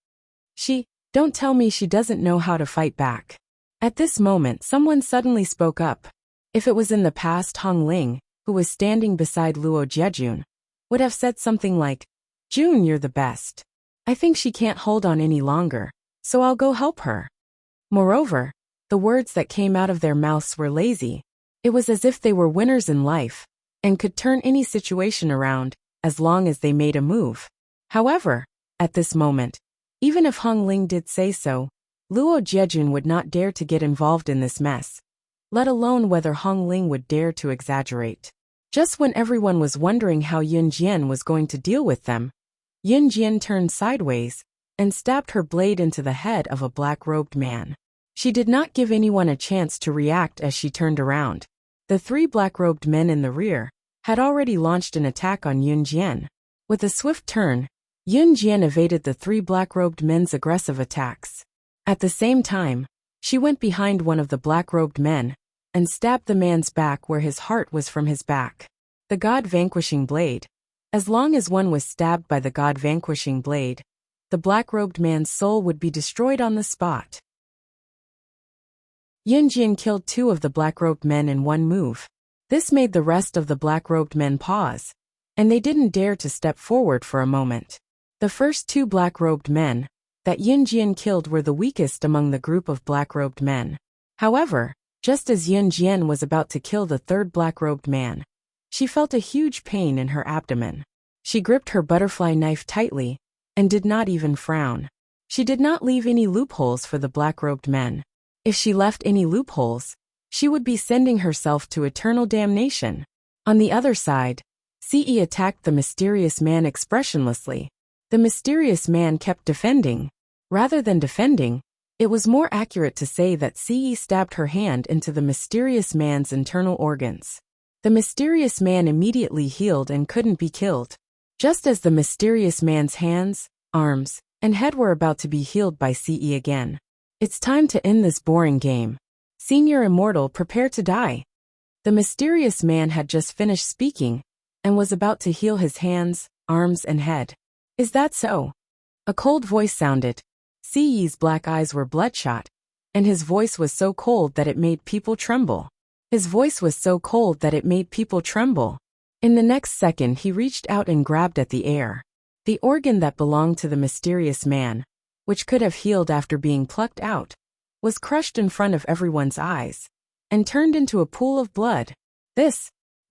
Don't tell me she doesn't know how to fight back. At this moment, someone suddenly spoke up. If it was in the past, Hong Ling, who was standing beside Luo Jiejun, would have said something like, "June, you're the best. I think she can't hold on any longer, so I'll go help her." Moreover, the words that came out of their mouths were lazy. It was as if they were winners in life and could turn any situation around as long as they made a move. However, at this moment, even if Hong Ling did say so, Luo Jiejun would not dare to get involved in this mess, let alone whether Hong Ling would dare to exaggerate. Just when everyone was wondering how Yunjian was going to deal with them, Yunjian turned sideways and stabbed her blade into the head of a black-robed man. She did not give anyone a chance to react as she turned around. The 3 black-robed men in the rear had already launched an attack on Yunjian. With a swift turn, Yunjian evaded the 3 black-robed men's aggressive attacks. At the same time, she went behind one of the black-robed men and stabbed the man's back where his heart was from his back. The god-vanquishing blade. As long as one was stabbed by the god-vanquishing blade, the black-robed man's soul would be destroyed on the spot. Yunjian killed 2 of the black-robed men in one move. This made the rest of the black-robed men pause, and they didn't dare to step forward for a moment. The first 2 black-robed men that Yunjian killed were the weakest among the group of black-robed men. However, just as Yunjian was about to kill the 3rd black-robed man, she felt a huge pain in her abdomen. She gripped her butterfly knife tightly and did not even frown. She did not leave any loopholes for the black-robed men. If she left any loopholes, she would be sending herself to eternal damnation. On the other side, Ce attacked the mysterious man expressionlessly. The mysterious man kept defending. Rather than defending, it was more accurate to say that Ce stabbed her hand into the mysterious man's internal organs. The mysterious man immediately healed and couldn't be killed. Just as the mysterious man's hands, arms, and head were about to be healed by CE again. It's time to end this boring game. Senior Immortal, prepare to die. The mysterious man had just finished speaking, and was about to heal his hands, arms, and head. Is that so? A cold voice sounded. CE's black eyes were bloodshot, and his voice was so cold that it made people tremble. His voice was so cold that it made people tremble. In the next second he reached out and grabbed at the air. The organ that belonged to the mysterious man, which could have healed after being plucked out, was crushed in front of everyone's eyes, and turned into a pool of blood.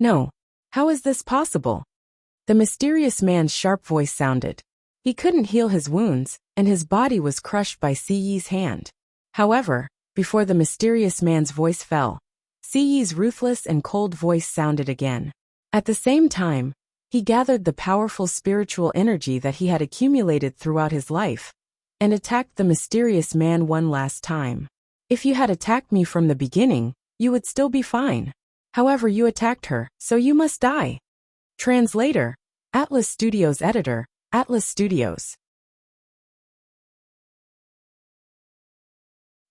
No. How is this possible? The mysterious man's sharp voice sounded. He couldn't heal his wounds, and his body was crushed by CE's hand. However, before the mysterious man's voice fell, CE's ruthless and cold voice sounded again. At the same time, he gathered the powerful spiritual energy that he had accumulated throughout his life, and attacked the mysterious man one last time. If you had attacked me from the beginning, you would still be fine. However, you attacked her, so you must die. Translator, Atlas Studios Editor, Atlas Studios.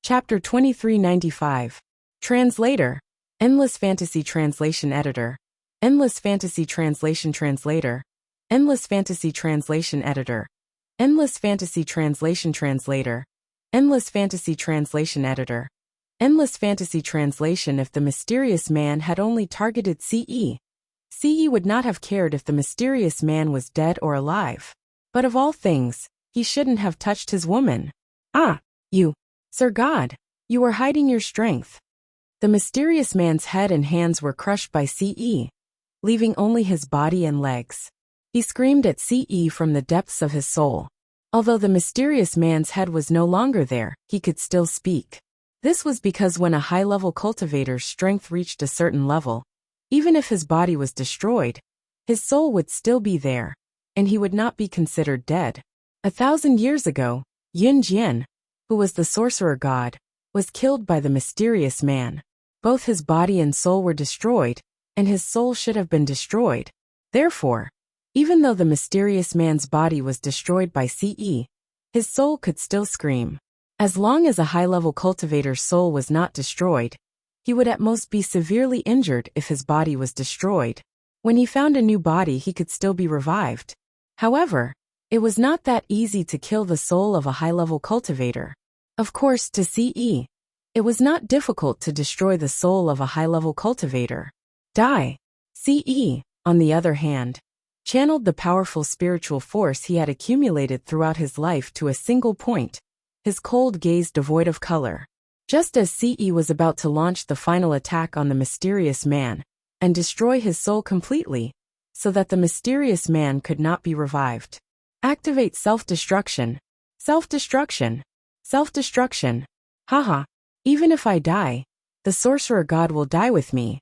Chapter 2395. Translator, Endless Fantasy Translation Editor, Endless Fantasy Translation Translator, Endless Fantasy Translation Editor, Endless Fantasy Translation Translator, Endless Fantasy Translation Editor, Endless Fantasy Translation. If the mysterious man had only targeted CE, CE would not have cared if the mysterious man was dead or alive. But of all things, he shouldn't have touched his woman. Ah, you, Sir God, you were hiding your strength. The mysterious man's head and hands were crushed by CE, leaving only his body and legs. He screamed at CE from the depths of his soul. Although the mysterious man's head was no longer there, he could still speak. This was because when a high-level cultivator's strength reached a certain level, even if his body was destroyed, his soul would still be there, and he would not be considered dead. 1,000 years ago, Yun Jian, who was the sorcerer god, was killed by the mysterious man. Both his body and soul were destroyed, and his soul should have been destroyed. Therefore, even though the mysterious man's body was destroyed by CE, his soul could still scream. As long as a high-level cultivator's soul was not destroyed, he would at most be severely injured if his body was destroyed. When he found a new body, he could still be revived. However, it was not that easy to kill the soul of a high-level cultivator. Of course, to CE, it was not difficult to destroy the soul of a high-level cultivator. Die. CE, on the other hand, channeled the powerful spiritual force he had accumulated throughout his life to a single point, his cold gaze devoid of color. Just as CE was about to launch the final attack on the mysterious man, and destroy his soul completely, so that the mysterious man could not be revived. Activate self-destruction. Self-destruction. Self-destruction. Haha. Even if I die, the sorcerer god will die with me.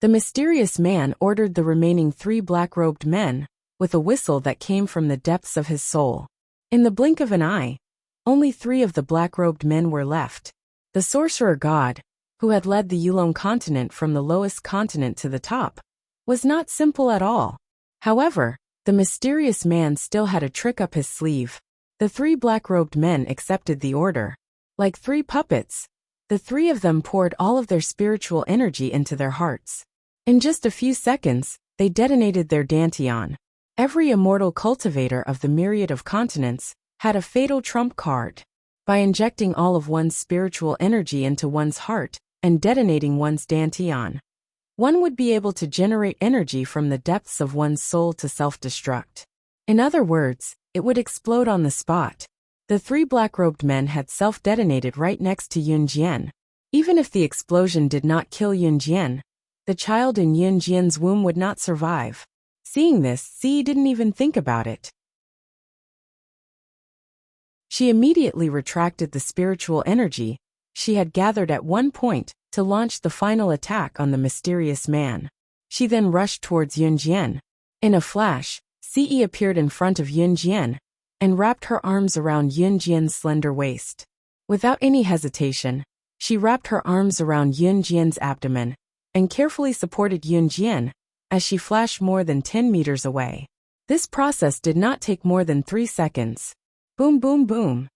The mysterious man ordered the remaining 3 black-robed men, with a whistle that came from the depths of his soul. In the blink of an eye, only 3 of the black-robed men were left. The sorcerer god, who had led the Yulong continent from the lowest continent to the top, was not simple at all. However, the mysterious man still had a trick up his sleeve. The 3 black-robed men accepted the order. Like 3 puppets, the 3 of them poured all of their spiritual energy into their hearts. In just a few seconds, they detonated their dantian. Every immortal cultivator of the myriad of continents had a fatal trump card. By injecting all of one's spiritual energy into one's heart and detonating one's dantian, one would be able to generate energy from the depths of one's soul to self-destruct. In other words, it would explode on the spot. The 3 black-robed men had self-detonated right next to Yun Jian. Even if the explosion did not kill Yun Jian, the child in Yun Jian's womb would not survive. Seeing this, CE didn't even think about it. She immediately retracted the spiritual energy she had gathered at one point to launch the final attack on the mysterious man. She then rushed towards Yun Jian. In a flash, CE appeared in front of Yun Jian and wrapped her arms around Yun Jian's slender waist. Without any hesitation, she wrapped her arms around Yun Jian's abdomen and carefully supported Yun Jian as she flashed more than 10 meters away. This process did not take more than 3 seconds. Boom, boom, boom.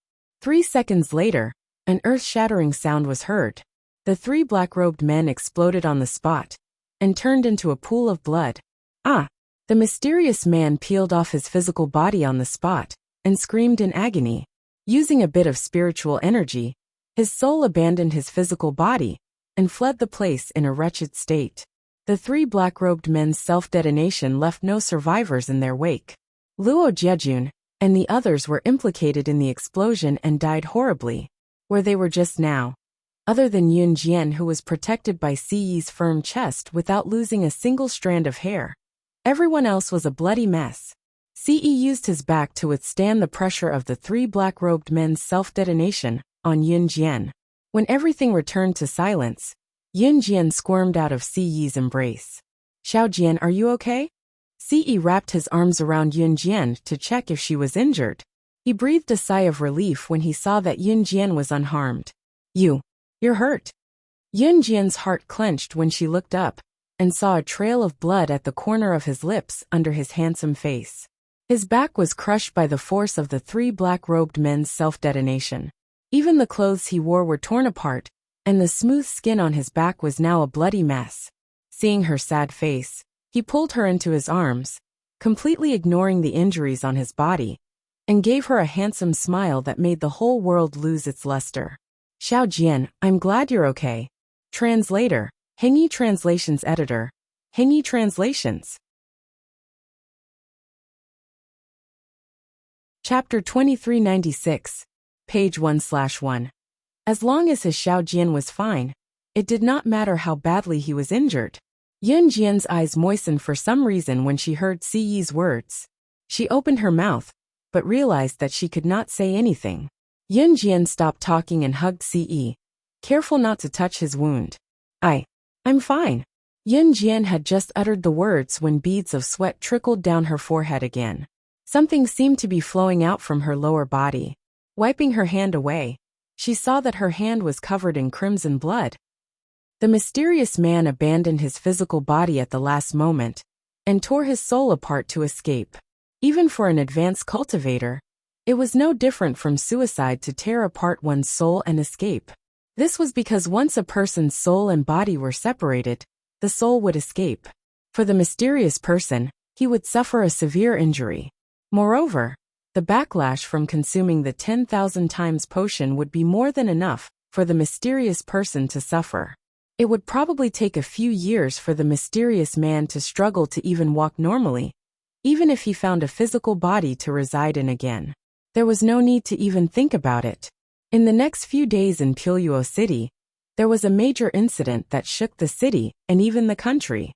3 seconds later, an earth-shattering sound was heard. The three black-robed men exploded on the spot and turned into a pool of blood. Ah! The mysterious man peeled off his physical body on the spot and screamed in agony. Using a bit of spiritual energy, his soul abandoned his physical body and fled the place in a wretched state. The three black-robed men's self-detonation left no survivors in their wake. Luo Jiejun and the others were implicated in the explosion and died horribly, where they were just now. Other than Yun Jian, who was protected by Siyi's firm chest without losing a single strand of hair, everyone else was a bloody mess. Siyi used his back to withstand the pressure of the three black-robed men's self-detonation on Yun Jian. When everything returned to silence, Yun Jian squirmed out of Siyi's embrace. Xiao Jian, are you okay? Siyi wrapped his arms around Yun Jian to check if she was injured. He breathed a sigh of relief when he saw that Yun Jian was unharmed. You're hurt. Yun Jian's heart clenched when she looked up and saw a trail of blood at the corner of his lips under his handsome face. His back was crushed by the force of the three black-robed men's self-detonation. Even the clothes he wore were torn apart, and the smooth skin on his back was now a bloody mess. Seeing her sad face, he pulled her into his arms, completely ignoring the injuries on his body, and gave her a handsome smile that made the whole world lose its luster. Xiao Jian, I'm glad you're okay. Translator, Hengyi Translations Editor, Hengyi Translations. Chapter 2396, page 1/1. As long as his Xiao Jian was fine, it did not matter how badly he was injured. Yun Jian's eyes moistened for some reason when she heard Siyi's words. She opened her mouth, but realized that she could not say anything. Yun Jian stopped talking and hugged Siyi, careful not to touch his wound. I'm fine. Yun Jian had just uttered the words when beads of sweat trickled down her forehead again. Something seemed to be flowing out from her lower body. Wiping her hand away, she saw that her hand was covered in crimson blood. The mysterious man abandoned his physical body at the last moment and tore his soul apart to escape. Even for an advanced cultivator, it was no different from suicide to tear apart one's soul and escape. This was because once a person's soul and body were separated, the soul would escape. For the mysterious person, he would suffer a severe injury. Moreover, the backlash from consuming the 10,000 times potion would be more than enough for the mysterious person to suffer. It would probably take a few years for the mysterious man to struggle to even walk normally, even if he found a physical body to reside in again. There was no need to even think about it. In the next few days in Piluo City, there was a major incident that shook the city and even the country.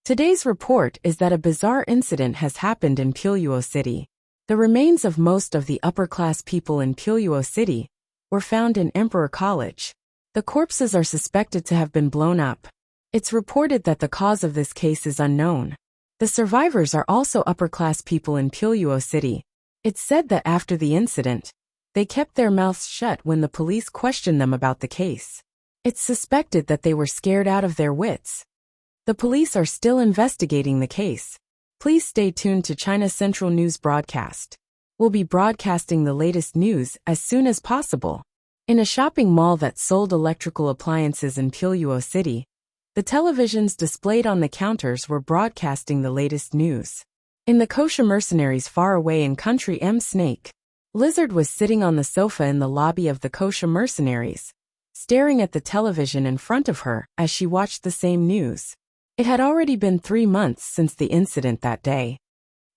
Today's report is that a bizarre incident has happened in Piluo City. The remains of most of the upper-class people in Piluo City were found in Emperor College. The corpses are suspected to have been blown up. It's reported that the cause of this case is unknown. The survivors are also upper-class people in Piluo City. It's said that after the incident, they kept their mouths shut when the police questioned them about the case. It's suspected that they were scared out of their wits. The police are still investigating the case. Please stay tuned to China Central News broadcast. We'll be broadcasting the latest news as soon as possible. In a shopping mall that sold electrical appliances in Piluo City, the televisions displayed on the counters were broadcasting the latest news. In the kosher mercenaries far away in country Snake, Lizard was sitting on the sofa in the lobby of the kosher mercenaries, staring at the television in front of her as she watched the same news. It had already been 3 months since the incident that day.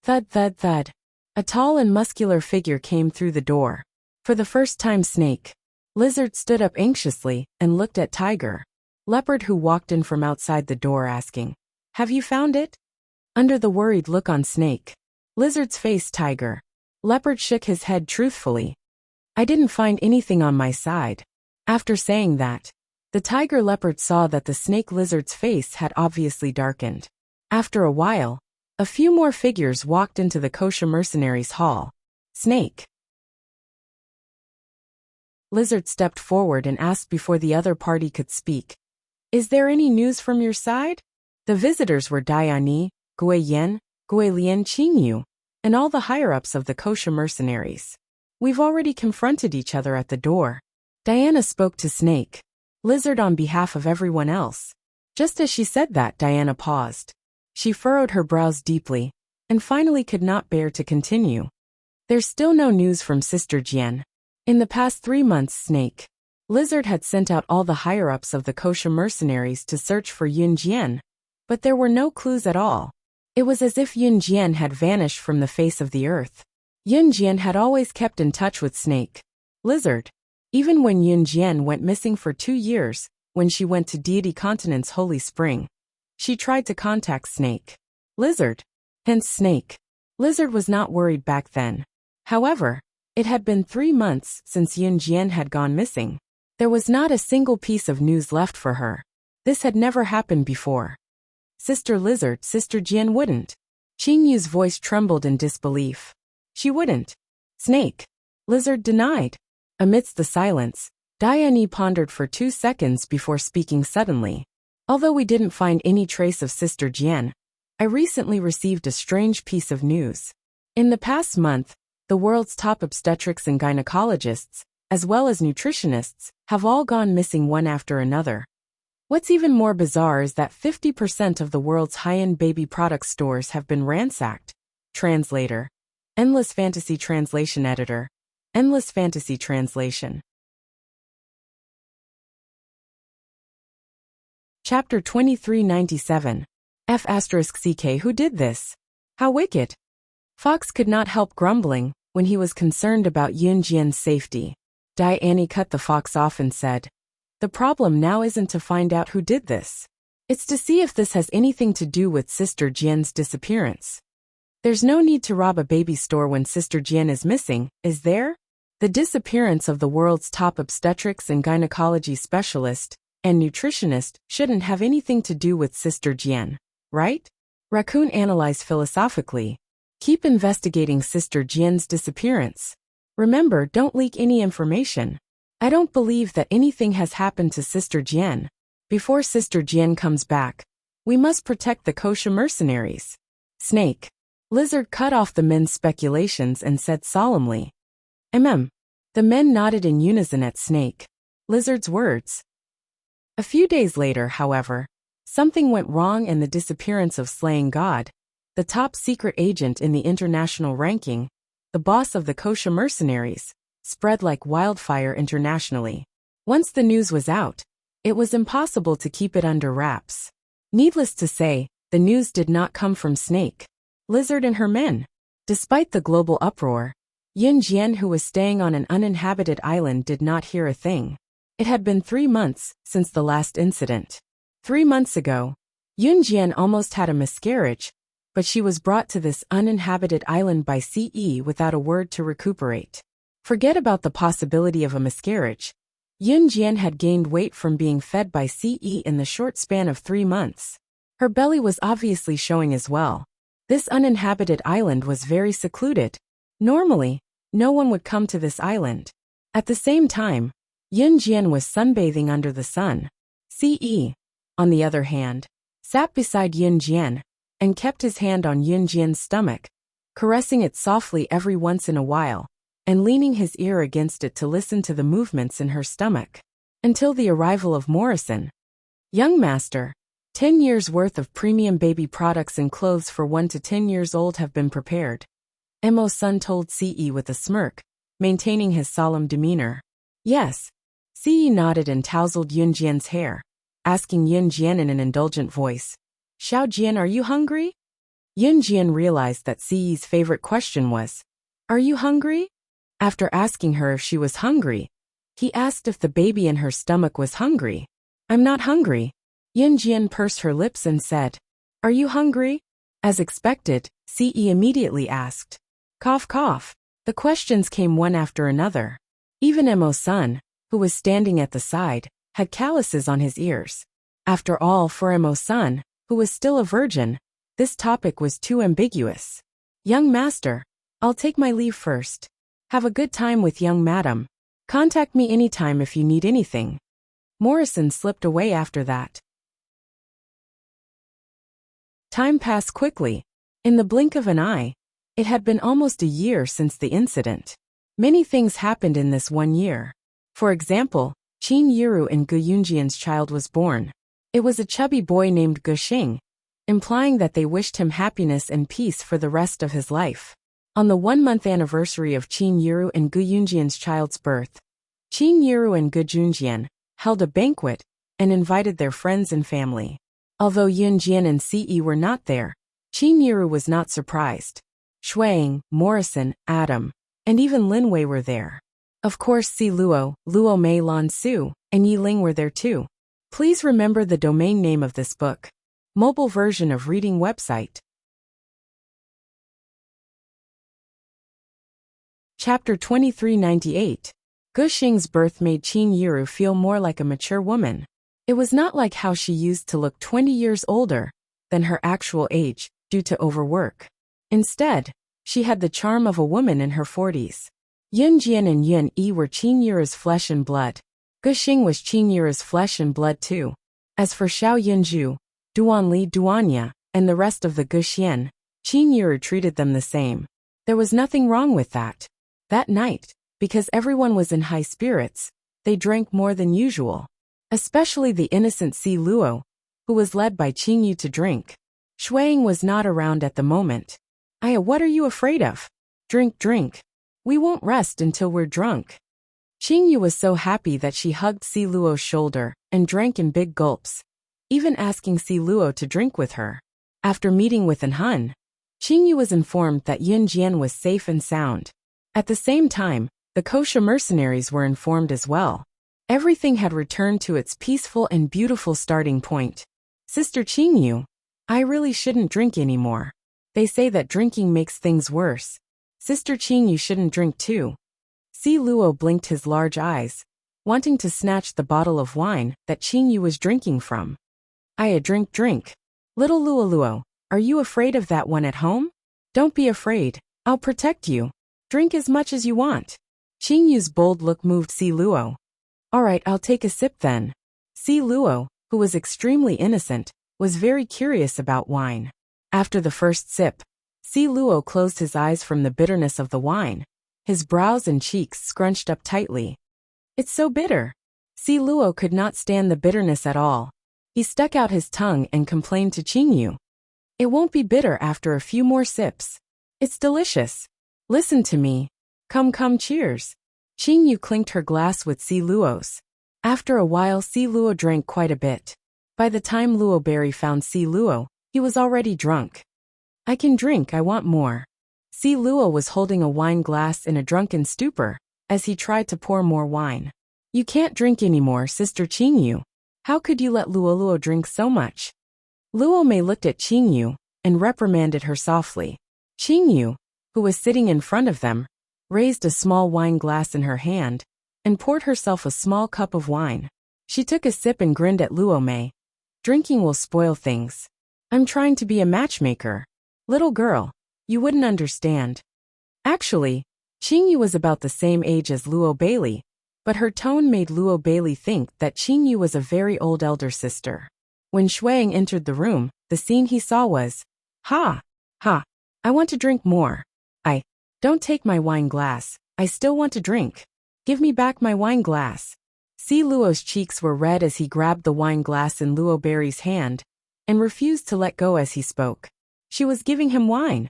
Thud, thud, thud. A tall and muscular figure came through the door. For the first time, Lizard stood up anxiously and looked at Tiger, Leopard, who walked in from outside the door asking, "Have you found it?" Under the worried look on Lizard's face, Tiger, Leopard shook his head truthfully. "I didn't find anything on my side." After saying that, the Tiger Leopard saw that the Lizard's face had obviously darkened. After a while, a few more figures walked into the kosher mercenaries' hall. Lizard stepped forward and asked before the other party could speak, "Is there any news from your side?" The visitors were Diani, Gui Yen, Gui Lian Qingyu, and all the higher-ups of the kosher mercenaries. We've already confronted each other at the door. Diana spoke to Snake. Lizard on behalf of everyone else. Just as she said that, Diana paused. She furrowed her brows deeply, and finally could not bear to continue. There's still no news from Sister Jian. In the past 3 months, Snake. Lizard had sent out all the higher-ups of the kosher mercenaries to search for Yun Jian, but there were no clues at all. It was as if Yun Jian had vanished from the face of the earth. Yun Jian had always kept in touch with Snake. Lizard. Even when Yun Jian went missing for 2 years, when she went to Deity Continent's Holy Spring, she tried to contact Snake. Lizard. Hence Snake. Lizard was not worried back then. However, it had been 3 months since Yun Jian had gone missing. There was not a single piece of news left for her. This had never happened before. Sister Lizard, Sister Jian wouldn't. Qing Yu's voice trembled in disbelief. She wouldn't. Snake. Lizard denied. Amidst the silence, Diane pondered for 2 seconds before speaking suddenly. Although we didn't find any trace of Sister Jian, I recently received a strange piece of news. In the past month, the world's top obstetrics and gynecologists, as well as nutritionists, have all gone missing one after another. What's even more bizarre is that 50% of the world's high-end baby product stores have been ransacked. Translator. Endless Fantasy Translation Editor. Endless Fantasy Translation. Chapter 2397. F***CK Who did this? How wicked. Fox could not help grumbling when he was concerned about Yun Jian's safety. Diane cut the fox off and said, "The problem now isn't to find out who did this. It's to see if this has anything to do with Sister Jian's disappearance. There's no need to rob a baby store when Sister Jian is missing, is there? The disappearance of the world's top obstetrics and gynecology specialist and nutritionist shouldn't have anything to do with Sister Jian, right?" Raccoon analyzed philosophically. "Keep investigating Sister Jian's disappearance. Remember, don't leak any information. I don't believe that anything has happened to Sister Jian. Before Sister Jian comes back, we must protect the kosher mercenaries." Snake. Lizard cut off the men's speculations and said solemnly. The men nodded in unison at Snake. Lizard's words. A few days later, however, something went wrong and the disappearance of Slaying God, the top secret agent in the international ranking, the boss of the kosher mercenaries, spread like wildfire internationally. Once the news was out, it was impossible to keep it under wraps. Needless to say, the news did not come from Snake, Lizard and her men. Despite the global uproar, Yun Jian, who was staying on an uninhabited island, did not hear a thing. It had been 3 months since the last incident. 3 months ago, Yun Jian almost had a miscarriage, but she was brought to this uninhabited island by CE without a word to recuperate. Forget about the possibility of a miscarriage. Yun Jian had gained weight from being fed by CE in the short span of 3 months. Her belly was obviously showing as well. This uninhabited island was very secluded. Normally, no one would come to this island. At the same time, Yun Jian was sunbathing under the sun. CE, on the other hand, sat beside Yun Jian and kept his hand on Yun Jian's stomach, caressing it softly every once in a while, and leaning his ear against it to listen to the movements in her stomach. Until the arrival of Morrison. "Young master, 10 years' worth of premium baby products and clothes for 1 to 10 years old have been prepared," Mo's son told CE with a smirk, maintaining his solemn demeanor. "Yes." CE nodded and tousled Yun Jian's hair, asking Yun Jian in an indulgent voice, "Xiao Jian, are you hungry?" Yun Jian realized that CE's favorite question was, "Are you hungry?" After asking her if she was hungry, he asked if the baby in her stomach was hungry. "I'm not hungry." Yun Jian pursed her lips and said, "Are you hungry?" As expected, CE immediately asked. Cough cough. The questions came one after another. Even Mo's son, who was standing at the side, had calluses on his ears. After all, for Mo's son, who was still a virgin, this topic was too ambiguous. "Young master, I'll take my leave first. Have a good time with young madam. Contact me anytime if you need anything." Morrison slipped away after that. Time passed quickly. In the blink of an eye, it had been almost a year since the incident. Many things happened in this one year. For example, Qin Yiru and Gu Yunjian's child was born. It was a chubby boy named Gu Xing, implying that they wished him happiness and peace for the rest of his life. On the 1-month anniversary of Qin Yiru and Gu Yunjian's child's birth, Qin Yiru and Gu Junjian held a banquet and invited their friends and family. Although Yunjian and Ce were not there, Qin Yiru was not surprised. Shuang, Morrison, Adam, and even Lin Wei were there. Of course, Si Luo, Luo Mei Lan Su, and Yi Ling were there too. Please remember the domain name of this book. Mobile version of reading website. Chapter 2398. Gu Xing's birth made Qin Yiru feel more like a mature woman. It was not like how she used to look 20 years older than her actual age due to overwork. Instead, she had the charm of a woman in her 40s. Yunjian and Yun Yi were Qin Yiru's flesh and blood. Gu Xing was Qin Yiru's flesh and blood too. As for Xiao Yunju, Duan Li Duanya, and the rest of the Gu Xian, Qin Yiru treated them the same. There was nothing wrong with that. That night, because everyone was in high spirits, they drank more than usual. Especially the innocent Si Luo, who was led by Qin Yu to drink. Shuang was not around at the moment. Aya, what are you afraid of? Drink, drink. We won't rest until we're drunk. Qin Yu was so happy that she hugged Si Luo's shoulder and drank in big gulps, even asking Si Luo to drink with her. After meeting with An Hun, Qin Yu was informed that Yin Jian was safe and sound. At the same time, the Kosha mercenaries were informed as well. Everything had returned to its peaceful and beautiful starting point. Sister Qin Yu, I really shouldn't drink anymore. They say that drinking makes things worse. Sister Qin Yu shouldn't drink too. Si Luo blinked his large eyes, wanting to snatch the bottle of wine that Qin Yu was drinking from. Aya, drink, drink. Little Luo, are you afraid of that one at home? Don't be afraid, I'll protect you. Drink as much as you want. Qin Yu's bold look moved Si Luo. Alright, I'll take a sip then. Si Luo, who was extremely innocent, was very curious about wine. After the first sip, Si Luo closed his eyes from the bitterness of the wine. His brows and cheeks scrunched up tightly. It's so bitter. Si Luo could not stand the bitterness at all. He stuck out his tongue and complained to Qin Yu. It won't be bitter after a few more sips. It's delicious. Listen to me. Come, cheers. Qin Yu clinked her glass with Si Luo's. After a while, Si Luo drank quite a bit. By the time Luo Berry found Si Luo, he was already drunk. I can drink, I want more. Si Luo was holding a wine glass in a drunken stupor as he tried to pour more wine. You can't drink anymore, Sister Qin Yu. How could you let Luo drink so much? Luo Mei looked at Qin Yu and reprimanded her softly. Qin Yu, who was sitting in front of them, raised a small wine glass in her hand and poured herself a small cup of wine. She took a sip and grinned at Luo Mei. Drinking will spoil things. I'm trying to be a matchmaker. Little girl, you wouldn't understand. Actually, Qin Yu was about the same age as Luo Bailey, but her tone made Luo Bailey think that Qin Yu was a very old elder sister. When Shuang entered the room, the scene he saw was, Ha! Ha! I want to drink more. Don't take my wine glass, I still want to drink. Give me back my wine glass. Si Luo's cheeks were red as he grabbed the wine glass in Luo Berry's hand and refused to let go as he spoke. She was giving him wine.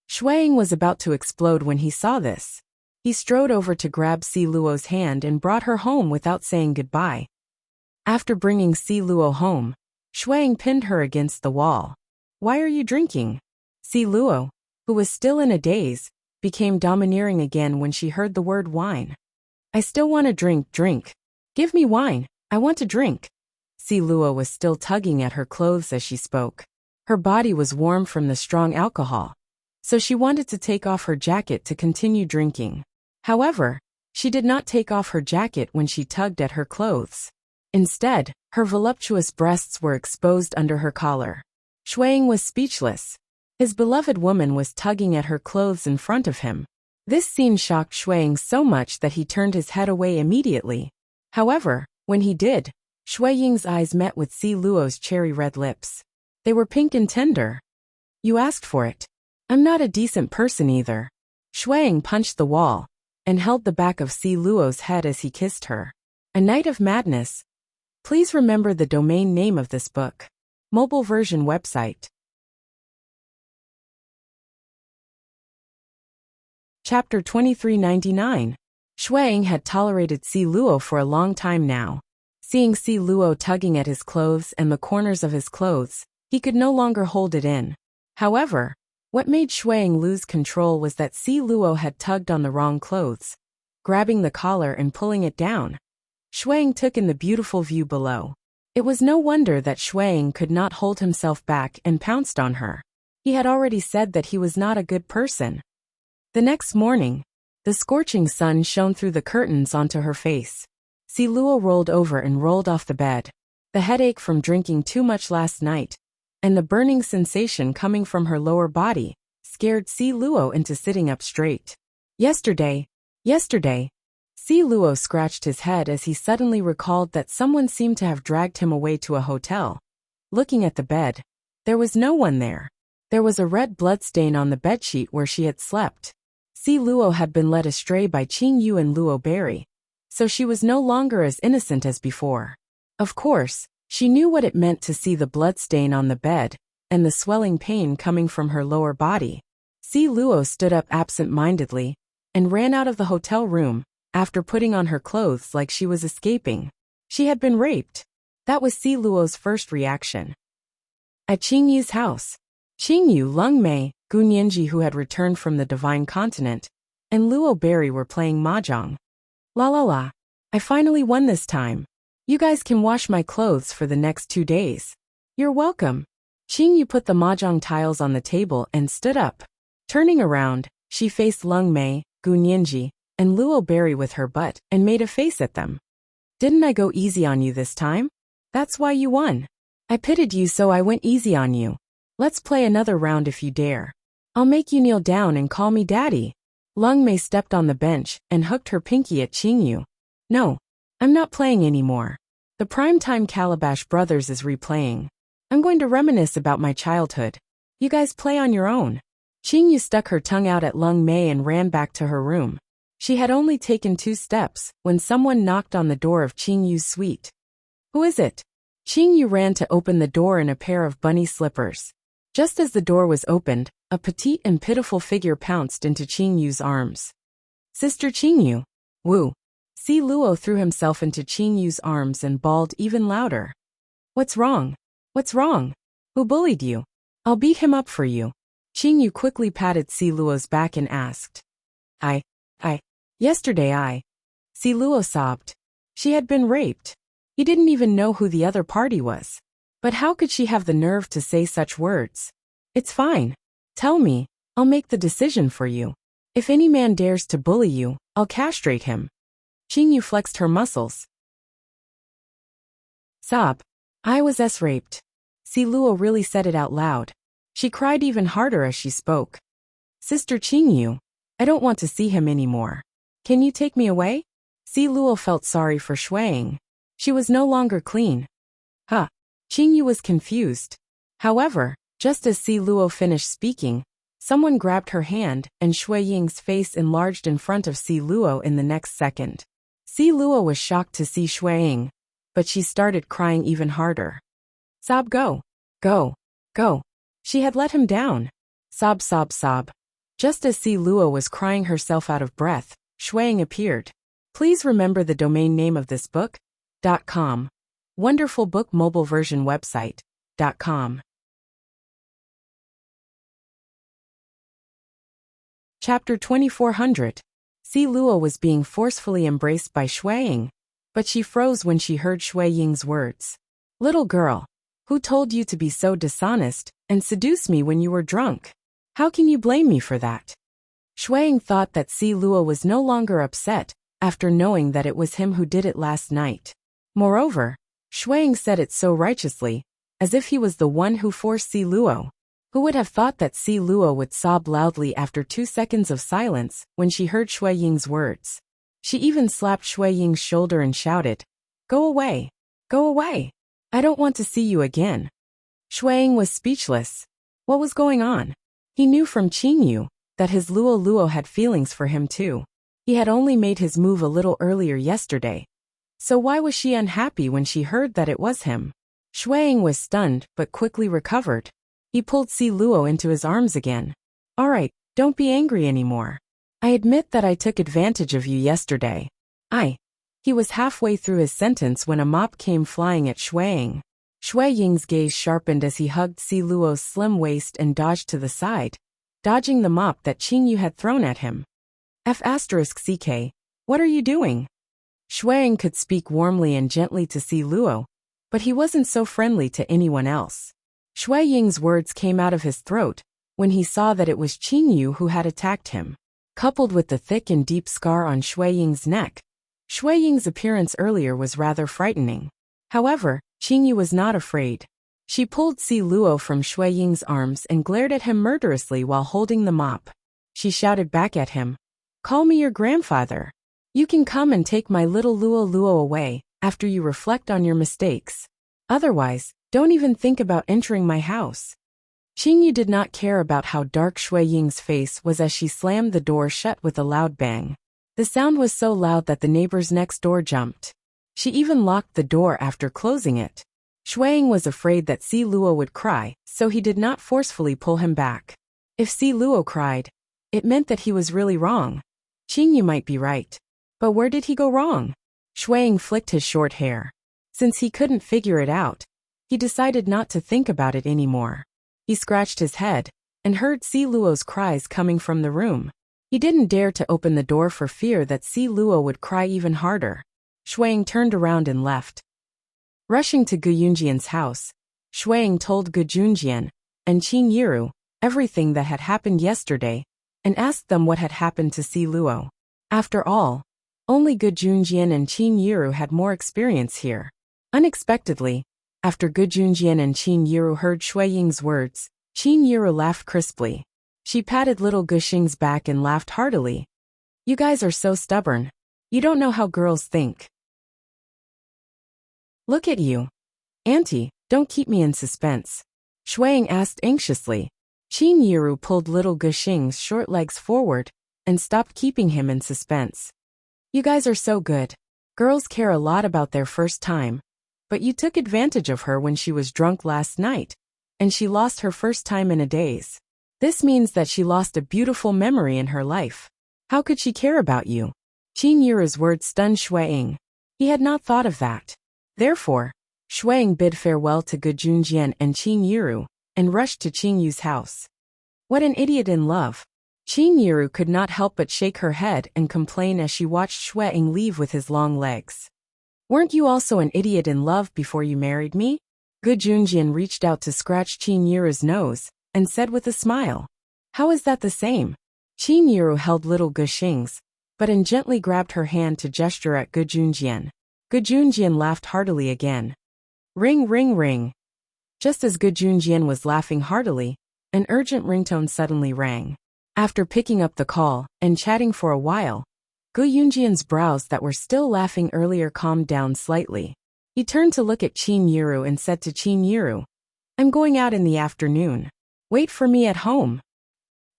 Shuang was about to explode when he saw this. He strode over to grab Si Luo's hand and brought her home without saying goodbye. After bringing Si Luo home, Shuang pinned her against the wall. Why are you drinking? Si Luo, who was still in a daze, became domineering again when she heard the word wine. I still want to drink. Give me wine, I want to drink. Si Luo was still tugging at her clothes as she spoke. Her body was warm from the strong alcohol, so she wanted to take off her jacket to continue drinking. However, she did not take off her jacket when she tugged at her clothes. Instead, her voluptuous breasts were exposed under her collar. Shuang was speechless. His beloved woman was tugging at her clothes in front of him. This scene shocked Shuang so much that he turned his head away immediately. However, when he did, Shui Ying's eyes met with Si Luo's cherry-red lips. They were pink and tender. You asked for it. I'm not a decent person either. Shuang punched the wall and held the back of Si Luo's head as he kissed her. A night of madness. Please remember the domain name of this book. Mobile version website. Chapter 2399. Shuang had tolerated Si Luo for a long time now. Seeing Si Luo tugging at his clothes and the corners of his clothes, he could no longer hold it in. However, what made Shuang lose control was that Si Luo had tugged on the wrong clothes, grabbing the collar and pulling it down. Shuang took in the beautiful view below. It was no wonder that Shuang could not hold himself back and pounced on her. He had already said that he was not a good person. The next morning, the scorching sun shone through the curtains onto her face. Si Luo rolled over and rolled off the bed. The headache from drinking too much last night, and the burning sensation coming from her lower body, scared Si Luo into sitting up straight. Yesterday. Si Luo scratched his head as he suddenly recalled that someone seemed to have dragged him away to a hotel. Looking at the bed, there was no one there. There was a red bloodstain on the bedsheet where she had slept. Si Luo had been led astray by Qing Yu and Luo Berry, so she was no longer as innocent as before. Of course, she knew what it meant to see the bloodstain on the bed and the swelling pain coming from her lower body. Si Luo stood up absent-mindedly and ran out of the hotel room after putting on her clothes like she was escaping. She had been raped. That was Si Luo's first reaction. At Qing Yu's house, Qing Yu, Lung Mei, Gu Nianji, who had returned from the Divine Continent, and Luo Berry were playing mahjong. La la la. I finally won this time. You guys can wash my clothes for the next 2 days. You're welcome. Qing Yu put the mahjong tiles on the table and stood up. Turning around, she faced Lung Mei, Gu Nianji, and Luo Berry with her butt and made a face at them. Didn't I go easy on you this time? That's why you won. I pitied you, so I went easy on you. Let's play another round if you dare. I'll make you kneel down and call me daddy. Lung Mei stepped on the bench and hooked her pinky at Qing Yu. No, I'm not playing anymore. The Primetime Calabash Brothers is replaying. I'm going to reminisce about my childhood. You guys play on your own. Qing Yu stuck her tongue out at Lung Mei and ran back to her room. She had only taken 2 steps when someone knocked on the door of Qing Yu's suite. Who is it? Qing Yu ran to open the door in a pair of bunny slippers. Just as the door was opened, a petite and pitiful figure pounced into Qing Yu's arms. Sister Qing Yu. Woo. Si Luo threw himself into Qing Yu's arms and bawled even louder. What's wrong? What's wrong? Who bullied you? I'll beat him up for you. Qing Yu quickly patted Si Luo's back and asked. Yesterday Si Luo sobbed. She had been raped. He didn't even know who the other party was. But how could she have the nerve to say such words? It's fine. Tell me, I'll make the decision for you. If any man dares to bully you, I'll castrate him. Qing Yu flexed her muscles. Sob. I was raped. Si Luo really said it out loud. She cried even harder as she spoke. Sister Qing Yu, I don't want to see him anymore. Can you take me away? Si Luo felt sorry for Shuang. She was no longer clean. Huh. Qing Yu was confused. However, just as Si Luo finished speaking, someone grabbed her hand and Shui Ying's face enlarged in front of Si Luo in the next second. Si Luo was shocked to see Shui Ying, but she started crying even harder. Sob, go. Go. Go. She had let him down. Sob, sob, sob. Just as Si Luo was crying herself out of breath, Shui Ying appeared. Please remember the domain name of this book. .com. Wonderful book mobile version website. .com. Chapter 2400. Si Luo was being forcefully embraced by Shui Ying, but she froze when she heard Shui Ying's words. Little girl, who told you to be so dishonest and seduce me when you were drunk? How can you blame me for that? Shui Ying thought that Si Luo was no longer upset after knowing that it was him who did it last night. Moreover, Shui Ying said it so righteously, as if he was the one who forced Si Luo. Who would have thought that Si Luo would sob loudly after 2 seconds of silence when she heard Shui Ying's words? She even slapped Shui Ying's shoulder and shouted, Go away! Go away! I don't want to see you again. Shui Ying was speechless. What was going on? He knew from Qing Yu that his Luo Luo had feelings for him too. He had only made his move a little earlier yesterday. So why was she unhappy when she heard that it was him? Shuang was stunned but quickly recovered. He pulled Si Luo into his arms again. Alright, don't be angry anymore. I admit that I took advantage of you yesterday. He was halfway through his sentence when a mop came flying at Shuang. Shui Ying's gaze sharpened as he hugged Si Luo's slim waist and dodged to the side, dodging the mop that Qing Yu had thrown at him. F***CK, what are you doing? Shuang could speak warmly and gently to Si Luo, but he wasn't so friendly to anyone else. Shui Ying's words came out of his throat when he saw that it was Qing Yu who had attacked him. Coupled with the thick and deep scar on Shui Ying's neck, Shui Ying's appearance earlier was rather frightening. However, Qing Yu was not afraid. She pulled Si Luo from Shui Ying's arms and glared at him murderously while holding the mop. She shouted back at him, "Call me your grandfather. You can come and take my little Luo Luo away after you reflect on your mistakes. Otherwise, don't even think about entering my house." Qing Yu did not care about how dark Shui Ying's face was as she slammed the door shut with a loud bang. The sound was so loud that the neighbors next door jumped. She even locked the door after closing it. Shuang was afraid that Si Luo would cry, so he did not forcefully pull him back. If Si Luo cried, it meant that he was really wrong. Qing Yu might be right. But where did he go wrong? Shuang flicked his short hair. Since he couldn't figure it out, he decided not to think about it anymore. He scratched his head and heard Si Luo's cries coming from the room. He didn't dare to open the door for fear that Si Luo would cry even harder. Shuang turned around and left. Rushing to Gu Yunjian's house, Shuang told Gu Junjian and Qin Yiru everything that had happened yesterday and asked them what had happened to Si Luo. After all, only Gu Junjian and Qin Yiru had more experience here. Unexpectedly, after Gu Junjian and Qin Yiru heard Shui Ying's words, Qin Yiru laughed crisply. She patted little Gu Xing's back and laughed heartily. "You guys are so stubborn. You don't know how girls think. Look at you. Auntie, don't keep me in suspense." Shuang asked anxiously. Qin Yiru pulled little Gu Xing's short legs forward and stopped keeping him in suspense. "You guys are so good. Girls care a lot about their first time. But you took advantage of her when she was drunk last night, and she lost her first time in a daze. This means that she lost a beautiful memory in her life. How could she care about you?" Qin Yiru's words stunned Shuang. He had not thought of that. Therefore, Shuang bid farewell to Gu Junjian and Qin Yiru and rushed to Qing Yu's house. What an idiot in love. Qin Yiru could not help but shake her head and complain as she watched Shuang leave with his long legs. "Weren't you also an idiot in love before you married me?" Gu Junjian reached out to scratch Qin Yiru's nose and said with a smile. "How is that the same?" Qin Yiru held little Gu Xing's, but gently grabbed her hand to gesture at Gu Junjian. Gu Junjian laughed heartily again. Ring ring ring. Just as Gu Junjian was laughing heartily, an urgent ringtone suddenly rang. After picking up the call and chatting for a while, Gu Yunjian's brows that were still laughing earlier calmed down slightly. He turned to look at Qin Yiru and said to Qin Yiru, "I'm going out in the afternoon. Wait for me at home."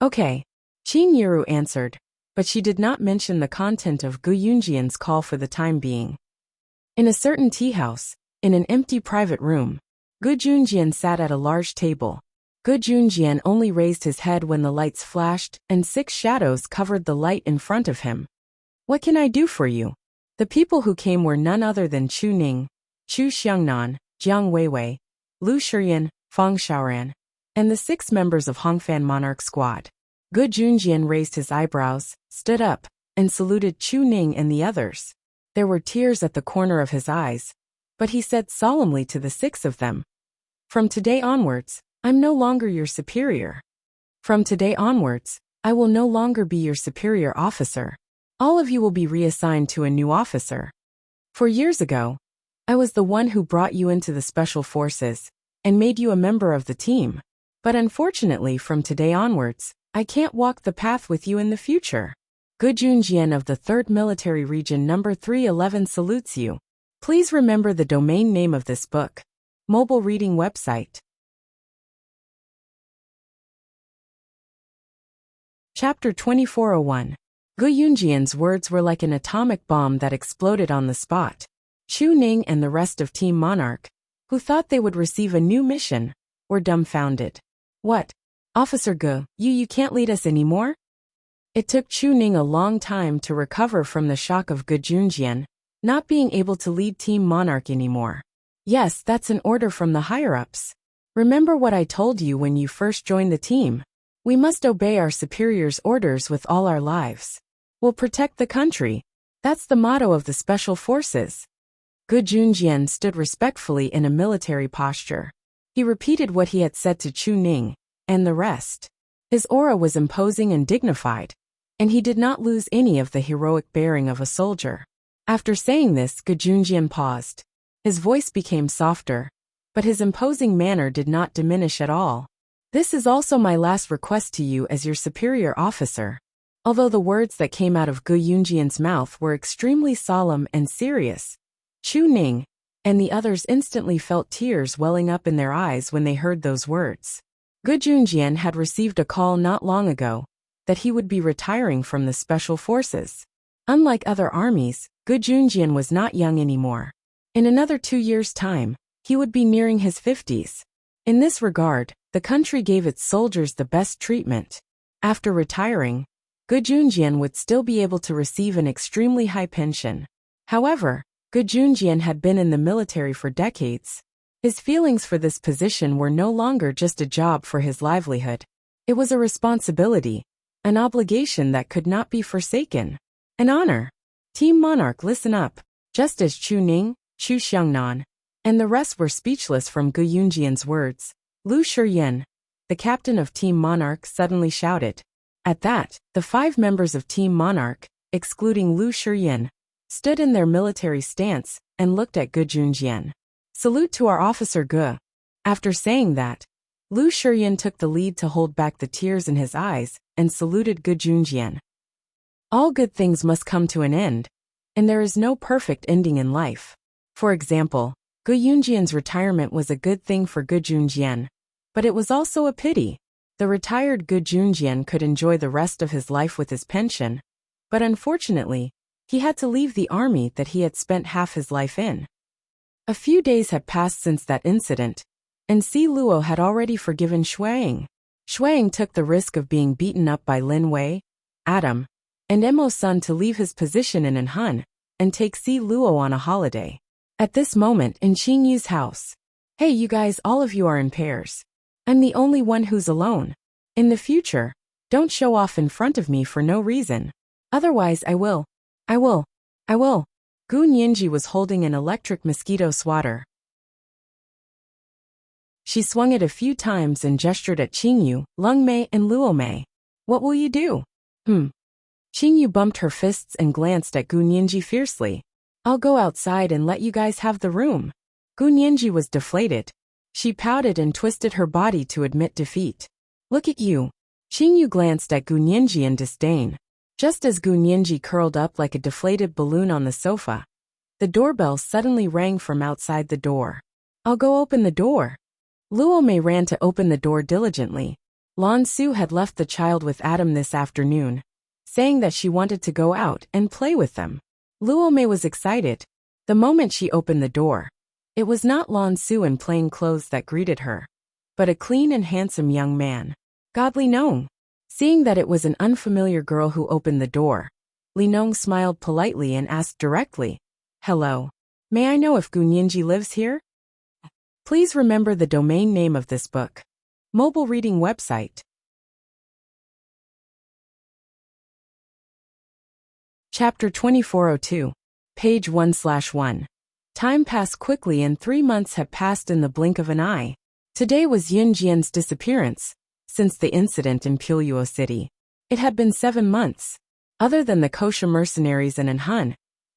"Okay," Qin Yiru answered, but she did not mention the content of Gu Yunjian's call for the time being. In a certain tea house, in an empty private room, Gu Junjian sat at a large table. Gu Junjian only raised his head when the lights flashed and 6 shadows covered the light in front of him. "What can I do for you?" The people who came were none other than Chu Ning, Chu Xiangnan, Jiang Weiwei, Lu Shiyan, Fang Xiaoran, and the 6 members of Hongfan Monarch Squad. Gu Junjian raised his eyebrows, stood up, and saluted Chu Ning and the others. There were tears at the corner of his eyes, but he said solemnly to the 6 of them, "From today onwards, I'm no longer your superior. From today onwards, I will no longer be your superior officer. All of you will be reassigned to a new officer. For years ago, I was the one who brought you into the special forces and made you a member of the team. But unfortunately, from today onwards, I can't walk the path with you in the future. Gu Junjian of the 3rd Military Region number 311 salutes you. Please remember the domain name of this book. Mobile reading website. Chapter 2401. Gu Yunjian's words were like an atomic bomb that exploded on the spot. Chu Ning and the rest of Team Monarch, who thought they would receive a new mission, were dumbfounded. What? Officer Gu, you can't lead us anymore? It took Chu Ning a long time to recover from the shock of Gu Junjian not being able to lead Team Monarch anymore. Yes, that's an order from the higher-ups. Remember what I told you when you first joined the team. We must obey our superiors' orders with all our lives. We'll protect the country. That's the motto of the Special Forces. Gu Junjian stood respectfully in a military posture. He repeated what he had said to Chu Ning, and the rest. His aura was imposing and dignified, and he did not lose any of the heroic bearing of a soldier. After saying this, Gu Junjian paused. His voice became softer, but his imposing manner did not diminish at all. This is also my last request to you as your superior officer. Although the words that came out of Gu Yunjian's mouth were extremely solemn and serious, Chu Ning and the others instantly felt tears welling up in their eyes when they heard those words. Gu Junjian had received a call not long ago that he would be retiring from the Special Forces. Unlike other armies, Gu Junjian was not young anymore. In another 2 years' time, he would be nearing his 50s. In this regard, the country gave its soldiers the best treatment. After retiring, Gu Junjian would still be able to receive an extremely high pension. However, Gu Junjian had been in the military for decades. His feelings for this position were no longer just a job for his livelihood. It was a responsibility, an obligation that could not be forsaken. An honor. Team Monarch, listen up. Just as Chu Ning, Chu Xiangnan, and the rest were speechless from Gu Yunjian's words, Lu Shiyin, the captain of Team Monarch, suddenly shouted. At that, the 5 members of Team Monarch, excluding Lu Shiyin, stood in their military stance and looked at Gu Junjian. Salute to our officer Gu. After saying that, Lu Shiyin took the lead to hold back the tears in his eyes and saluted Gu Junjian. All good things must come to an end, and there is no perfect ending in life. For example, Gu Yunjian's retirement was a good thing for Gu Junjian, but it was also a pity. The retired Gu Junjian could enjoy the rest of his life with his pension, but unfortunately, he had to leave the army that he had spent half his life in. A few days had passed since that incident, and Si Luo had already forgiven Shuang. Shuang took the risk of being beaten up by Lin Wei, Adam, and Emo Sun to leave his position in Anhun and take Si Luo on a holiday. At this moment in Qingyu's house. Hey you guys, all of you are in pairs. I'm the only one who's alone. In the future, don't show off in front of me for no reason. Otherwise I will. Gu Nianji was holding an electric mosquito swatter. She swung it a few times and gestured at Qingyu, Lungmei and Luomei. What will you do? Qingyu bumped her fists and glanced at Gu Nianji fiercely. I'll go outside and let you guys have the room. Gu Nianji was deflated. She pouted and twisted her body to admit defeat. Look at you. Qingyu glanced at Gu Nianji in disdain. Just as Gu Nianji curled up like a deflated balloon on the sofa, the doorbell suddenly rang from outside the door. I'll go open the door. Luomei ran to open the door diligently. Lan Su had left the child with Adam this afternoon, saying that she wanted to go out and play with them. Luomei was excited. The moment she opened the door, it was not Lan Su in plain clothes that greeted her, but a clean and handsome young man. God, Li Nong. Seeing that it was an unfamiliar girl who opened the door, Li Nong smiled politely and asked directly, Hello. May I know if Gu Nianji lives here? Please remember the domain name of this book. Mobile reading website. Chapter 2402. Page 1/1. Time passed quickly and 3 months had passed in the blink of an eye. Today was Yun Jian's disappearance, since the incident in Puluo City. It had been 7 months. Other than the kosher mercenaries and Anhun,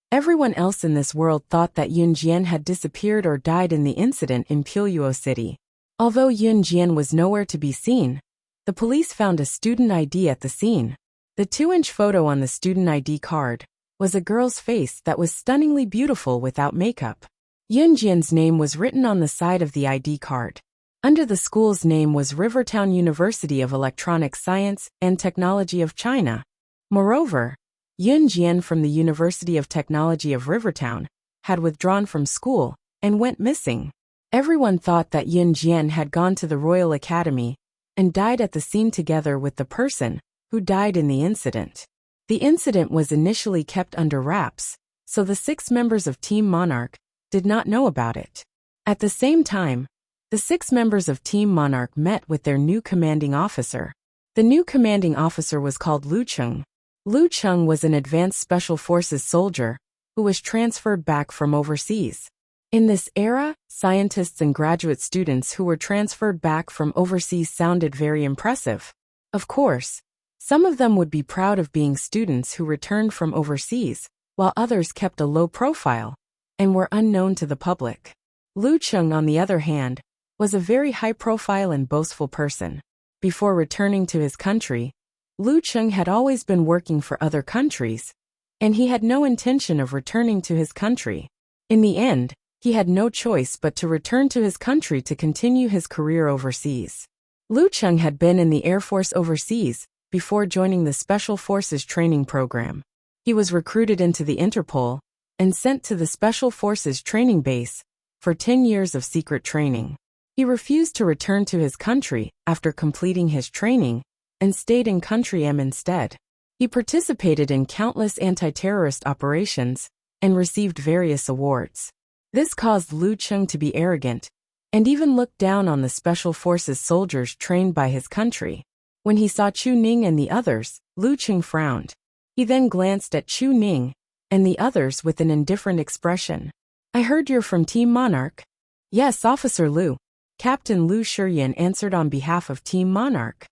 everyone else in this world thought that Yun Jian had disappeared or died in the incident in Puluo City. Although Yun Jian was nowhere to be seen, the police found a student ID at the scene. The 2-inch photo on the student ID card was a girl's face that was stunningly beautiful without makeup. Yun Jian's name was written on the side of the ID card. Under the school's name was Rivertown University of Electronic Science and Technology of China. Moreover, Yun Jian from the University of Technology of Rivertown had withdrawn from school and went missing. Everyone thought that Yun Jian had gone to the Royal Academy and died at the scene together with the person who died in the incident. The incident was initially kept under wraps, so the 6 members of Team Monarch did not know about it. At the same time, the 6 members of Team Monarch met with their new commanding officer. The new commanding officer was called Lu Cheng. Lu Cheng was an advanced Special Forces soldier who was transferred back from overseas. In this era, scientists and graduate students who were transferred back from overseas sounded very impressive. Of course, some of them would be proud of being students who returned from overseas, while others kept a low profile and were unknown to the public. Lu Cheng, on the other hand, was a very high-profile and boastful person. Before returning to his country, Lu Cheng had always been working for other countries, and he had no intention of returning to his country. In the end, he had no choice but to return to his country to continue his career overseas. Lu Cheng had been in the Air Force overseas before joining the Special Forces training program. He was recruited into the Interpol and sent to the Special Forces training base for 10 years of secret training. He refused to return to his country after completing his training and stayed in Country M instead. He participated in countless anti-terrorist operations and received various awards. This caused Lu Cheng to be arrogant and even looked down on the Special Forces soldiers trained by his country. When he saw Chu Ning and the others, Lu Cheng frowned. He then glanced at Chu Ning and the others with an indifferent expression. "I heard you're from Team Monarch." "Yes, Officer Lu." Captain Lu Shiyan answered on behalf of Team Monarch.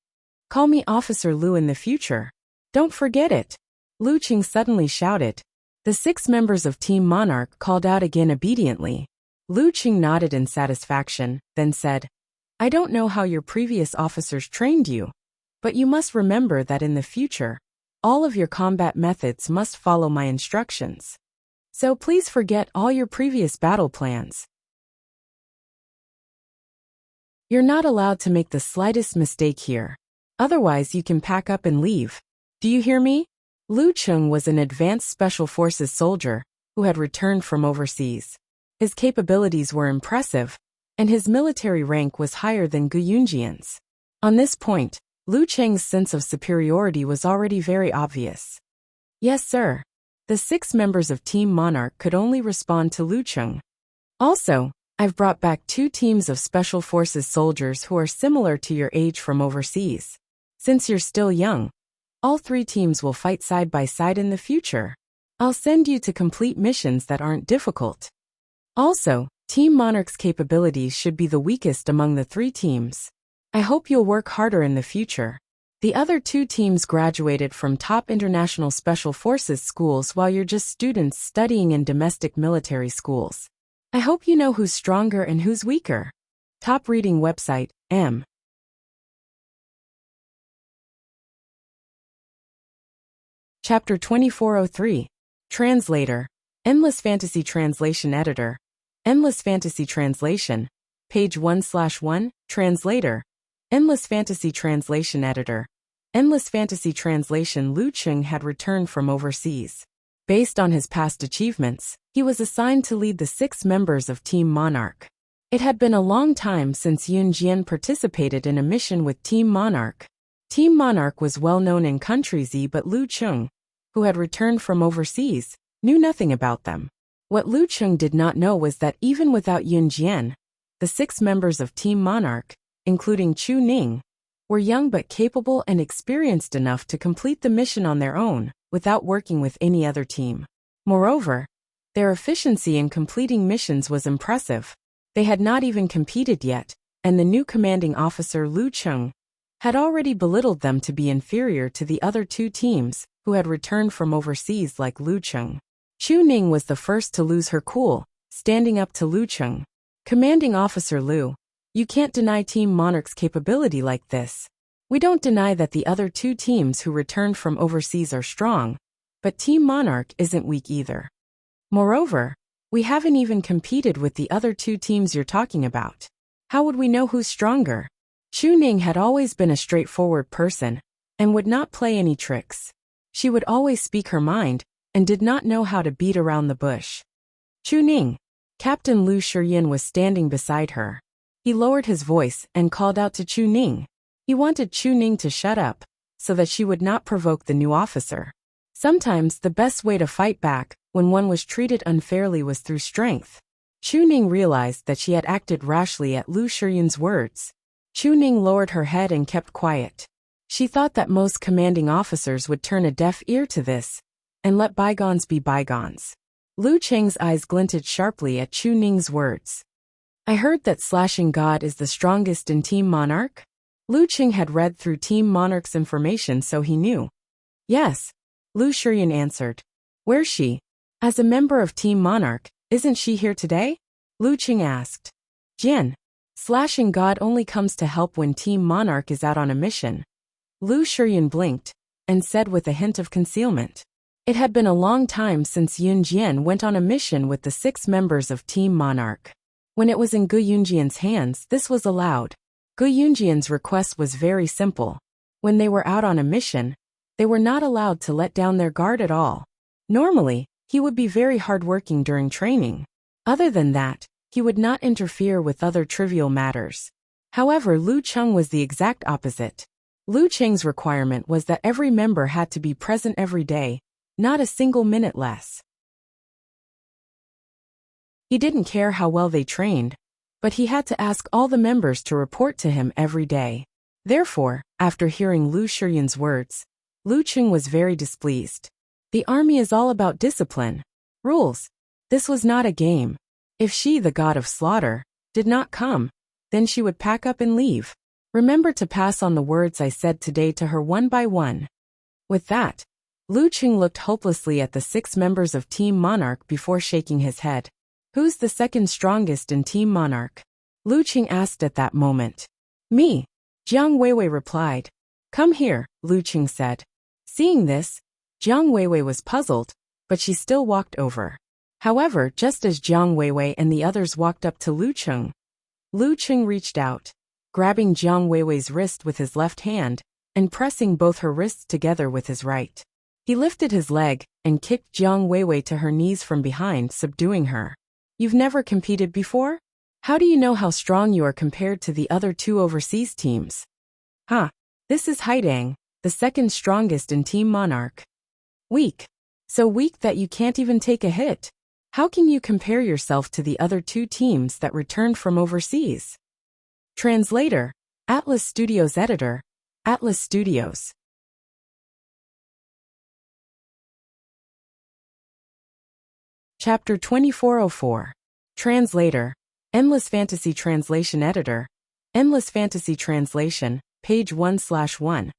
"Call me Officer Lu in the future. Don't forget it." Lu Cheng suddenly shouted. The 6 members of Team Monarch called out again obediently. Lu Cheng nodded in satisfaction, then said, "I don't know how your previous officers trained you, but you must remember that in the future, all of your combat methods must follow my instructions. So please forget all your previous battle plans. You're not allowed to make the slightest mistake here. Otherwise you can pack up and leave. Do you hear me?" Lu Cheng was an advanced Special Forces soldier who had returned from overseas. His capabilities were impressive, and his military rank was higher than Gu Yunjian's. On this point, Lu Cheng's sense of superiority was already very obvious. "Yes, sir." The 6 members of Team Monarch could only respond to Lu Cheng. "Also, I've brought back 2 teams of Special Forces soldiers who are similar to your age from overseas. Since you're still young, all 3 teams will fight side by side in the future. I'll send you to complete missions that aren't difficult. Also, Team Monarch's capabilities should be the weakest among the 3 teams. I hope you'll work harder in the future. The other 2 teams graduated from top international Special Forces schools while you're just students studying in domestic military schools. I hope you know who's stronger and who's weaker." Top reading website, M. Chapter 2403. Translator. Endless Fantasy Translation Editor. Endless Fantasy Translation. Page 1/1. Translator. Endless Fantasy Translation Editor. Endless Fantasy Translation. Lu Cheng had returned from overseas. Based on his past achievements, he was assigned to lead the 6 members of Team Monarch. It had been a long time since Yun Jian participated in a mission with Team Monarch. Team Monarch was well known in Country Z, but Lu Cheng, who had returned from overseas, knew nothing about them. What Lu Cheng did not know was that even without Yun Jian, the 6 members of Team Monarch, including Chu Ning, were young but capable and experienced enough to complete the mission on their own, without working with any other team. Moreover, their efficiency in completing missions was impressive. They had not even competed yet, and the new commanding officer Lu Cheng had already belittled them to be inferior to the other 2 teams who had returned from overseas like Lu Cheng. Chu Ning was the first to lose her cool, standing up to Lu Cheng. "Commanding Officer Lu, you can't deny Team Monarch's capability like this. We don't deny that the other 2 teams who returned from overseas are strong, but Team Monarch isn't weak either. Moreover, we haven't even competed with the other 2 teams you're talking about. How would we know who's stronger? Chu Ning had always been a straightforward person and would not play any tricks. She would always speak her mind and did not know how to beat around the bush. Chu Ning. Captain Lu Shiyin was standing beside her. He lowered his voice and called out to Chu Ning. He wanted Chu Ning to shut up so that she would not provoke the new officer. Sometimes the best way to fight back when one was treated unfairly was through strength. Chu Ning realized that she had acted rashly at Lu Shiyin's words. Chu Ning lowered her head and kept quiet. She thought that most commanding officers would turn a deaf ear to this and let bygones be bygones. Lu Cheng's eyes glinted sharply at Chu Ning's words. I heard that Slashing God is the strongest in Team Monarch? Lu Cheng had read through Team Monarch's information, so he knew. Yes, Lu Shiyin answered. Where's she? As a member of Team Monarch, isn't she here today? Lu Cheng asked. Jian. Slashing God only comes to help when Team Monarch is out on a mission. Lu Shiyin blinked and said with a hint of concealment. It had been a long time since Yun Jian went on a mission with the 6 members of Team Monarch. When it was in Gu Yunjian's hands, this was allowed. Gu Yunjian's request was very simple. When they were out on a mission, they were not allowed to let down their guard at all. Normally, he would be very hardworking during training. Other than that, he would not interfere with other trivial matters. However, Lu Cheng was the exact opposite. Lu Cheng's requirement was that every member had to be present every day, not a single minute less. He didn't care how well they trained, but he had to ask all the members to report to him every day. Therefore, after hearing Lu Shiyin's words, Lu Cheng was very displeased. The army is all about discipline. Rules. This was not a game. If she, the god of slaughter, did not come, then she would pack up and leave. Remember to pass on the words I said today to her one by one. With that, Lu Cheng looked hopelessly at the 6 members of Team Monarch before shaking his head. Who's the second strongest in Team Monarch? Lu Cheng asked at that moment. Me. Jiang Weiwei replied. Come here, Lu Cheng said. Seeing this, Jiang Weiwei was puzzled, but she still walked over. However, just as Jiang Weiwei and the others walked up to Lu Cheng reached out, grabbing Jiang Weiwei's wrist with his left hand and pressing both her wrists together with his right. He lifted his leg and kicked Jiang Weiwei to her knees from behind, subduing her. You've never competed before? How do you know how strong you are compared to the other 2 overseas teams? This is Haidang, the second strongest in Team Monarch. Weak. So weak that you can't even take a hit. How can you compare yourself to the other 2 teams that returned from overseas? Translator, Atlas Studios Editor, Atlas Studios. Chapter 2404. Translator, Endless Fantasy Translation Editor, Endless Fantasy Translation, page 1/1.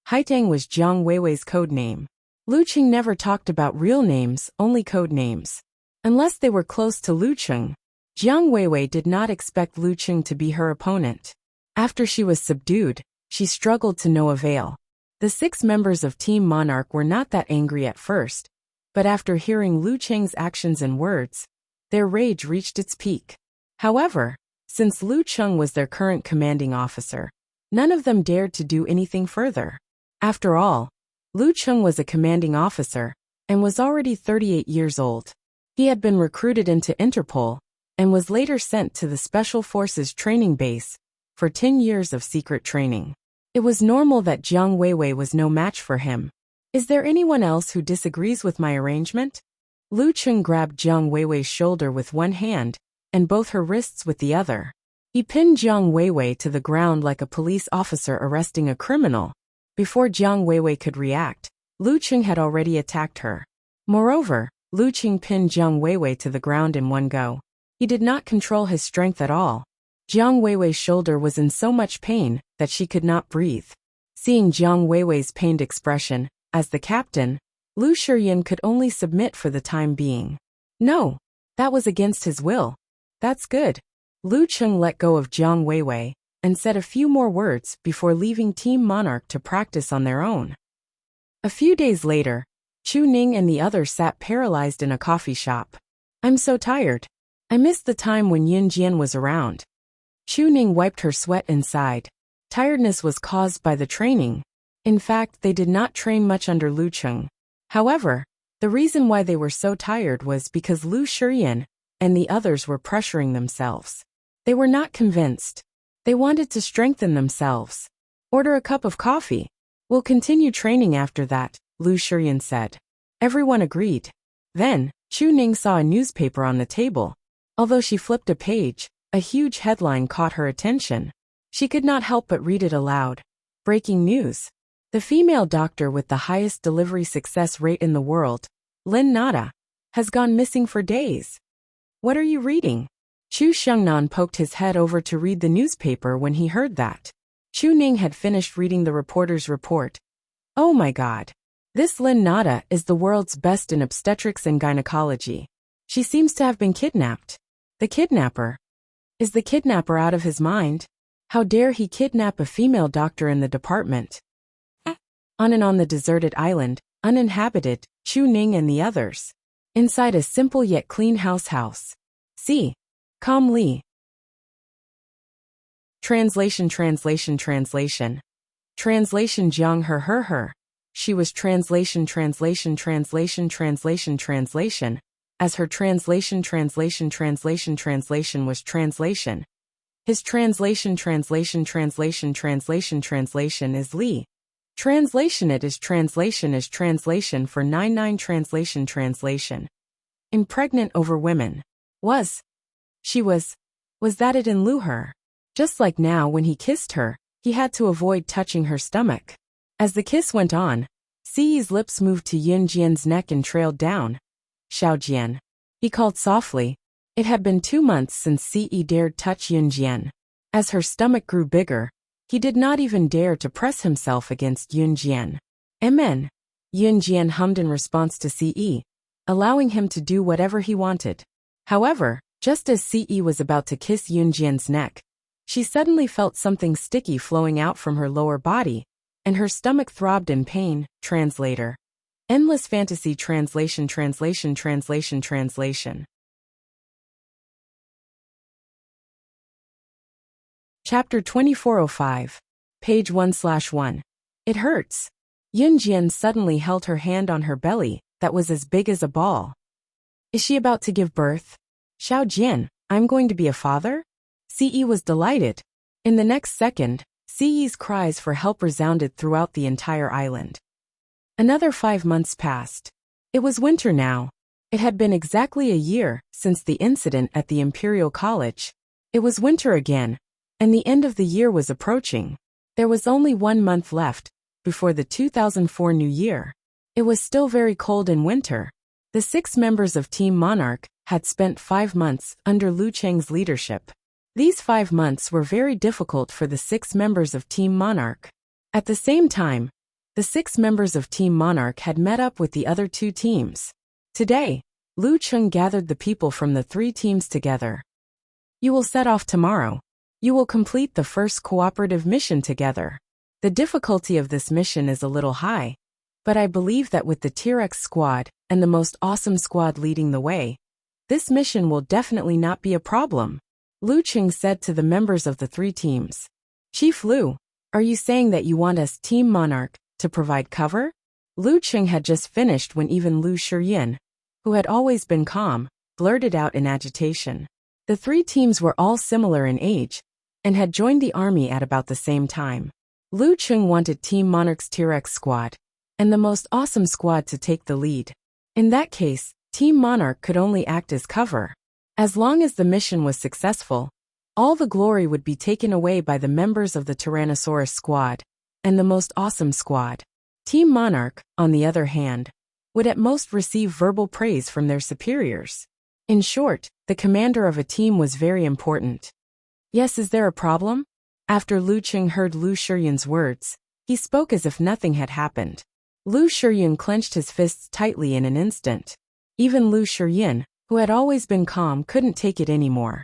Haitang was Jiang Weiwei's code name. Lu Cheng never talked about real names, only code names. Unless they were close to Lu Cheng, Jiang Weiwei did not expect Lu Cheng to be her opponent. After she was subdued, she struggled to no avail. The 6 members of Team Monarch were not that angry at first, but after hearing Lu Cheng's actions and words, their rage reached its peak. However, since Lu Cheng was their current commanding officer, none of them dared to do anything further. After all, Lu Cheng was a commanding officer and was already 38 years old. He had been recruited into Interpol and was later sent to the Special Forces training base for 10 years of secret training. It was normal that Jiang Weiwei was no match for him. Is there anyone else who disagrees with my arrangement? Lu Cheng grabbed Jiang Weiwei's shoulder with one hand and both her wrists with the other. He pinned Jiang Weiwei to the ground like a police officer arresting a criminal. Before Jiang Weiwei could react, Lu Cheng had already attacked her. Moreover, Lu Cheng pinned Jiang Weiwei to the ground in one go. He did not control his strength at all. Jiang Weiwei's shoulder was in so much pain that she could not breathe. Seeing Jiang Weiwei's pained expression, as the captain, Lu Shiyin could only submit for the time being. No, that was against his will. That's good. Lu Cheng let go of Jiang Weiwei and said a few more words before leaving Team Monarch to practice on their own. A few days later, Chu Ning and the others sat paralyzed in a coffee shop. I'm so tired. I missed the time when Yun Jian was around. Chu Ning wiped her sweat and sighed. Tiredness was caused by the training. In fact, they did not train much under Lu Cheng. However, the reason why they were so tired was because Lu Shiyan and the others were pressuring themselves. They were not convinced. They wanted to strengthen themselves. Order a cup of coffee. We'll continue training after that, Lu Shiyan said. Everyone agreed. Then, Chu Ning saw a newspaper on the table. Although she flipped a page, a huge headline caught her attention. She could not help but read it aloud. Breaking news. The female doctor with the highest delivery success rate in the world, Lin Nada, has gone missing for days. What are you reading? Chu Shengnan poked his head over to read the newspaper when he heard that. Chu Ning had finished reading the reporter's report. Oh my god. This Lin Nada is the world's best in obstetrics and gynecology. She seems to have been kidnapped. The kidnapper. Is the kidnapper out of his mind? How dare he kidnap a female doctor in the department? On the deserted island, uninhabited, Chu Ning and the others. Inside a simple yet clean house. See. Calmly. Translation Translation Jiang her. She was translation, as her translation was translation. His translation is Li. Translation it is translation for 99 translation. Impregnant over women. Was that it in Lu her? Just like now when he kissed her, he had to avoid touching her stomach. As the kiss went on, Siyi's lips moved to Yun Jian's neck and trailed down. Xiao Jian. He called softly. It had been 2 months since Siyi dared touch Yun Jian. As her stomach grew bigger, he did not even dare to press himself against Yun Jian. Amen. Yun Jian hummed in response to Siyi, allowing him to do whatever he wanted. However, just as Siyi was about to kiss Yun Jian's neck, she suddenly felt something sticky flowing out from her lower body, and her stomach throbbed in pain. Translator. Endless fantasy translation. Chapter 2405. Page 1/1. It hurts. Yun Jian suddenly held her hand on her belly, that was as big as a ball. Is she about to give birth? Xiao Jian, I'm going to be a father? Siyi was delighted. In the next second, Siyi's cries for help resounded throughout the entire island. Another 5 months passed. It was winter now. It had been exactly a year since the incident at the Imperial College. It was winter again, and the end of the year was approaching. There was only 1 month left before the 2004 New Year. It was still very cold in winter. The 6 members of Team Monarch had spent 5 months under Lu Cheng's leadership. These 5 months were very difficult for the 6 members of Team Monarch. At the same time, the 6 members of Team Monarch had met up with the other 2 teams. Today, Lu Cheng gathered the people from the 3 teams together. You will set off tomorrow. You will complete the first cooperative mission together. The difficulty of this mission is a little high, but I believe that with the Tier X squad and the most awesome squad leading the way, this mission will definitely not be a problem, Lu Cheng said to the members of the 3 teams. Chief Lu, are you saying that you want us Team Monarch to provide cover? Lu Cheng had just finished when even Lu Shiyan, who had always been calm, blurted out in agitation. The 3 teams were all similar in age and had joined the army at about the same time. Lu Cheng wanted Team Monarch's Tier X squad and the most awesome squad to take the lead. In that case, Team Monarch could only act as cover. As long as the mission was successful, all the glory would be taken away by the members of the Tyrannosaurus squad and the most awesome squad. Team Monarch, on the other hand, would at most receive verbal praise from their superiors. In short, the commander of a team was very important. Yes, is there a problem? After Lu Cheng heard Lu Shiyan's words, he spoke as if nothing had happened. Lu Shiyan clenched his fists tightly in an instant. Even Lu Shiyan, who had always been calm, couldn't take it anymore.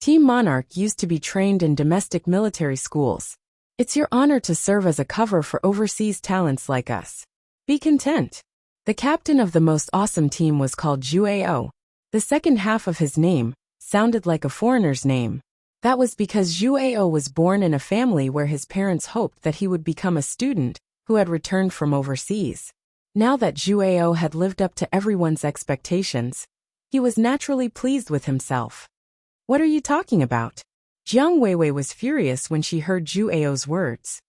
Team Monarch used to be trained in domestic military schools. It's your honor to serve as a cover for overseas talents like us. Be content. The captain of the most awesome team was called Zhu Ao. The second half of his name sounded like a foreigner's name. That was because Zhuao was born in a family where his parents hoped that he would become a student who had returned from overseas. Now that Zhuao had lived up to everyone's expectations, he was naturally pleased with himself. What are you talking about? Jiang Weiwei was furious when she heard Zhuao's words.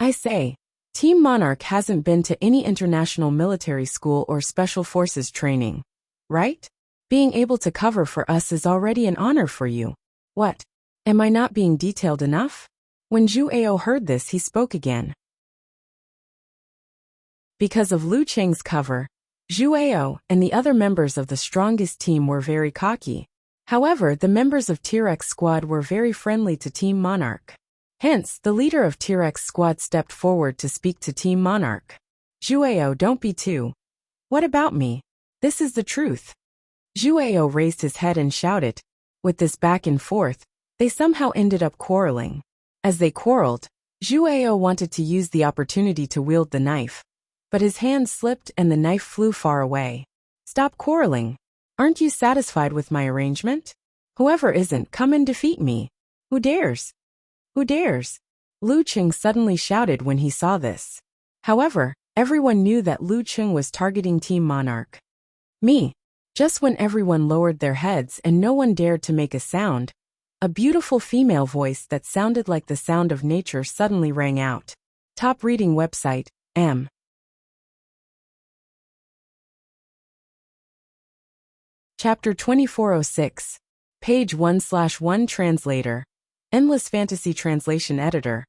I say, Team Monarch hasn't been to any international military school or special forces training, right? Being able to cover for us is already an honor for you. What? Am I not being detailed enough? When Zhuao heard this, he spoke again. Because of Lu Qing's cover, Zhuao and the other members of the strongest team were very cocky. However, the members of T-Rex squad were very friendly to Team Monarch. Hence, the leader of T-Rex squad stepped forward to speak to Team Monarch. Zhuao, don't be too. What about me? This is the truth. Zhuao raised his head and shouted. With this back and forth, they somehow ended up quarreling. As they quarreled, Zhuao wanted to use the opportunity to wield the knife, but his hand slipped and the knife flew far away. Stop quarreling. Aren't you satisfied with my arrangement? Whoever isn't, come and defeat me. Who dares? Who dares? Lu Qing suddenly shouted when he saw this. However, everyone knew that Lu Qing was targeting Team Monarch. Me. Just when everyone lowered their heads and no one dared to make a sound, a beautiful female voice that sounded like the sound of nature suddenly rang out. Top reading website, M. Chapter 2406. Page 1/1 Translator. Endless Fantasy Translation Editor.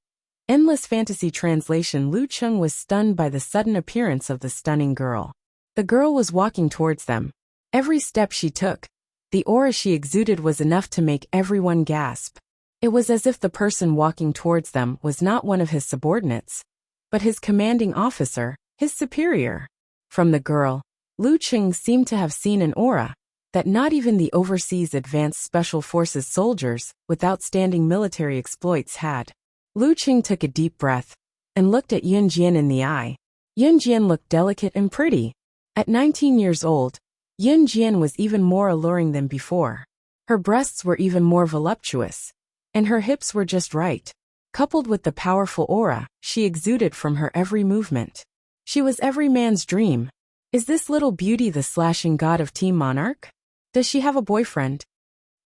Endless Fantasy Translation. Lu Qing was stunned by the sudden appearance of the stunning girl. The girl was walking towards them. Every step she took, the aura she exuded was enough to make everyone gasp. It was as if the person walking towards them was not one of his subordinates, but his commanding officer, his superior. From the girl, Lu Qing seemed to have seen an aura that not even the overseas advanced special forces soldiers with outstanding military exploits had. Lu Qing took a deep breath and looked at Yun Jian in the eye. Yun Jian looked delicate and pretty. At 19 years old, Yun Jian was even more alluring than before. Her breasts were even more voluptuous, and her hips were just right. Coupled with the powerful aura she exuded from her every movement, she was every man's dream. Is this little beauty the slashing god of Team Monarch? Does she have a boyfriend?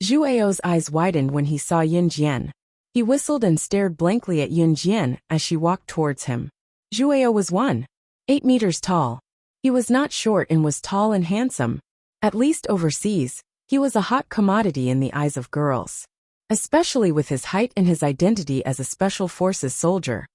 Zhuao's eyes widened when he saw Yun Jian. He whistled and stared blankly at Yun Jian as she walked towards him. Zhuao was 1.8 meters tall. He was not short and was tall and handsome. At least overseas, he was a hot commodity in the eyes of girls. Especially with his height and his identity as a special forces soldier.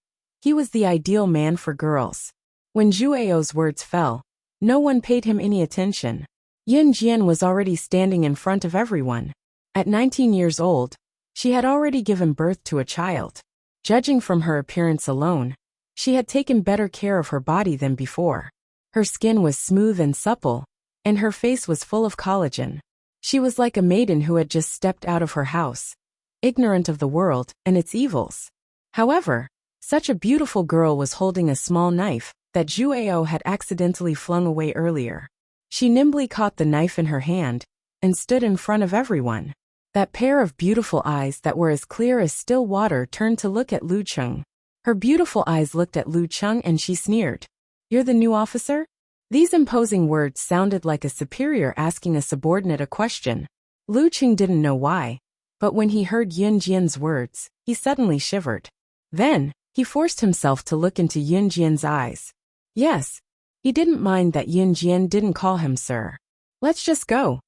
He was the ideal man for girls. When Zhuao's words fell, no one paid him any attention. Yun Jian was already standing in front of everyone. At 19 years old, she had already given birth to a child. Judging from her appearance alone, she had taken better care of her body than before. Her skin was smooth and supple, and her face was full of collagen. She was like a maiden who had just stepped out of her house, ignorant of the world and its evils. However, such a beautiful girl was holding a small knife that Zhuao had accidentally flung away earlier. She nimbly caught the knife in her hand and stood in front of everyone. That pair of beautiful eyes that were as clear as still water turned to look at Lu Qing. Her beautiful eyes looked at Lu Qing and she sneered. You're the new officer? These imposing words sounded like a superior asking a subordinate a question. Lu Qing didn't know why, but when he heard Yun Jian's words, he suddenly shivered. Then, he forced himself to look into Yun Jian's eyes. Yes, he didn't mind that Yun Jian didn't call him sir. Let's just go,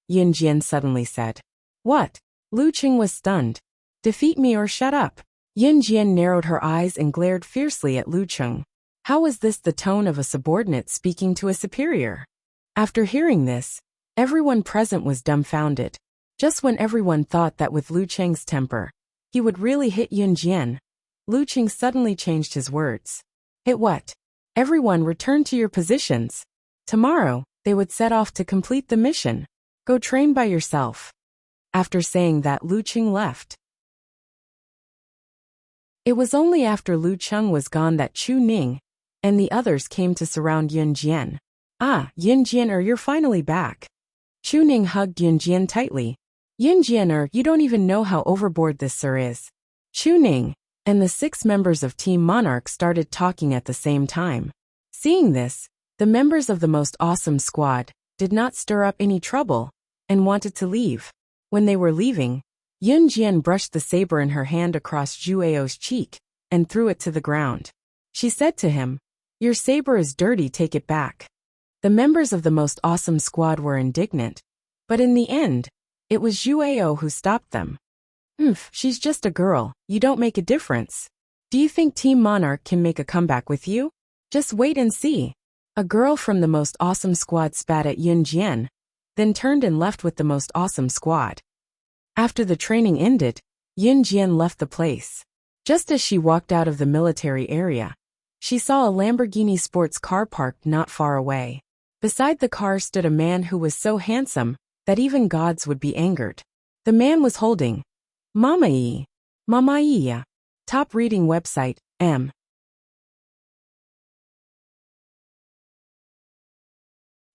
Yun Jian suddenly said. What? Lu Qing was stunned. Defeat me or shut up. Yun Jian narrowed her eyes and glared fiercely at Lu Qing. How was this the tone of a subordinate speaking to a superior? After hearing this, everyone present was dumbfounded. Just when everyone thought that with Lu Qing's temper, he would really hit Yun Jian, Lu Qing suddenly changed his words. Hit what? Everyone return to your positions. Tomorrow, they would set off to complete the mission. Go train by yourself. After saying that, Lu Qing left. It was only after Lu Qing was gone that Chu Ning and the others came to surround Yun Jian. Ah, Yun Jian, you're finally back. Chu Ning hugged Yun Jian tightly. Yunjian, you don't even know how overboard this sir is. Chuning and the 6 members of Team Monarch started talking at the same time. Seeing this, the members of the most awesome squad did not stir up any trouble and wanted to leave. When they were leaving, Yunjian brushed the saber in her hand across Jueo's cheek and threw it to the ground. She said to him, "Your saber is dirty, take it back." The members of the most awesome squad were indignant, but in the end, it was Jueo who stopped them. She's just a girl, you don't make a difference. Do you think Team Monarch can make a comeback with you? Just wait and see. A girl from the most awesome squad spat at Yunjian, then turned and left with the most awesome squad. After the training ended, Yunjian left the place. Just as she walked out of the military area, she saw a Lamborghini sports car parked not far away. Beside the car stood a man who was so handsome that even gods would be angered. The man was holding Mamai. Mamai. Top reading website, M.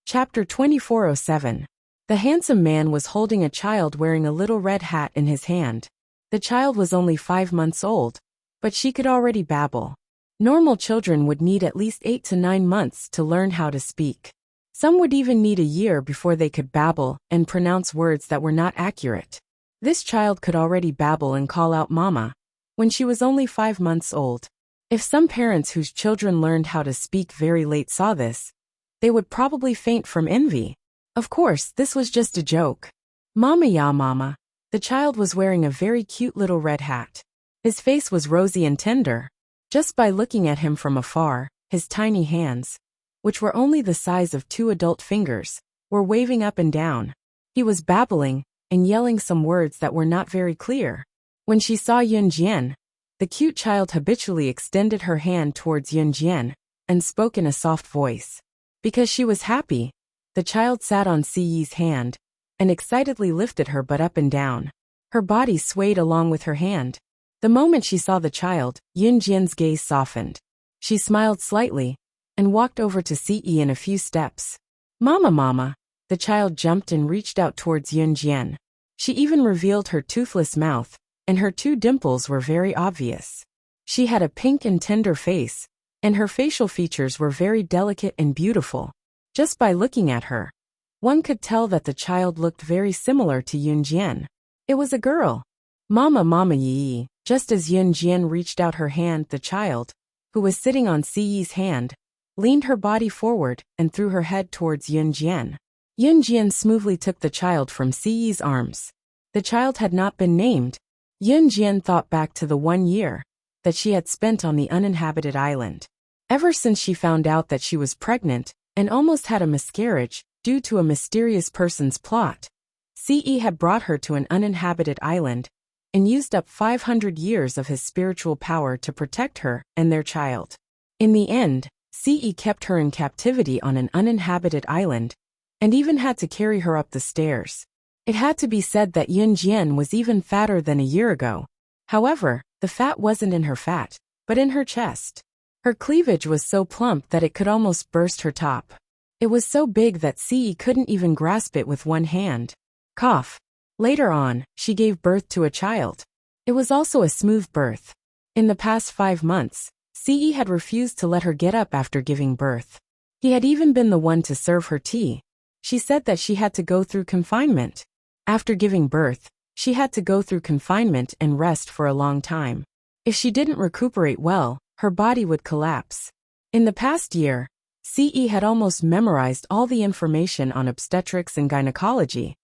Chapter 2407. The handsome man was holding a child wearing a little red hat in his hand. The child was only 5 months old, but she could already babble. Normal children would need at least 8 to 9 months to learn how to speak. Some would even need a year before they could babble and pronounce words that were not accurate. This child could already babble and call out mama when she was only 5 months old. If some parents whose children learned how to speak very late saw this, they would probably faint from envy. Of course, this was just a joke. Mama ya mama. The child was wearing a very cute little red hat. His face was rosy and tender. Just by looking at him from afar, his tiny hands, which were only the size of 2 adult fingers, were waving up and down. He was babbling and yelling some words that were not very clear. When she saw Yunjian, the cute child habitually extended her hand towards Yunjian and spoke in a soft voice. Because she was happy, the child sat on Siyi's hand and excitedly lifted her butt up and down. Her body swayed along with her hand. The moment she saw the child, Yunjian's gaze softened. She smiled slightly and walked over to Siyi in a few steps. Mama mama. The child jumped and reached out towards Yunjian. She even revealed her toothless mouth, and her 2 dimples were very obvious. She had a pink and tender face, and her facial features were very delicate and beautiful. Just by looking at her, one could tell that the child looked very similar to Yunjian. It was a girl. Mama mama yi. Just as Yunjian reached out her hand, the child, who was sitting on Siyi's hand, leaned her body forward and threw her head towards Yunjian. Yunjian smoothly took the child from Siyi's arms. The child had not been named. Yunjian thought back to the 1 year that she had spent on the uninhabited island. Ever since she found out that she was pregnant and almost had a miscarriage due to a mysterious person's plot, Siyi had brought her to an uninhabited island and used up 500 years of his spiritual power to protect her and their child. In the end, Siyi kept her in captivity on an uninhabited island and even had to carry her up the stairs. It had to be said that Yunjian was even fatter than a year ago. However, the fat wasn't in her fat, but in her chest. Her cleavage was so plump that it could almost burst her top. It was so big that Siyi couldn't even grasp it with one hand. Cough. Later on, she gave birth to a child. It was also a smooth birth. In the past 5 months, Siyi had refused to let her get up after giving birth. He had even been the one to serve her tea. She said that she had to go through confinement. After giving birth, she had to go through confinement and rest for a long time. If she didn't recuperate well, her body would collapse. In the past year, Siyi had almost memorized all the information on obstetrics and gynecology.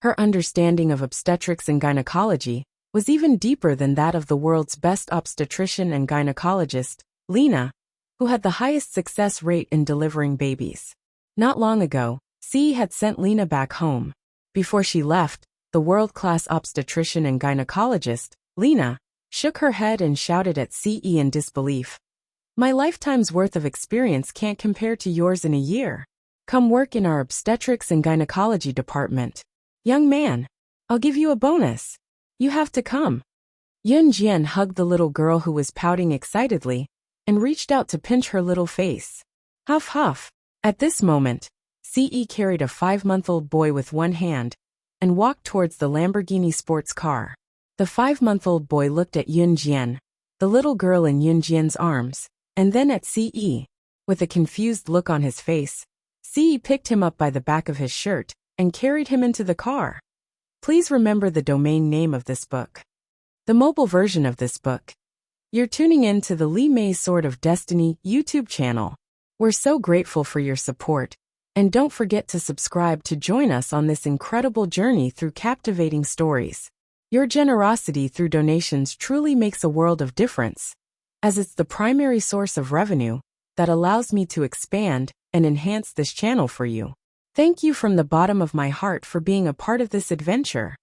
Her understanding of obstetrics and gynecology was even deeper than that of the world's best obstetrician and gynecologist, Lena, who had the highest success rate in delivering babies. Not long ago, Siyi had sent Lena back home. Before she left, the world-class obstetrician and gynecologist, Lena, shook her head and shouted at Siyi in disbelief. "My lifetime's worth of experience can't compare to yours in a year. Come work in our obstetrics and gynecology department. Young man, I'll give you a bonus. You have to come." Yunjian hugged the little girl who was pouting excitedly and reached out to pinch her little face. Huff huff. At this moment, CE carried a 5-month-old boy with one hand and walked towards the Lamborghini sports car. The 5-month-old boy looked at Yunjian, the little girl in Yunjian's arms, and then at CE. With a confused look on his face, CE picked him up by the back of his shirt and carried him into the car. Please remember the domain name of this book. The mobile version of this book. You're tuning in to the Li Mei's Sword of Destiny YouTube channel. We're so grateful for your support, and don't forget to subscribe to join us on this incredible journey through captivating stories. Your generosity through donations truly makes a world of difference, as it's the primary source of revenue that allows me to expand and enhance this channel for you. Thank you from the bottom of my heart for being a part of this adventure.